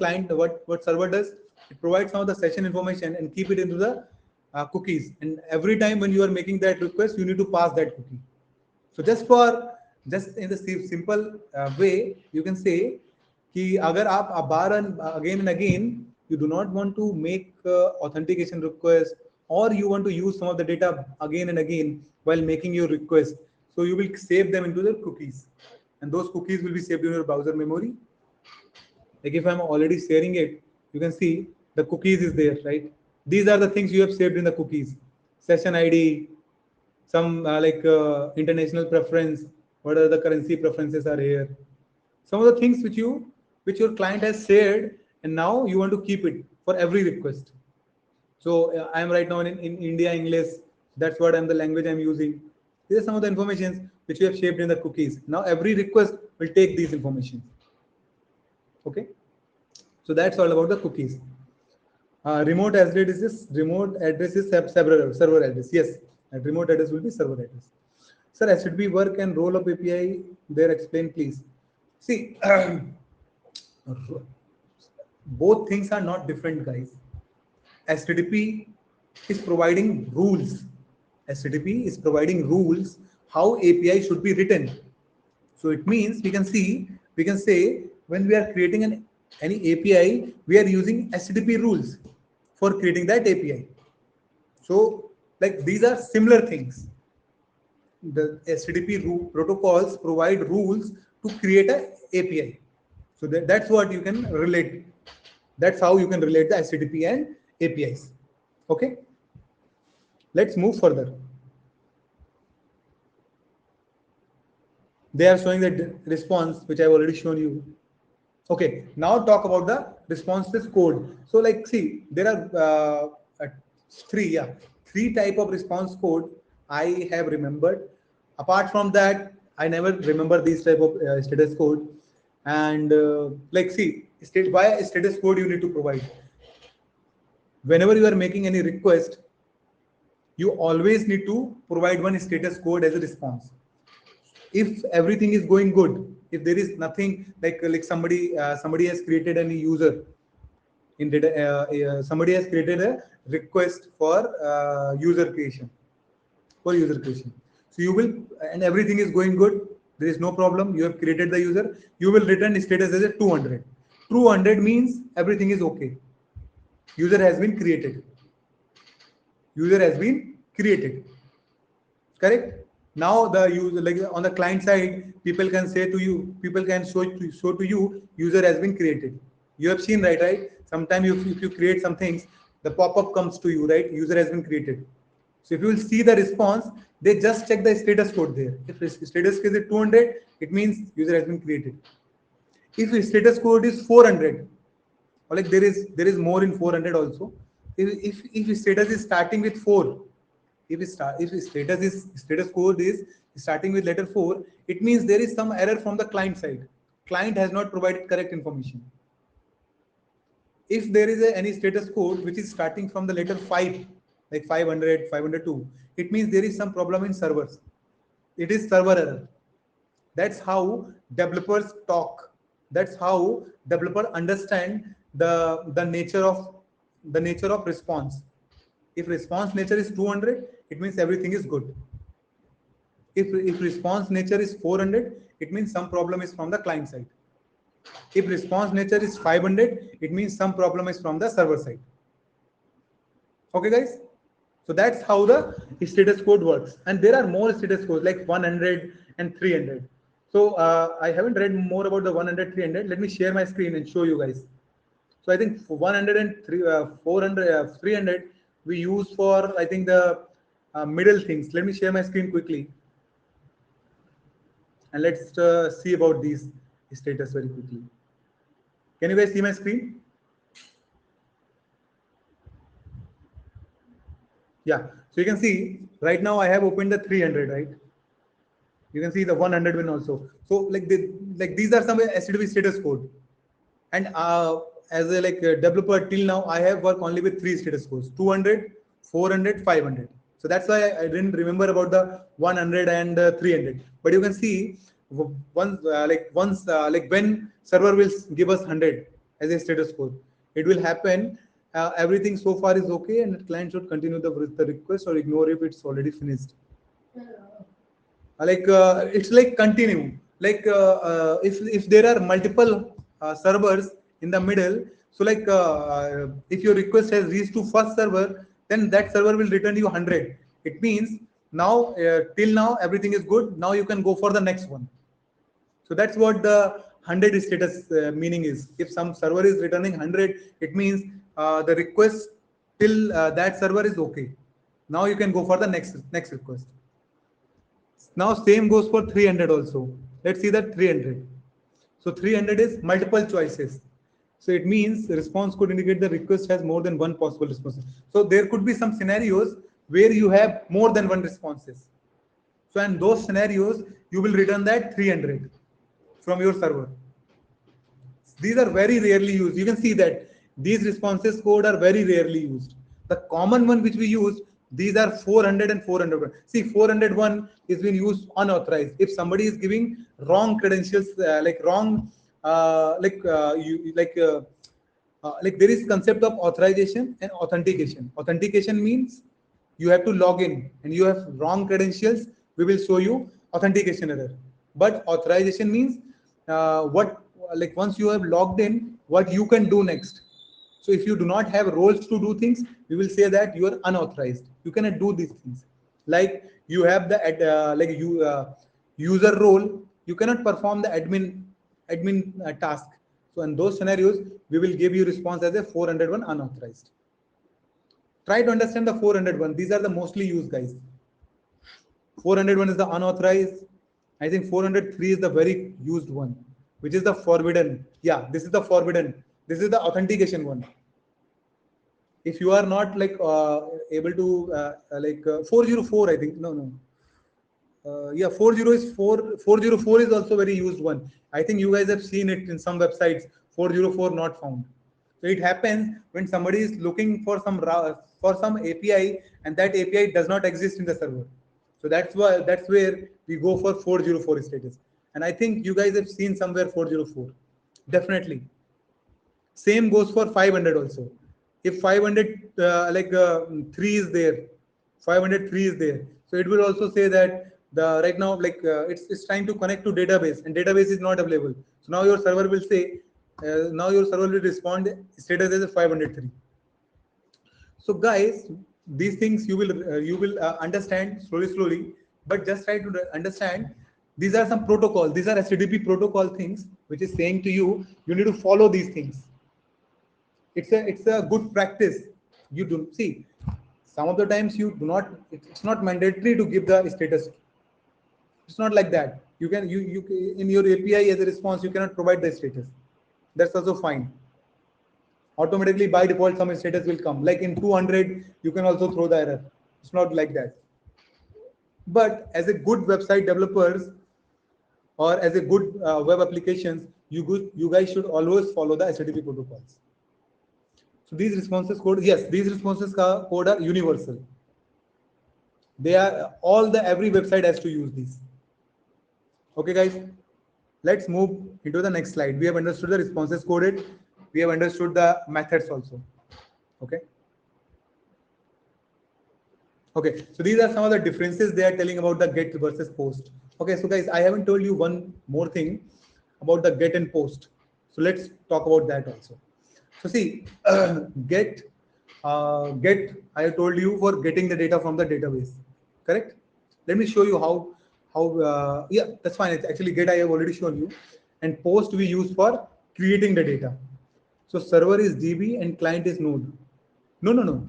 server does, it provides some of the session information and keep it into the cookies, and every time when you are making that request, you need to pass that cookie. So just in the simple way, you can say कि अगर आप बार again and again you do not want to make authentication request, or you want to use some of the data again and again while making your request, so you will save them into the cookies, and those cookies will be saved in your browser memory. Like if I'm already sharing it, you can see the cookies is there, right? These are the things you have saved in the cookies: session ID, some international preference, what are the currency preferences are here, some of the things which your client has shared, and now you want to keep it for every request. So I am right now in India English. That's what I'm the language I'm using. These are some of the informations which we have shaped in the cookies. Now every request will take these information. Okay. So that's all about the cookies. Remote address is server address. Yes, and remote address will be server address. Sir, HTTP work and role of API there, explain please. See, both things are not different, guys. HTTP is providing rules. HTTP is providing rules how API should be written. So it means we can say when we are creating any API, we are using HTTP rules for creating that API. So like these are similar things. The HTTP protocols provide rules to create a API. So that's what you can relate. That's how you can relate the HTTP and APIs. Okay. Let's move further. They are showing the response, which I've already shown you. Okay, now talk about the responses code. So like, see, there are three type of response code I have remembered. Apart from that, I never remember these type of status code. And like, see, why status code you need to provide. Whenever you are making any request, you always need to provide one status code as a response. If everything is going good, if there is nothing like somebody has created any user in data, somebody has created a request for user creation, so you will, and everything is going good, there is no problem, you have created the user, you will return status as a 200. 200 means everything is okay, user has been created, correct. Now the user, like on the client side, people can say to you, people can show to you, user has been created. You have seen, right? Sometimes if you create some things, the pop-up comes to you, right? User has been created. So if you will see the response, they just check the status code there. If the status code is 200, it means user has been created. If the status code is 400, or like there is more in 400 also. If status is starting with 4, if status code is starting with letter 4, it means there is some error from the client side. Client has not provided correct information. If there is any status code which is starting from the letter 5, like 500, 502, it means there is some problem in servers. It is server error. That's how developers talk. That's how developer understand the nature of response. If response nature is 200, it means everything is good. If response nature is 400, it means some problem is from the client side. If response nature is 500, it means some problem is from the server side. Okay, guys. So that's how the status code works. And there are more status codes like 100 and 300. So I haven't read more about the 100, 300. Let me share my screen and show you guys. So I think for 100 and 400, 300, we use for, I think, the middle things. Let me share my screen quickly. And let's see about these status very quickly. Can you guys see my screen? Yeah. So you can see right now I have opened the 300, right? You can see the 100 win also. So like these are some HTTP status code. And as a developer till now, I have worked only with 3 status codes: 200, 400, 500. So that's why I didn't remember about the 100 and 300. But you can see once when server will give us 100 as a status code, it will happen. Everything so far is okay, and the client should continue the request or ignore if it's already finished. It's like continue. If there are multiple servers in the middle, so if your request has reached to first server, then that server will return you 100. It means now till now everything is good. Now you can go for the next one. So that's what the 100 status meaning is. If some server is returning 100, it means the request till that server is okay. Now you can go for the next request. Now same goes for 300 also. Let's see that 300. So 300 is multiple choices. So it means the response could indicate the request has more than one possible response. So there could be some scenarios where you have more than one responses. So in those scenarios, you will return that 300 from your server. These are very rarely used. You can see that these responses code are very rarely used. The common one which we use, these are 400 and 401. See, 401 is being used unauthorized. If somebody is giving wrong credentials, there is concept of authorization and authentication. Authentication means you have to log in and you have wrong credentials. We will show you authentication error. But authorization means once you have logged in, what you can do next. So if you do not have roles to do things, we will say that you are unauthorized. You cannot do these things. Like you have the user role, you cannot perform the admin task. So in those scenarios, we will give you response as a 401 unauthorized. Try to understand the 401. These are the mostly used, guys. 401 is the unauthorized. I think 403 is the very used one, which is the forbidden. Yeah, this is the forbidden. This is the authentication one. If you are not able to 404, I think no. 404 is also very used one. I think you guys have seen it in some websites. 404 not found. So it happens when somebody is looking for some API and that API does not exist in the server. So that's where we go for 404 status. And I think you guys have seen somewhere 404. Definitely. Same goes for 500 also. If 500 3 is there, 503 is there. So it will also say that the right now it's trying to connect to database and database is not available. So now your server will say now your server will respond status as a 503. So guys, these things you will understand slowly, but just try to understand. These are some protocols. These are HTTP protocol things, which is saying to you, you need to follow these things. It's a good practice. You do see Some of the times you do not, it's not mandatory to give the status. It's not like that. You can, you in your API as a response, you cannot provide the status. That's also fine. Automatically by default, some status will come. Like in 200, you can also throw the error. It's not like that. But as a good website developers or as a good web applications, you guys should always follow the HTTP protocols. So these responses code, yes, these responses code are universal. They are every website has to use these. Okay, guys, let's move into the next slide. We have understood the responses coded. We have understood the methods also. Okay. Okay, so these are some of the differences they are telling about the get versus post. Okay, so guys, I haven't told you one more thing about the get and post. So let's talk about that also. So see, get, I told you for getting the data from the database, correct? Let me show you how, yeah, that's fine. It's actually get I have already shown you, and post we use for creating the data. So server is DB and client is node. No.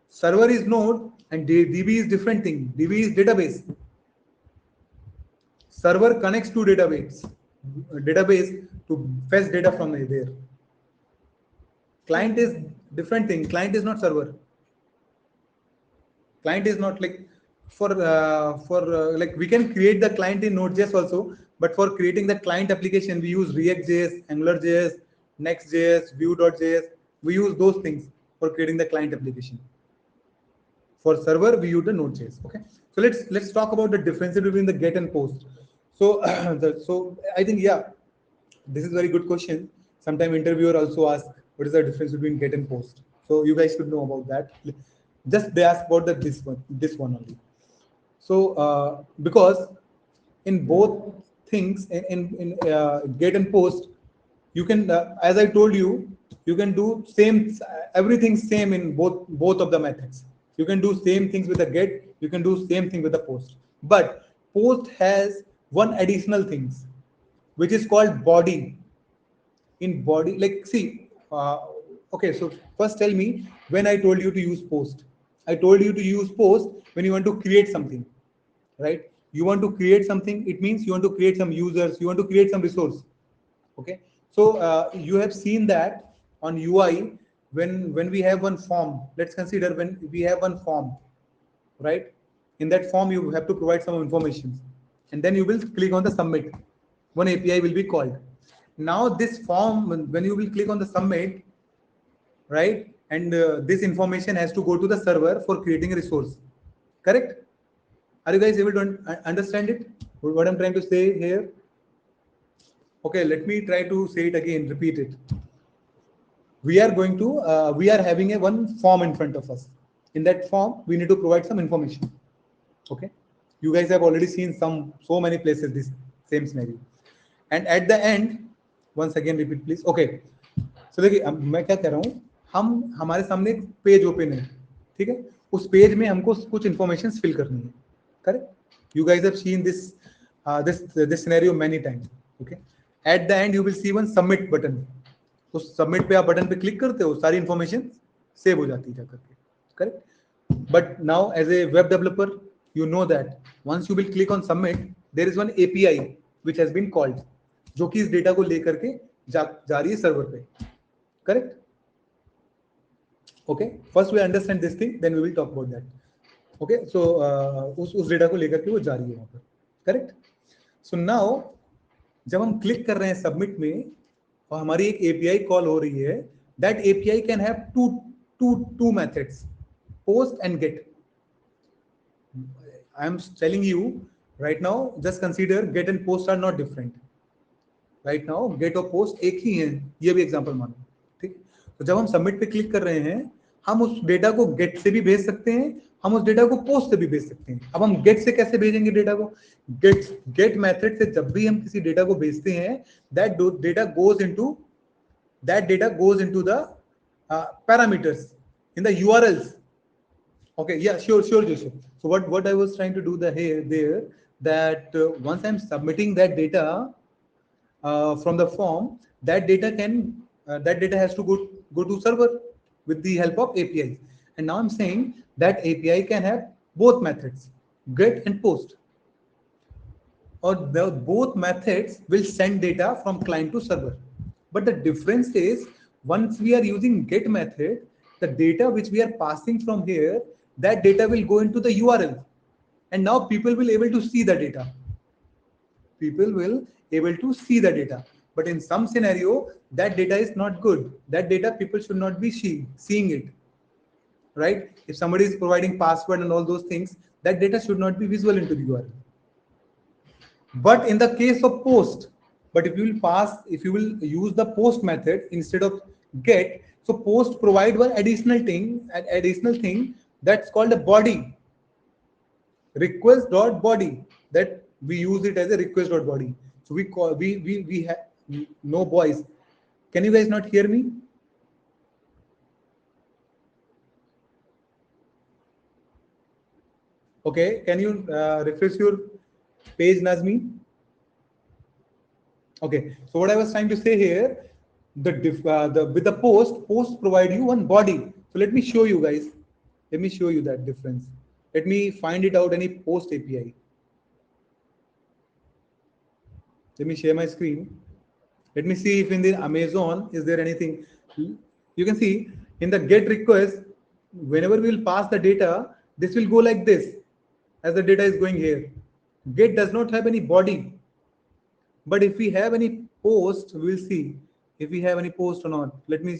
Server is node and DB is different thing. DB is database. Server connects to database to fetch data from there. Client is different thing. Client is not server. Client is not like like we can create the client in Node.js also, but for creating the client application we use React.js, AngularJS, Next.js, Vue.js. We use those things for creating the client application. For server we use the Node.js. Okay, so let's talk about the difference between the get and post. So so I think, yeah, this is a very good question. Sometime interviewer also ask what is the difference between get and post. So you guys should know about that. Just they ask about this one only. So because in both things, in get and post, you can, as I told you, you can do everything same in both of the methods. You can do same things with the get, you can do same thing with the post. But post has one additional things, which is called body. In body, like, see, okay, so first tell me, when I told you to use post, I told you to use post when you want to create something, right? You want to create something, it means you want to create some users, you want to create some resource. Okay, so you have seen that on UI, when we have one form, let's consider when we have one form, right? In that form you have to provide some information, and then you will click on the submit. One API will be called. Now this form, when you will click on the submit, right, and this information has to go to the server for creating a resource, correct? Are you guys able to understand it, what I'm trying to say here? Okay, let me try to say it again, repeat it. We are going to we are having a one form in front of us. In that form we need to provide some information. Okay, you guys have already seen so many places this same scenario. And at the end, once again repeat please. Okay, so देखिए मैं क्या कह रहा हूँ, हम हमारे सामने एक पेज ओपन है, ठीक है? उस पेज में हमको कुछ इन्फॉर्मेशन फिल करनी है, correct? You guys have seen this scenario many times. Okay, at the end you will see one submit button. उस सबमिट पे आप बटन पे क्लिक करते हो, सारी इंफॉर्मेशन सेव हो जाती है जाकर के, correct? But now as a web developer you know that once you will click on submit, there is one API which has been called, जो कि इस डेटा को लेकर के जा रही है सर्वर पे, correct? Okay, first we understand this thing, then we will talk about that. Okay, so उस डेटा को लेकर के वो जा रही है वहां पर, करेक्ट? सो नाउ जब हम क्लिक कर रहे हैं सबमिट में और हमारी एक API कॉल हो रही है, that API can have two methods, post and get. I am telling you right now, just consider get and post are not different. Right now get और post एक ही है, ये भी एग्जांपल मानो, ठीक? तो जब हम सबमिट पे क्लिक कर रहे हैं, हम उस डेटा को गेट से भी भेज सकते हैं, हम उस डेटा को पोस्ट से भी भेज सकते हैं. अब हम गेट से कैसे भेजेंगे डेटा को? गेट मेथड से जब भी हम किसी डेटा को भेजते हैं, that data goes into the parameters in the URLs. Okay, yeah, sure, Joseph. So what I was trying to do there, that once I'm submitting that data from the form, that data has to go to server with the help of APIs. And now I'm saying that API can have both methods, get and post, or both methods will send data from client to server. But the difference is, once we are using get method, the data which we are passing from here, that data will go into the URL, and now people will able to see the data. People will able to see the data. But in some scenario, that data is not good. That data people should not be seeing it, right? If somebody is providing password and all those things, that data should not be visible into the URL. But in the case of post, but if you will use the post method instead of get, so post provide one additional thing that's called a body, request dot body, that we use it as a request dot body. So we call we have no voice. Can you guys not hear me? Okay, can you refresh your page, Nazmi? Okay, so what I was trying to say here, the with the post provide you one body. So let me show you guys. Let me show you that difference. Let me find it out any post API. Let me share my screen. Let me see if in the Amazon is there anything. You can see in the get request, whenever we will pass the data, this will go like this as the data is going here. Get does not have any body. But if we have any post, we'll see if we have any post or not. Let me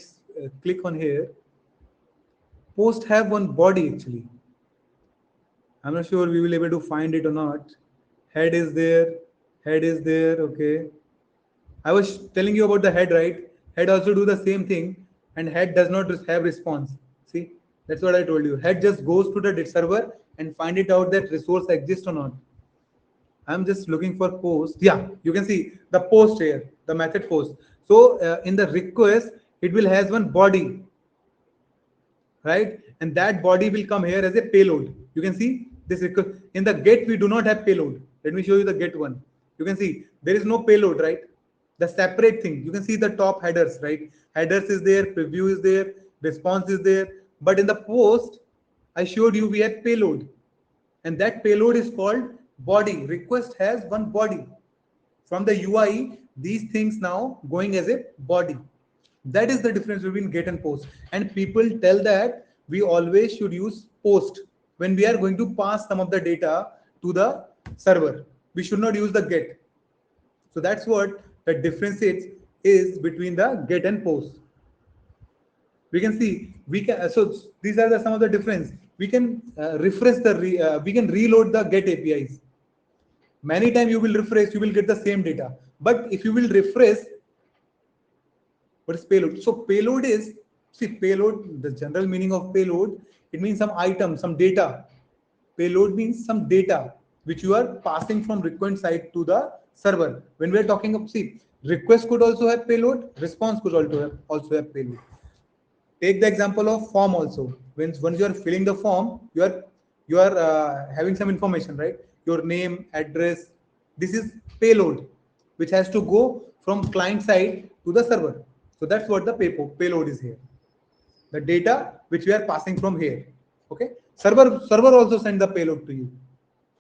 click on here. Post have one body actually. I'm not sure we will be able to find it or not. Head is there. Head is there. Okay. I was telling you about the head, right? Head also do the same thing, and head does not have response. See, that's what I told you. Head just goes to the server and find it out that resource exists or not. I'm just looking for post. Yeah, you can see the post here, the method post. So in the request, it will has one body, right? And that body will come here as a payload. You can see this request. In the get, we do not have payload. Let me show you the get one. You can see there is no payload, right? The separate thing. You can see the top headers, right? Headers is there, preview is there, response is there. But in the post, I showed you we have payload, and that payload is called body. Request has one body. From the UI, these things now going as a body. That is the difference between get and post. And people tell that we always should use post when we are going to pass some of the data to the server. We should not use the get. So that's what the difference is between the get and post. We can see we can so these are some of the difference. We can refresh we can reload the get APIs. Many times you will refresh, you will get the same data. But if you will refresh, what is payload? So payload is, see, payload, the general meaning of payload, it means some item, some data. Payload means some data which you are passing from request side to the server. When we are talking of, see, request could also have payload, response could also have payload. Take the example of form also. Once you are filling the form, you are having some information, right? Your name, address. This is payload, which has to go from client side to the server. So that's what the payload is here. The data which we are passing from here. Okay. Server also send the payload to you,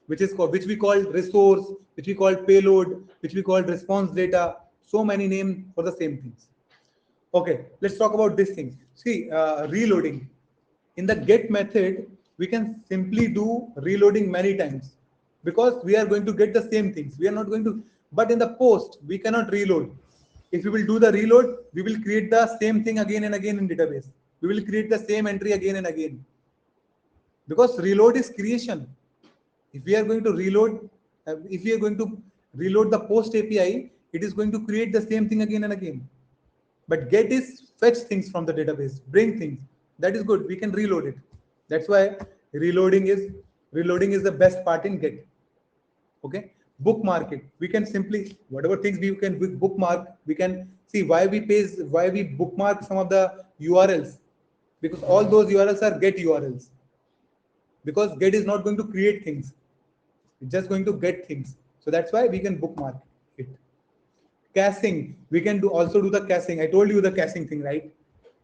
which we call resource, which we call payload, which we call response data. So many names for the same things. Okay, let's talk about this thing. See, reloading. In the get method, we can simply do reloading many times because we are going to get the same things. We are not going to, but in the post, we cannot reload. If we will do the reload, we will create the same thing again and again in database. We will create the same entry again and again because reload is creation. If we are going to reload, if we are going to reload the post API, it is going to create the same thing again and again. But get is fetch things from the database, bring things. That is good. We can reload it. That's why reloading is the best part in get. Okay. Bookmark it. We can simply whatever things we can bookmark. We can see why we bookmark some of the URLs, because all those URLs are get URLs. Because get is not going to create things. It's just going to get things. So that's why we can bookmark it. Caching, we can also do the caching. I told you the caching thing, right?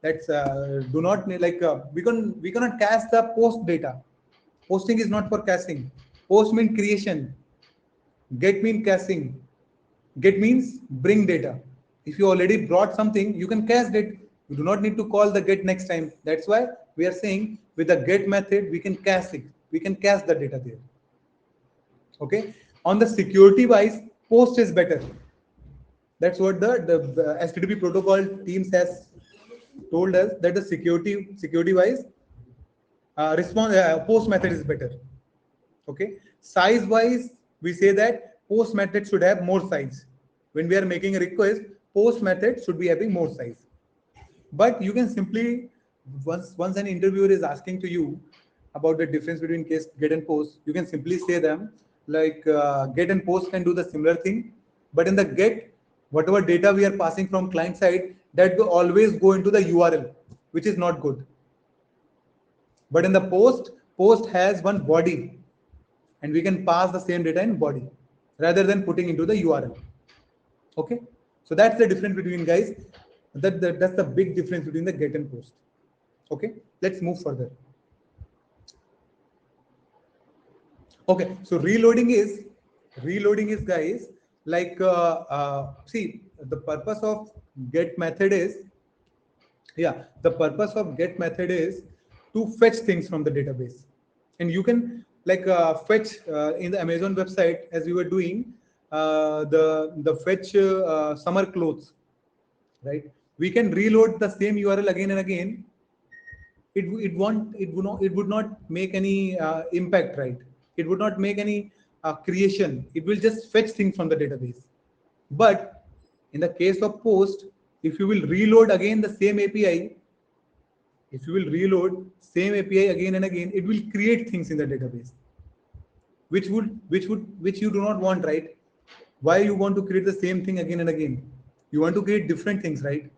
That's do not need like we cannot cache the post data. Posting is not for caching. Post means creation. Get means caching. Get means bring data. If you already brought something, you can cache it. You do not need to call the get next time. That's why we are saying with the get method, we can cache it. We can cache the data there. Okay. On the security wise, post is better. That's what the HTTP protocol teams has told us, that the security wise response post method is better. Okay, size wise we say that post method should have more size. When we are making a request, post method should be having more size. But you can simply, once an interviewer is asking to you about the difference between case get and post, you can simply say them like get and post can do the similar thing, but in the get, whatever data we are passing from client side, that will always go into the URL, which is not good. But in the post has one body, and we can pass the same data in body rather than putting into the URL. Okay, so that's the difference between guys. That's the big difference between the get and post. Okay, let's move further. Okay, so reloading is guys like see, the purpose of get method is, yeah, the purpose of get method is to fetch things from the database, and you can like fetch in the Amazon website as you were doing the fetch summer clothes, right? We can reload the same URL again and again. It would not make any impact, right? It would not make any creation. It will just fetch things from the database. But in the case of post, if you will reload again the same API, if you will reload same API again and again, it will create things in the database, which you do not want, right? Why you want to create the same thing again and again? You want to create different things, right?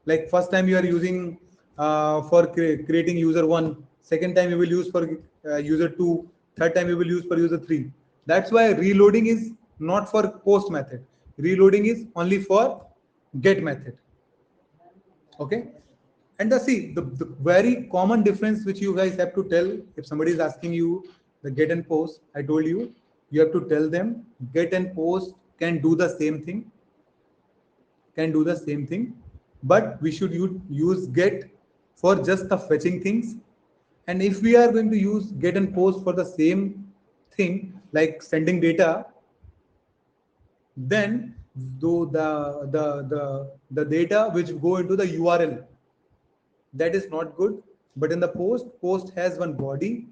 Like first time you are using for creating user 1, second time you will use for user 2, third time you will use for user 3. That's why reloading is not for post method. Reloading is only for get method. Okay, and see the very common difference which you guys have to tell if somebody is asking you the get and post. I told you, you have to tell them get and post can do the same thing, but we should use get for just the fetching things. And if we are going to use get and post for the same thing like sending data, then the data which go into the URL, that is not good. But in the post has one body,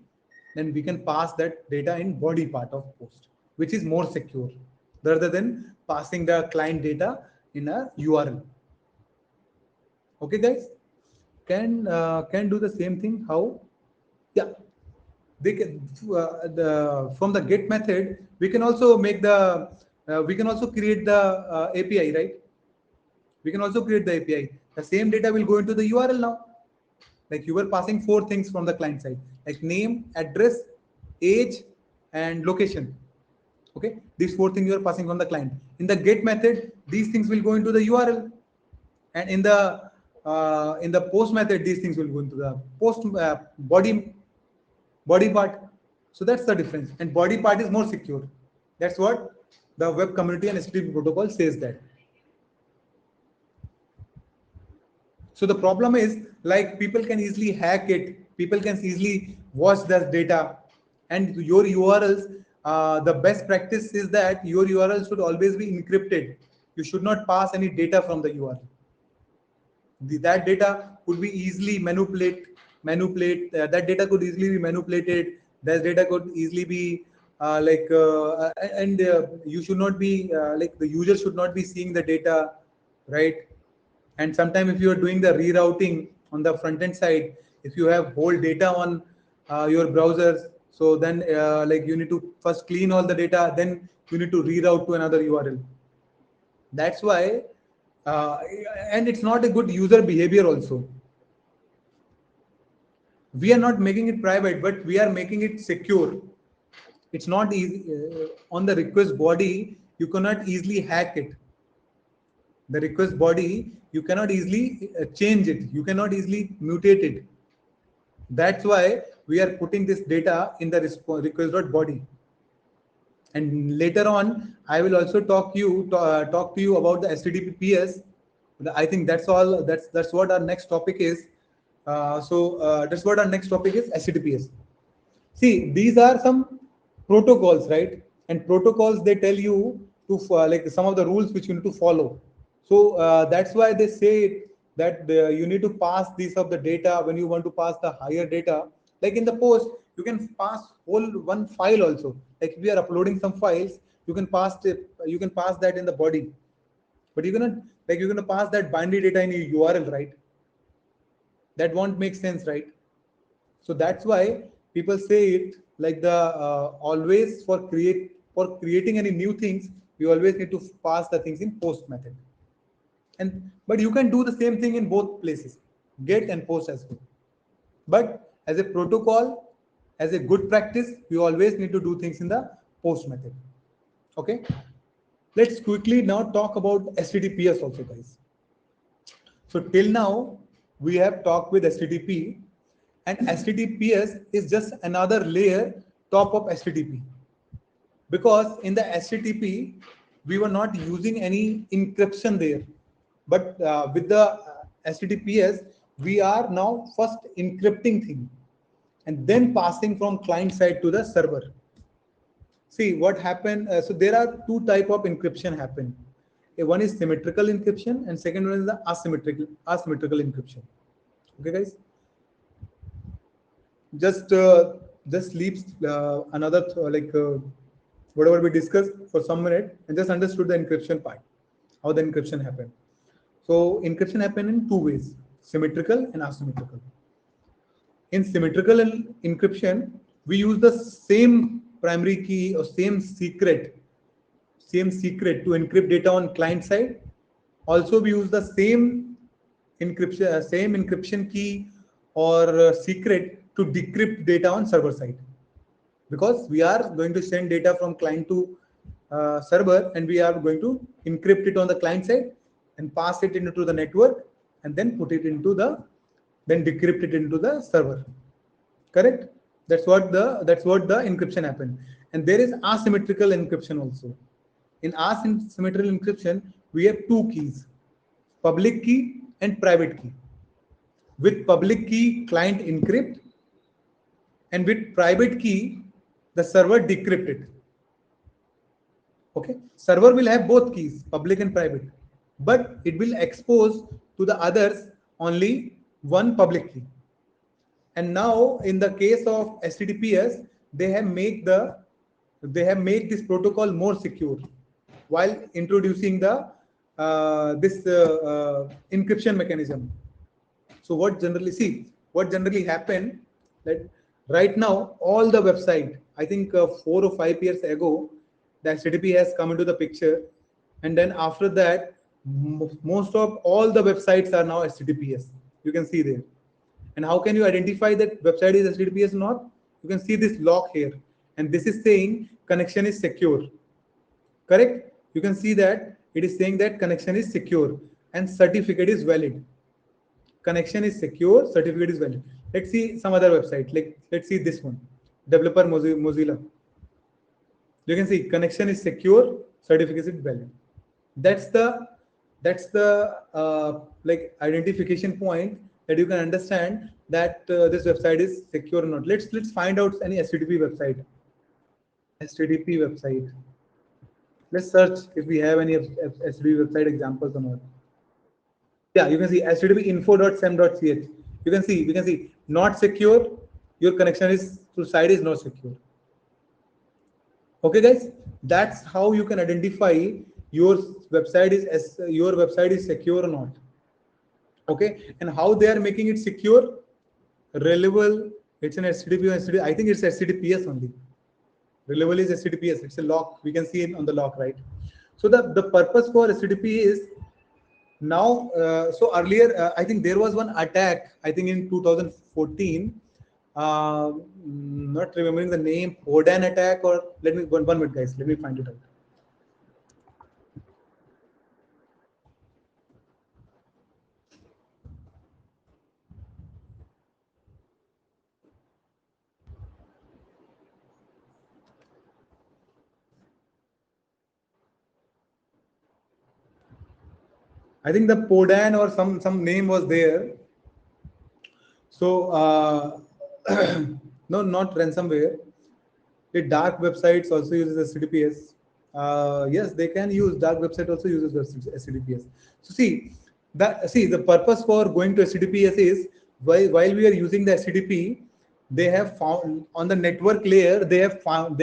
then we can pass that data in body part of post, which is more secure rather than passing the client data in a URL. Okay, guys, can do the same thing. How? Yeah, they can from the get method we can also make the we can also create the API, right? We can also create the API. The same data will go into the URL now. Like you were passing 4 things from the client side, like name, address, age, and location. Okay, these 4 things you are passing from the client. In the get method, these things will go into the URL, and in the post method, these things will go into the post body part. So that's the difference, and body part is more secure. That's what the web community and HTTP protocol says that. So the problem is like people can easily hack it. People can easily watch that data, and your URLs. The best practice is that your URL should always be encrypted. You should not pass any data from the URL. That data could be easily manipulate. That data could easily be manipulated. That data could easily be and you should not be like the user should not be seeing the data, right? And sometimes if you are doing the rerouting on the front end side, if you have whole data on your browsers, so then like you need to first clean all the data, then you need to reroute to another URL. That's why and it's not a good user behavior also. We are not making it private, but we are making it secure. It's not easy on the request body. You cannot easily hack it. The request body, you cannot easily change it. You cannot easily mutate it. That's why we are putting this data in the request.body. And later on, I will also talk to you about the HTTPS. I think that's all. That's what our next topic is. That's what our next topic is, HTTPS. See, these are some protocols, right? And protocols, they tell you to like some of the rules which you need to follow. So that's why they say that you need to pass these of the data when you want to pass the higher data. Like in the post, you can pass whole one file also. Like if we are uploading some files, you can pass it. You can pass that in the body, but you're gonna pass that binary data in a URL, right? That won't make sense, right? So that's why people say it like the always for creating any new things, we always need to pass the things in post method. And but you can do the same thing in both places, get and post as well. But as a protocol, as a good practice, we always need to do things in the post method. Okay. Let's quickly now talk about HTTPS also, guys. So till now, we have talked with HTTP, and HTTPS is just another layer top of HTTP. Because in the HTTP, we were not using any encryption there. But with the HTTPS, we are now first encrypting thing and then passing from client side to the server. See what happened. So there are two type of encryption happen. One is symmetrical encryption and second one is the asymmetrical encryption. Okay, guys. Just leaves another whatever we discussed for some minute and just understood the encryption part, how the encryption happened. So encryption happen in two ways: symmetrical and asymmetrical. In symmetrical encryption, we use the same primary key or same secret to encrypt data on client side. Also, we use the same encryption key or secret to decrypt data on server side, because we are going to send data from client to server, and we are going to encrypt it on the client side and pass it into the network and then put it into the then decrypt it into the server. Correct? That's what the encryption happened. And there is asymmetrical encryption also. In asymmetrical encryption, we have two keys: public key and private key. With public key, client encrypt, and with private key, the server decrypt it. Okay, server will have both keys, public and private, but it will expose to the others only one public key. And now in the case of HTTPS, they have made this protocol more secure while introducing the this encryption mechanism. So what generally happen that right now all the website, I think 4 or 5 years ago, the HTTP has come into the picture, and then after that, most of all the websites are now HTTPS. You can see there. And how can you identify that website is HTTPS or not? You can see this lock here, and this is saying connection is secure. Correct? You can see that it is saying that connection is secure and certificate is valid. Connection is secure, certificate is valid. Let's see some other website. Like let's see this one, developer Mozilla. You can see connection is secure, certificate is valid. That's the like identification point that you can understand that this website is secure or not. Let's find out any HTTP website. HTTP website. Let's search if we have any HTTP website examples or not. Yeah, you can see http info.sem.ch. We can see not secure. Your connection is to site is not secure. Okay, guys, that's how you can identify your website is secure or not. Okay, and how they are making it secure? Reliable. It's an HTTP or HTTP. I think it's HTTPS only. Reliable is HTTPS. It's a lock. We can see it on the lock, right? So the purpose for HTTP is now. So earlier, I think there was one attack. I think in 2014. Not remembering the name. Hodan attack, or let me one minute, guys. Let me find it out. I think the Podan or some name was there. So no, not ransomware. The dark websites also uses HTTPS. Yes, they can use dark website also uses HTTPS. So see the purpose for going to HTTPS is while we are using the HTTP, they have found on the network layer they have found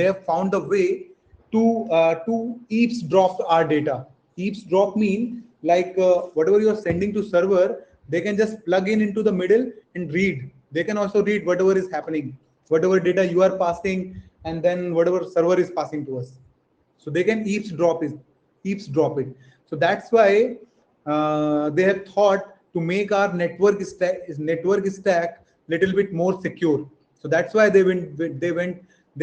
a way to eavesdrop our data. Eavesdrop mean like whatever you are sending to server, they can just plug in into the middle and read. They can also read whatever is happening, whatever data you are passing, and then whatever server is passing to us. So they can eavesdrop it. So that's why they have thought to make our network stack little bit more secure. So that's why they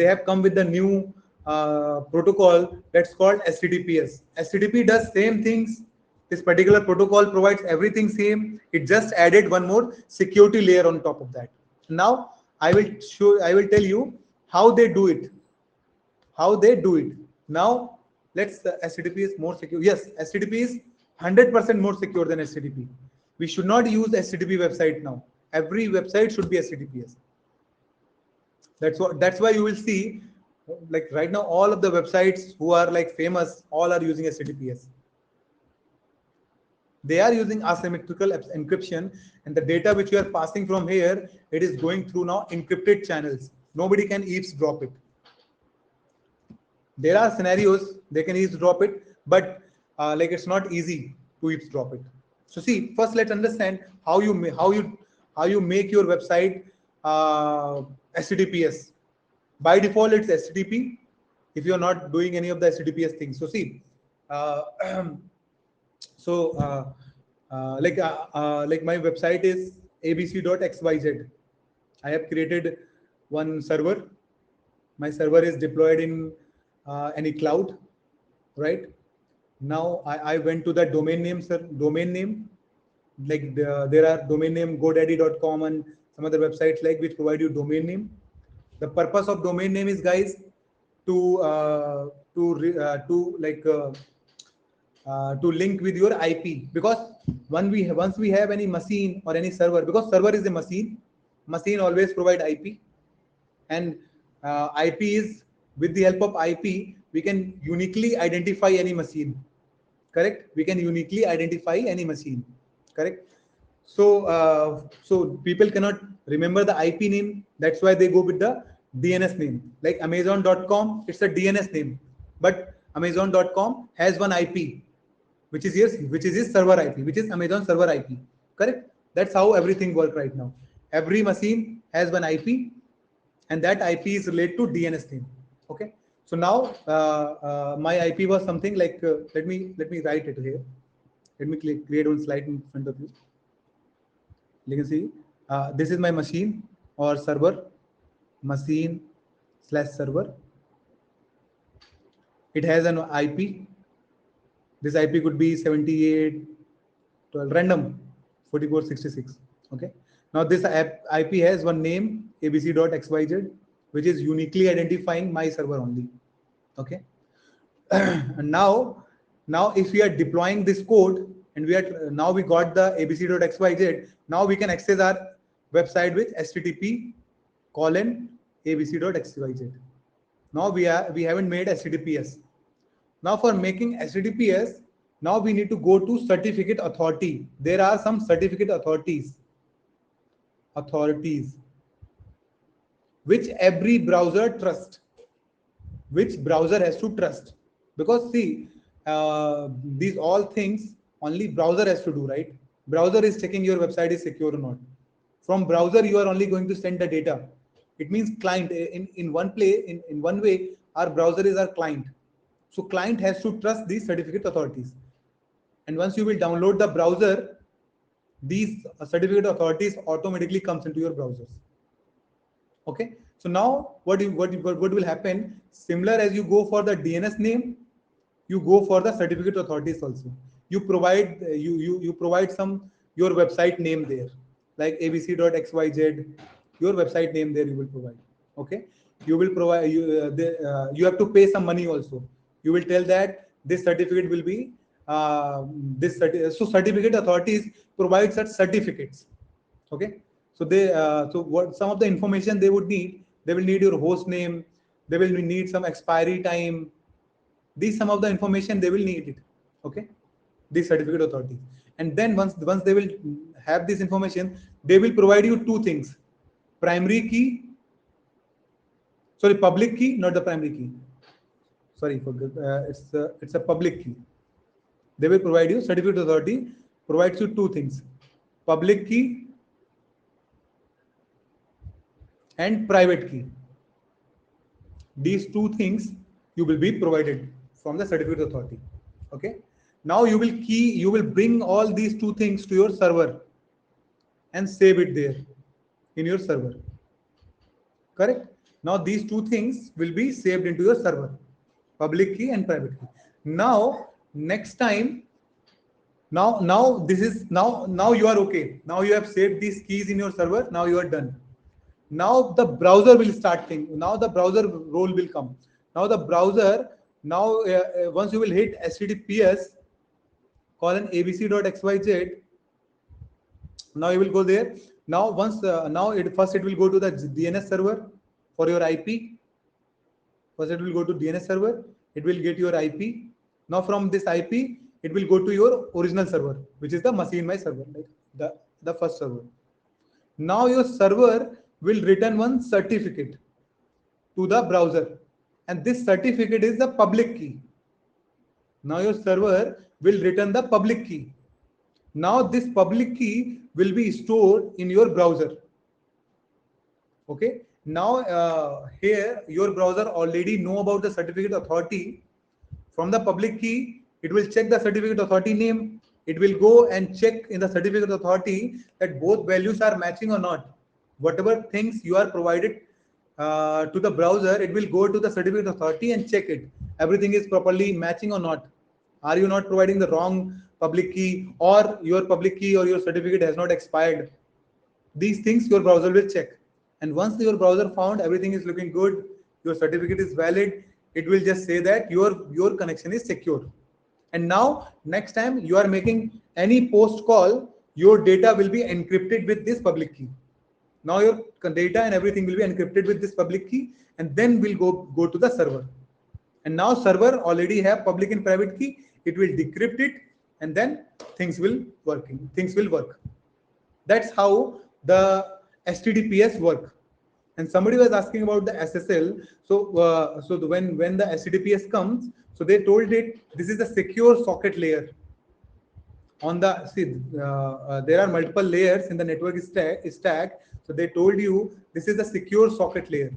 have come with the new protocol that's called HTTPS. HTTP does same things. This particular protocol provides everything same. It just added one more security layer on top of that. Now I will tell you how they do it. Now let's HTTP is more secure. Yes, HTTP is 100% more secure than HTTP. We should not use HTTP website now. Every website should be HTTPS. That's why you will see, like right now, all of the websites who are like famous, all are using HTTPS. They are using asymmetrical encryption, and the data which you are passing from here, it is going through now encrypted channels. Nobody can eavesdrop it. There are scenarios they can eavesdrop it, but like it's not easy to eavesdrop it. So see, first let's understand how you make your website HTTPS. By default, it's HTTP. If you are not doing any of the HTTPS things, so see, uh, so like my website is abc.xyz. I have created one server. My server is deployed in any cloud, right? Now I went to the domain name, sir. Domain name, like there are domain name godaddy.com and some other websites like which provide you domain name. The purpose of domain name is, guys, to to link with your IP, because once we have any machine or any server, because server is a machine always provide IP, and IP is, with the help of IP we can uniquely identify any machine. Correct? We can uniquely identify any machine. Correct? So people cannot remember the IP name. That's why they go with the DNS name. Like Amazon.com, it's a DNS name, but Amazon.com has one IP, which is his server IP, which is Amazon server IP. Correct? That's how everything works right now. Every machine has one IP, and that IP is related to DNS name. Okay. So now my IP was something like let me write it here. Let me create one slide in front of you. You can see this is my machine or server, machine/server. It has an IP. This IP could be 78, 12, random 4466. Okay. Now this IP has one name, abc.xyz, which is uniquely identifying my server only. Okay. And now if we are deploying this code, and we got the abc.xyz, now we can access our website with http colon abc.xyz. Now we haven't made HTTPS. Now for making HTTPS, now we need to go to certificate authority. There are some certificate authorities which every browser trusts, which browser has to trust. Because see, these all things only browser has to do, right? Browser is checking your website is secure or not. From browser you are only going to send the data. It means client in one play in one way, our browser is our client. So client has to trust these certificate authorities, and once you will download the browser, these certificate authorities automatically comes into your browsers. Okay. So now what will happen, similar as you go for the DNS name, you go for the certificate authorities also. You provide you provide some your website name there, like abc.xyz, your website name there you will provide. Okay. You will provide you have to pay some money also. You will tell that this certificate will be so certificate authorities provide such certificates. Okay, so so what some of the information they would need, they will need your host name, they will need some expiry time. These some of the information they will need it. Okay, these certificate authorities, and then once they will have this information, they will provide you two things: primary key, sorry, public key, not the primary key. Sorry, it's a public key. They will provide you, certificate authority provides you two things: public key and private key. These two things you will be provided from the certificate authority. Okay, now you will bring all these two things to your server and save it there in your server. Correct? Now these two things will be saved into your server, public key and private key. Now next time, now this is now you are okay. Now you have saved these keys in your server. Now you are done. Now the browser will start thinking. Now the browser role will come. Now the browser, now once you will hit https colon abc.xyz, now you will go there. Now once now it first it will go to the DNS server for your IP. First it will go to DNS server. It will get your IP. Now from this IP, it will go to your original server, which is the machine my server, like the first server. Now your server will return one certificate to the browser, and this certificate is the public key. Now your server will return the public key. Now this public key will be stored in your browser. Okay, now here your browser already know about the certificate authority. From the public key, it will check the certificate authority name. It will go and check in the certificate authority that both values are matching or not. Whatever things you are provided to the browser, it will go to the certificate authority and check it. Everything is properly matching or not. Are you not providing the wrong public key, or your public key or your certificate has not expired? These things your browser will check. And once your browser found everything is looking good, your certificate is valid, it will just say that your connection is secure. And now next time you are making any post call, your data will be encrypted with this public key. Now your data and everything will be encrypted with this public key, and then we'll go to the server. And now server already have public and private key. It will decrypt it, and then things will work. That's how the HTTPS work. And somebody was asking about the SSL. So when the HTTPS comes, so they told it this is a secure socket layer. On the there are multiple layers in the network stack. So they told you this is a secure socket layer,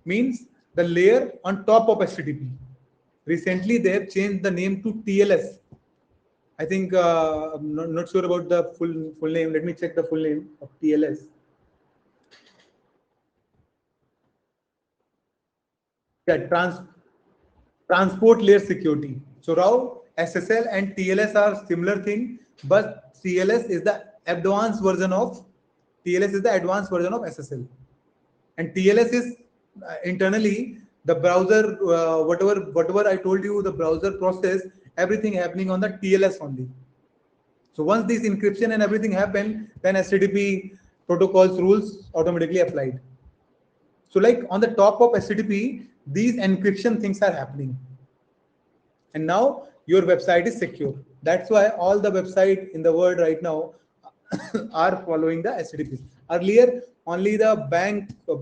means the layer on top of HTTP. Recently they have changed the name to TLS. I think I'm not sure about the full name. Let me check the full name of TLS. Yeah, transport layer security. So now SSL and TLS are similar thing, but TLS is the advanced version of SSL, and TLS is internally the browser. Whatever I told you, the browser process, everything happening on the TLS only. So once this encryption and everything happen, then HTTP protocols rules automatically applied. So like on the top of HTTP, these encryption things are happening. And now your website is secure. That's why all the website in the world right now are following the HTTP. Earlier, only the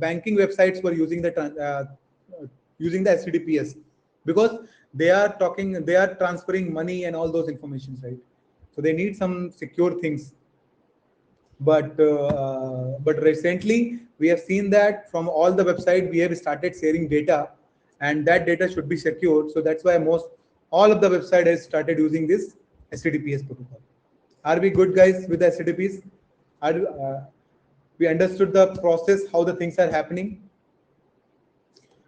banking websites were using the HTTPS, because they are transferring money and all those informations, right? So they need some secure things. But recently we have seen that from all the website we have started sharing data, and that data should be secured. So that's why all of the website has started using this HTTPS protocol. Are we good, guys, with the HTTPs? We understood the process, how the things are happening.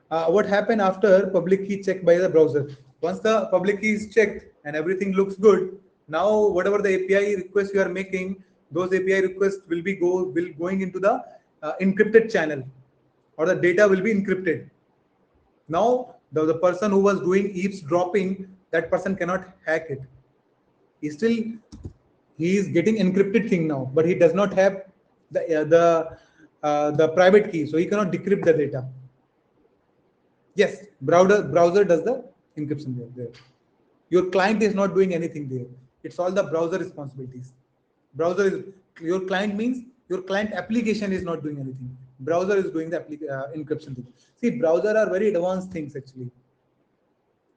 What happened after public key check by the browser? Once the public key is checked and everything looks good, now whatever the API requests you are making, those API requests will going into the encrypted channel, or the data will be encrypted. Now the person who was doing eavesdropping, that person cannot hack it. He is getting encrypted thing now, but he does not have the private key, so he cannot decrypt the data. Yes, browser does the encryption there. Your client is not doing anything there. It's all the browser responsibilities. Browser is your client means your client application is not doing anything. Browser is doing the encryption thing. See, browser are very advanced things actually.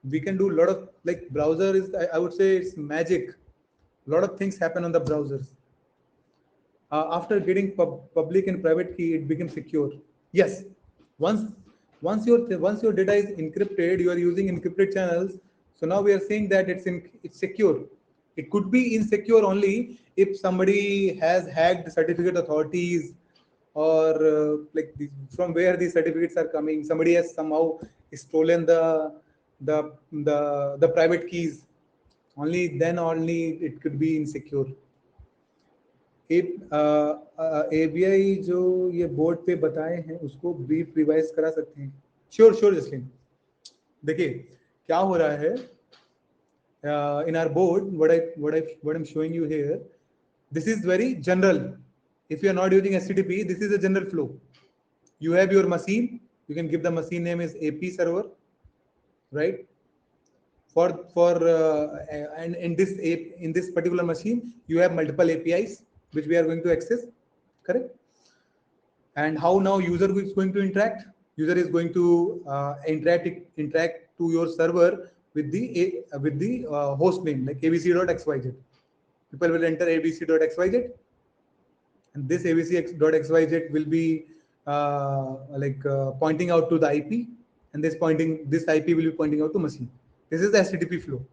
We can do a lot of like browser is I would say it's magic. A lot of things happen on the browsers. After getting public and private key, it becomes secure. Yes, once once your data is encrypted, you are using encrypted channels. So now we are saying that it's secure. It could be insecure only if somebody has hacked certificate authorities, or from where these certificates are coming. Somebody has somehow stolen the private keys. Only then only it could be insecure. ABI जो ये board पे बताए हैं उसको brief revise करा सकते हैं. Sure sure Jasleen. देखिए क्या हो रहा है in our board, what I'm showing you here, this is very general. If you are not using HTTP, this is a general flow. You have your machine, you can give the machine name is AP server, right? And in this particular machine you have multiple APIs which we are going to access, correct? And how now user is going to interact? User is going to interact to your server with the host name like abc.xyz. People will enter abc.xyz, and this abc.xyz will be pointing out to the IP, and this IP will be pointing out to machine. This is the HTTP flow,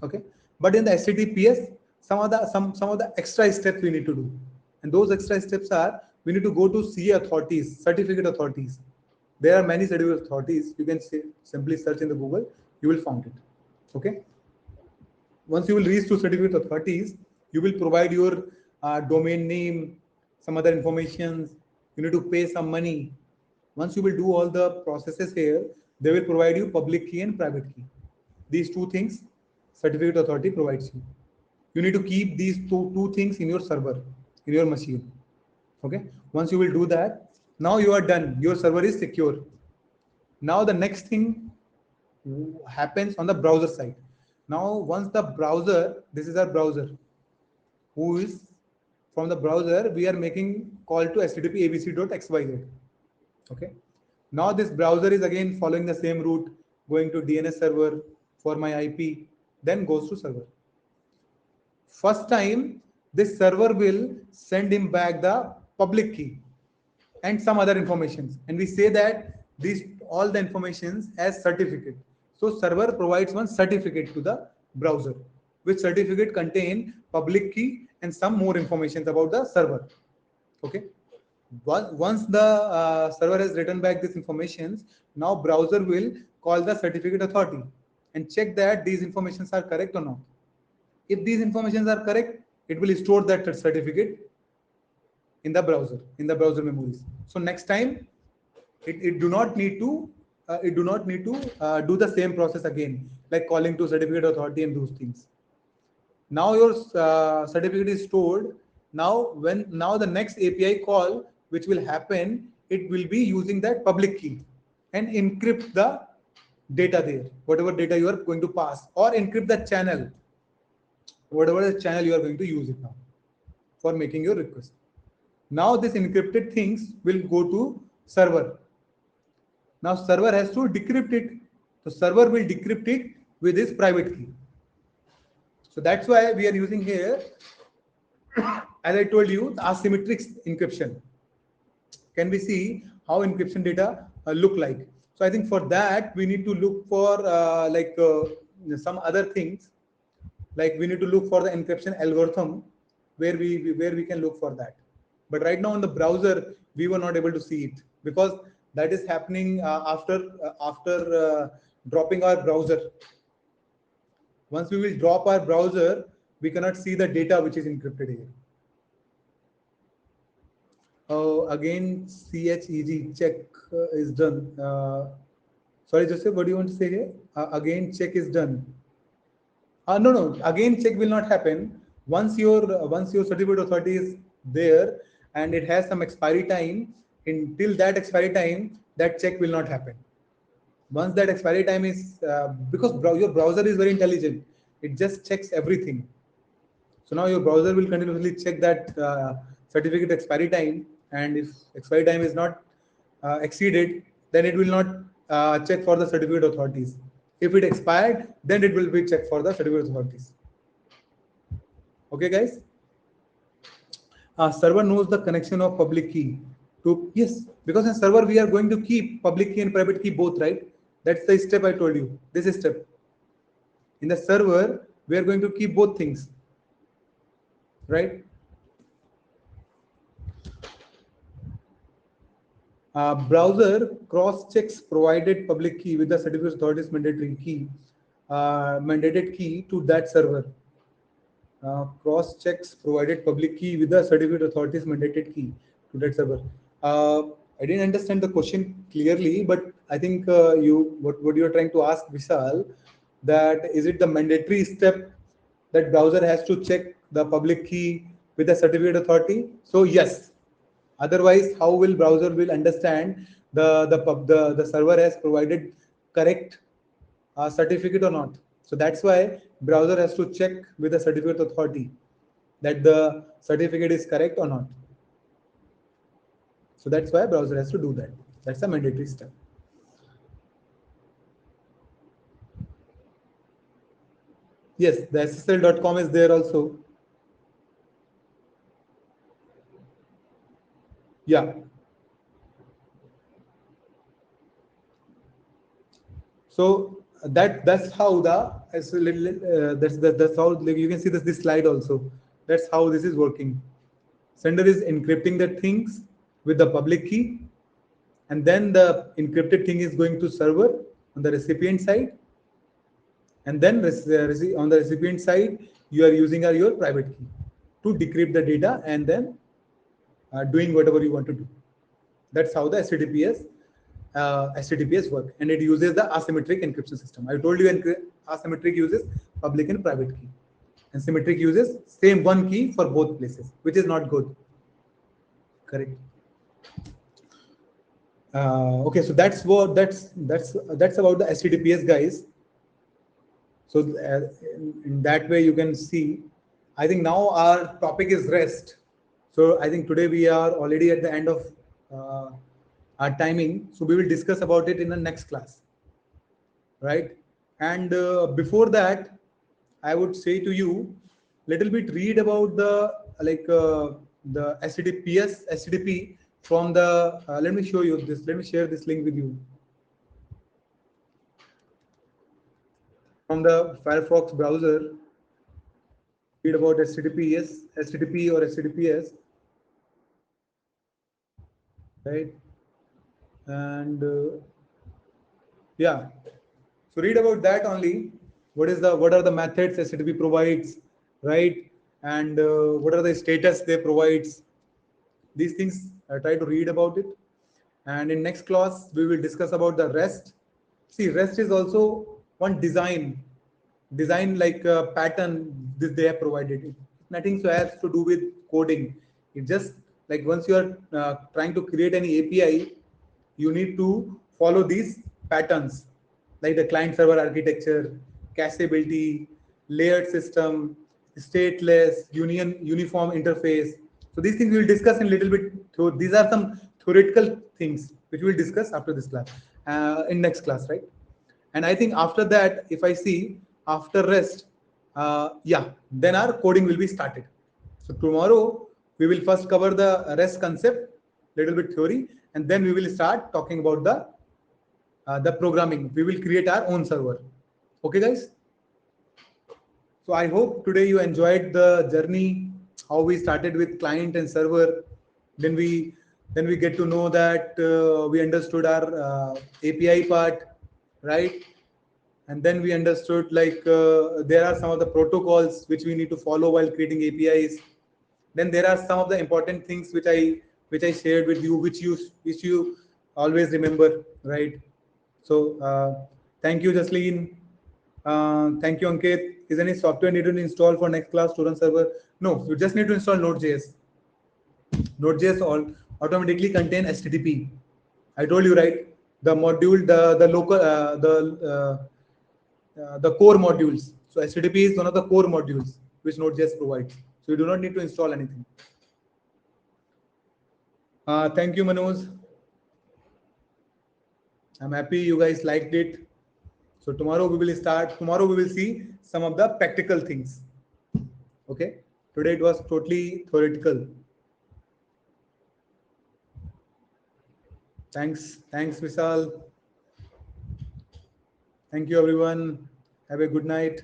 okay? But in the HTTPS, some of the extra steps we need to do, and those extra steps are we need to go to CA authorities, certificate authorities. There are many certificate authorities. You can simply search in the Google, you will find it, okay? Once you will reach to certificate authorities, you will provide your domain name, some other information. You need to pay some money. Once you will do all the processes here, they will provide you public key and private key. These two things certificate authority provides you. You need to keep these two things in your server, in your machine, okay? Once you will do that, now you are done. Your server is secure. Now the next thing happens on the browser side. Now once the browser, this is our browser, who is from the browser we are making call to http abc.xyz, okay? Now this browser is again following the same route, going to DNS server for my IP, then goes to server. First time this server will send him back the public key and some other informations, and we say that these all the informations as certificate. So server provides one certificate to the browser, which certificate contain public key and some more information about the server, okay? Once the server has written back this information, now browser will call the certificate authority and check that these informations are correct or not. If these informations are correct, it will store that certificate in the browser memories. So next time it do not need to do the same process again, like calling to certificate authority and those things. Now your certificate is stored. Now the next API call which will happen, it will be using that public key and encrypt the data there, whatever data you are going to pass, or encrypt the channel, whatever the channel you are going to use it now for making your request. Now this encrypted things will go to server. Now server has to decrypt it. So server will decrypt it with his private key. So that's why we are using here, as I told you, the asymmetric encryption. Can we see how encryption data look like? So I think for that we need to look for some other things. Like we need to look for the encryption algorithm where we can look for that. But right now in the browser we were not able to see it because that is happening after dropping our browser. Once we will drop our browser, we cannot see the data which is encrypted here. Again, CHEG check is done. Sorry, Joseph, what do you want to say here? Again, check is done. No. Again, check will not happen once your certificate authority is there and it has some expiry time. Until that expiry time, that check will not happen. Once that expiry time is because your browser is very intelligent, it just checks everything. So now your browser will continuously check that certificate expiry time, and if expiry time is not exceeded, then it will not check for the certificate authorities. If it expired, then it will be checked for the certificate authorities. Okay, guys. Server knows the connection of public key to, yes, because in server we are going to keep public key and private key both, right? That's the step I told you. This is step. In the server, we are going to keep both things, right? Browser cross checks provided public key with the certificate authority's mandated key to that server. Cross checks provided public key with the certificate authority's mandated key to that server. I didn't understand the question clearly, but I think what you are trying to ask, Vishal, that is it the mandatory step that browser has to check the public key with the certificate authority? So yes. Otherwise, how will browser will understand the server has provided correct certificate or not? So that's why browser has to check with the certificate authority that the certificate is correct or not. So that's why browser has to do that. That's a mandatory step. Yes, the SSL.com is there also. Yeah. So that's how that's how, like, you can see this slide also. That's how this is working. Sender is encrypting the things with the public key, and then the encrypted thing is going to server on the recipient side, and then on the recipient side you are using your private key to decrypt the data and then doing whatever you want to do. That's how the HTTPS work, and it uses the asymmetric encryption system. I told you asymmetric uses public and private key, and symmetric uses same one key for both places, which is not good. Correct. Okay, so that's about the HTTPS, guys. So in that way you can see, I think now our topic is REST. So I think today we are already at the end of our timing. So we will discuss about it in the next class, right? And before that, I would say to you, little bit read about the HTTP from the. Let me show you this. Let me share this link with you. From the Firefox browser, read about HTTP or HTTPS, right? And yeah, so read about that only. What are the methods HTTP provides, right? And what are the status they provides? These things try to read about it. And in next class we will discuss about the REST. See, REST is also one design like a pattern this they have provided. It nothing so has to do with coding. It just like once you are trying to create any API, you need to follow these patterns like the client server architecture, cacheability, layered system, stateless, uniform interface. So these things we will discuss in a little bit. So these are some theoretical things which we will discuss after this class, in next class, right? And I think after that, if I see after REST, yeah, then our coding will be started. So tomorrow we will first cover the REST concept, little bit theory, and then we will start talking about the programming. We will create our own server. Okay, guys. So I hope today you enjoyed the journey, how we started with client and server. Then we get to know that we understood our API part, right? And then we understood like there are some of the protocols which we need to follow while creating APIs. Then there are some of the important things which I shared with you, which you always remember, right? So thank you, Jasleen. Thank you, Ankit. Is any software needed to install for Nextcloud to run server? No, you just need to install Node.js. Node.js all automatically contain HTTP. I told you, right? The module, the local, the core modules. So HTTP is one of the core modules which Node.js provides. So you do not need to install anything. Thank you, Manoj. I'm happy you guys liked it. So tomorrow we will start. Tomorrow we will see some of the practical things. Okay. Today it was totally theoretical. Thanks. Thanks, Vishal. Thank you, everyone. Have a good night.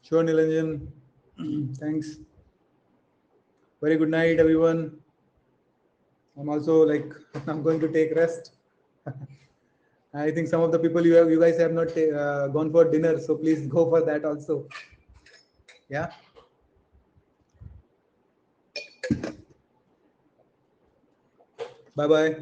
Sure, Nilanjan. Thanks. Very good night, everyone. I'm also like I'm going to take rest. I think some of the people you guys have not gone for dinner, so please go for that also. Yeah. Bye bye.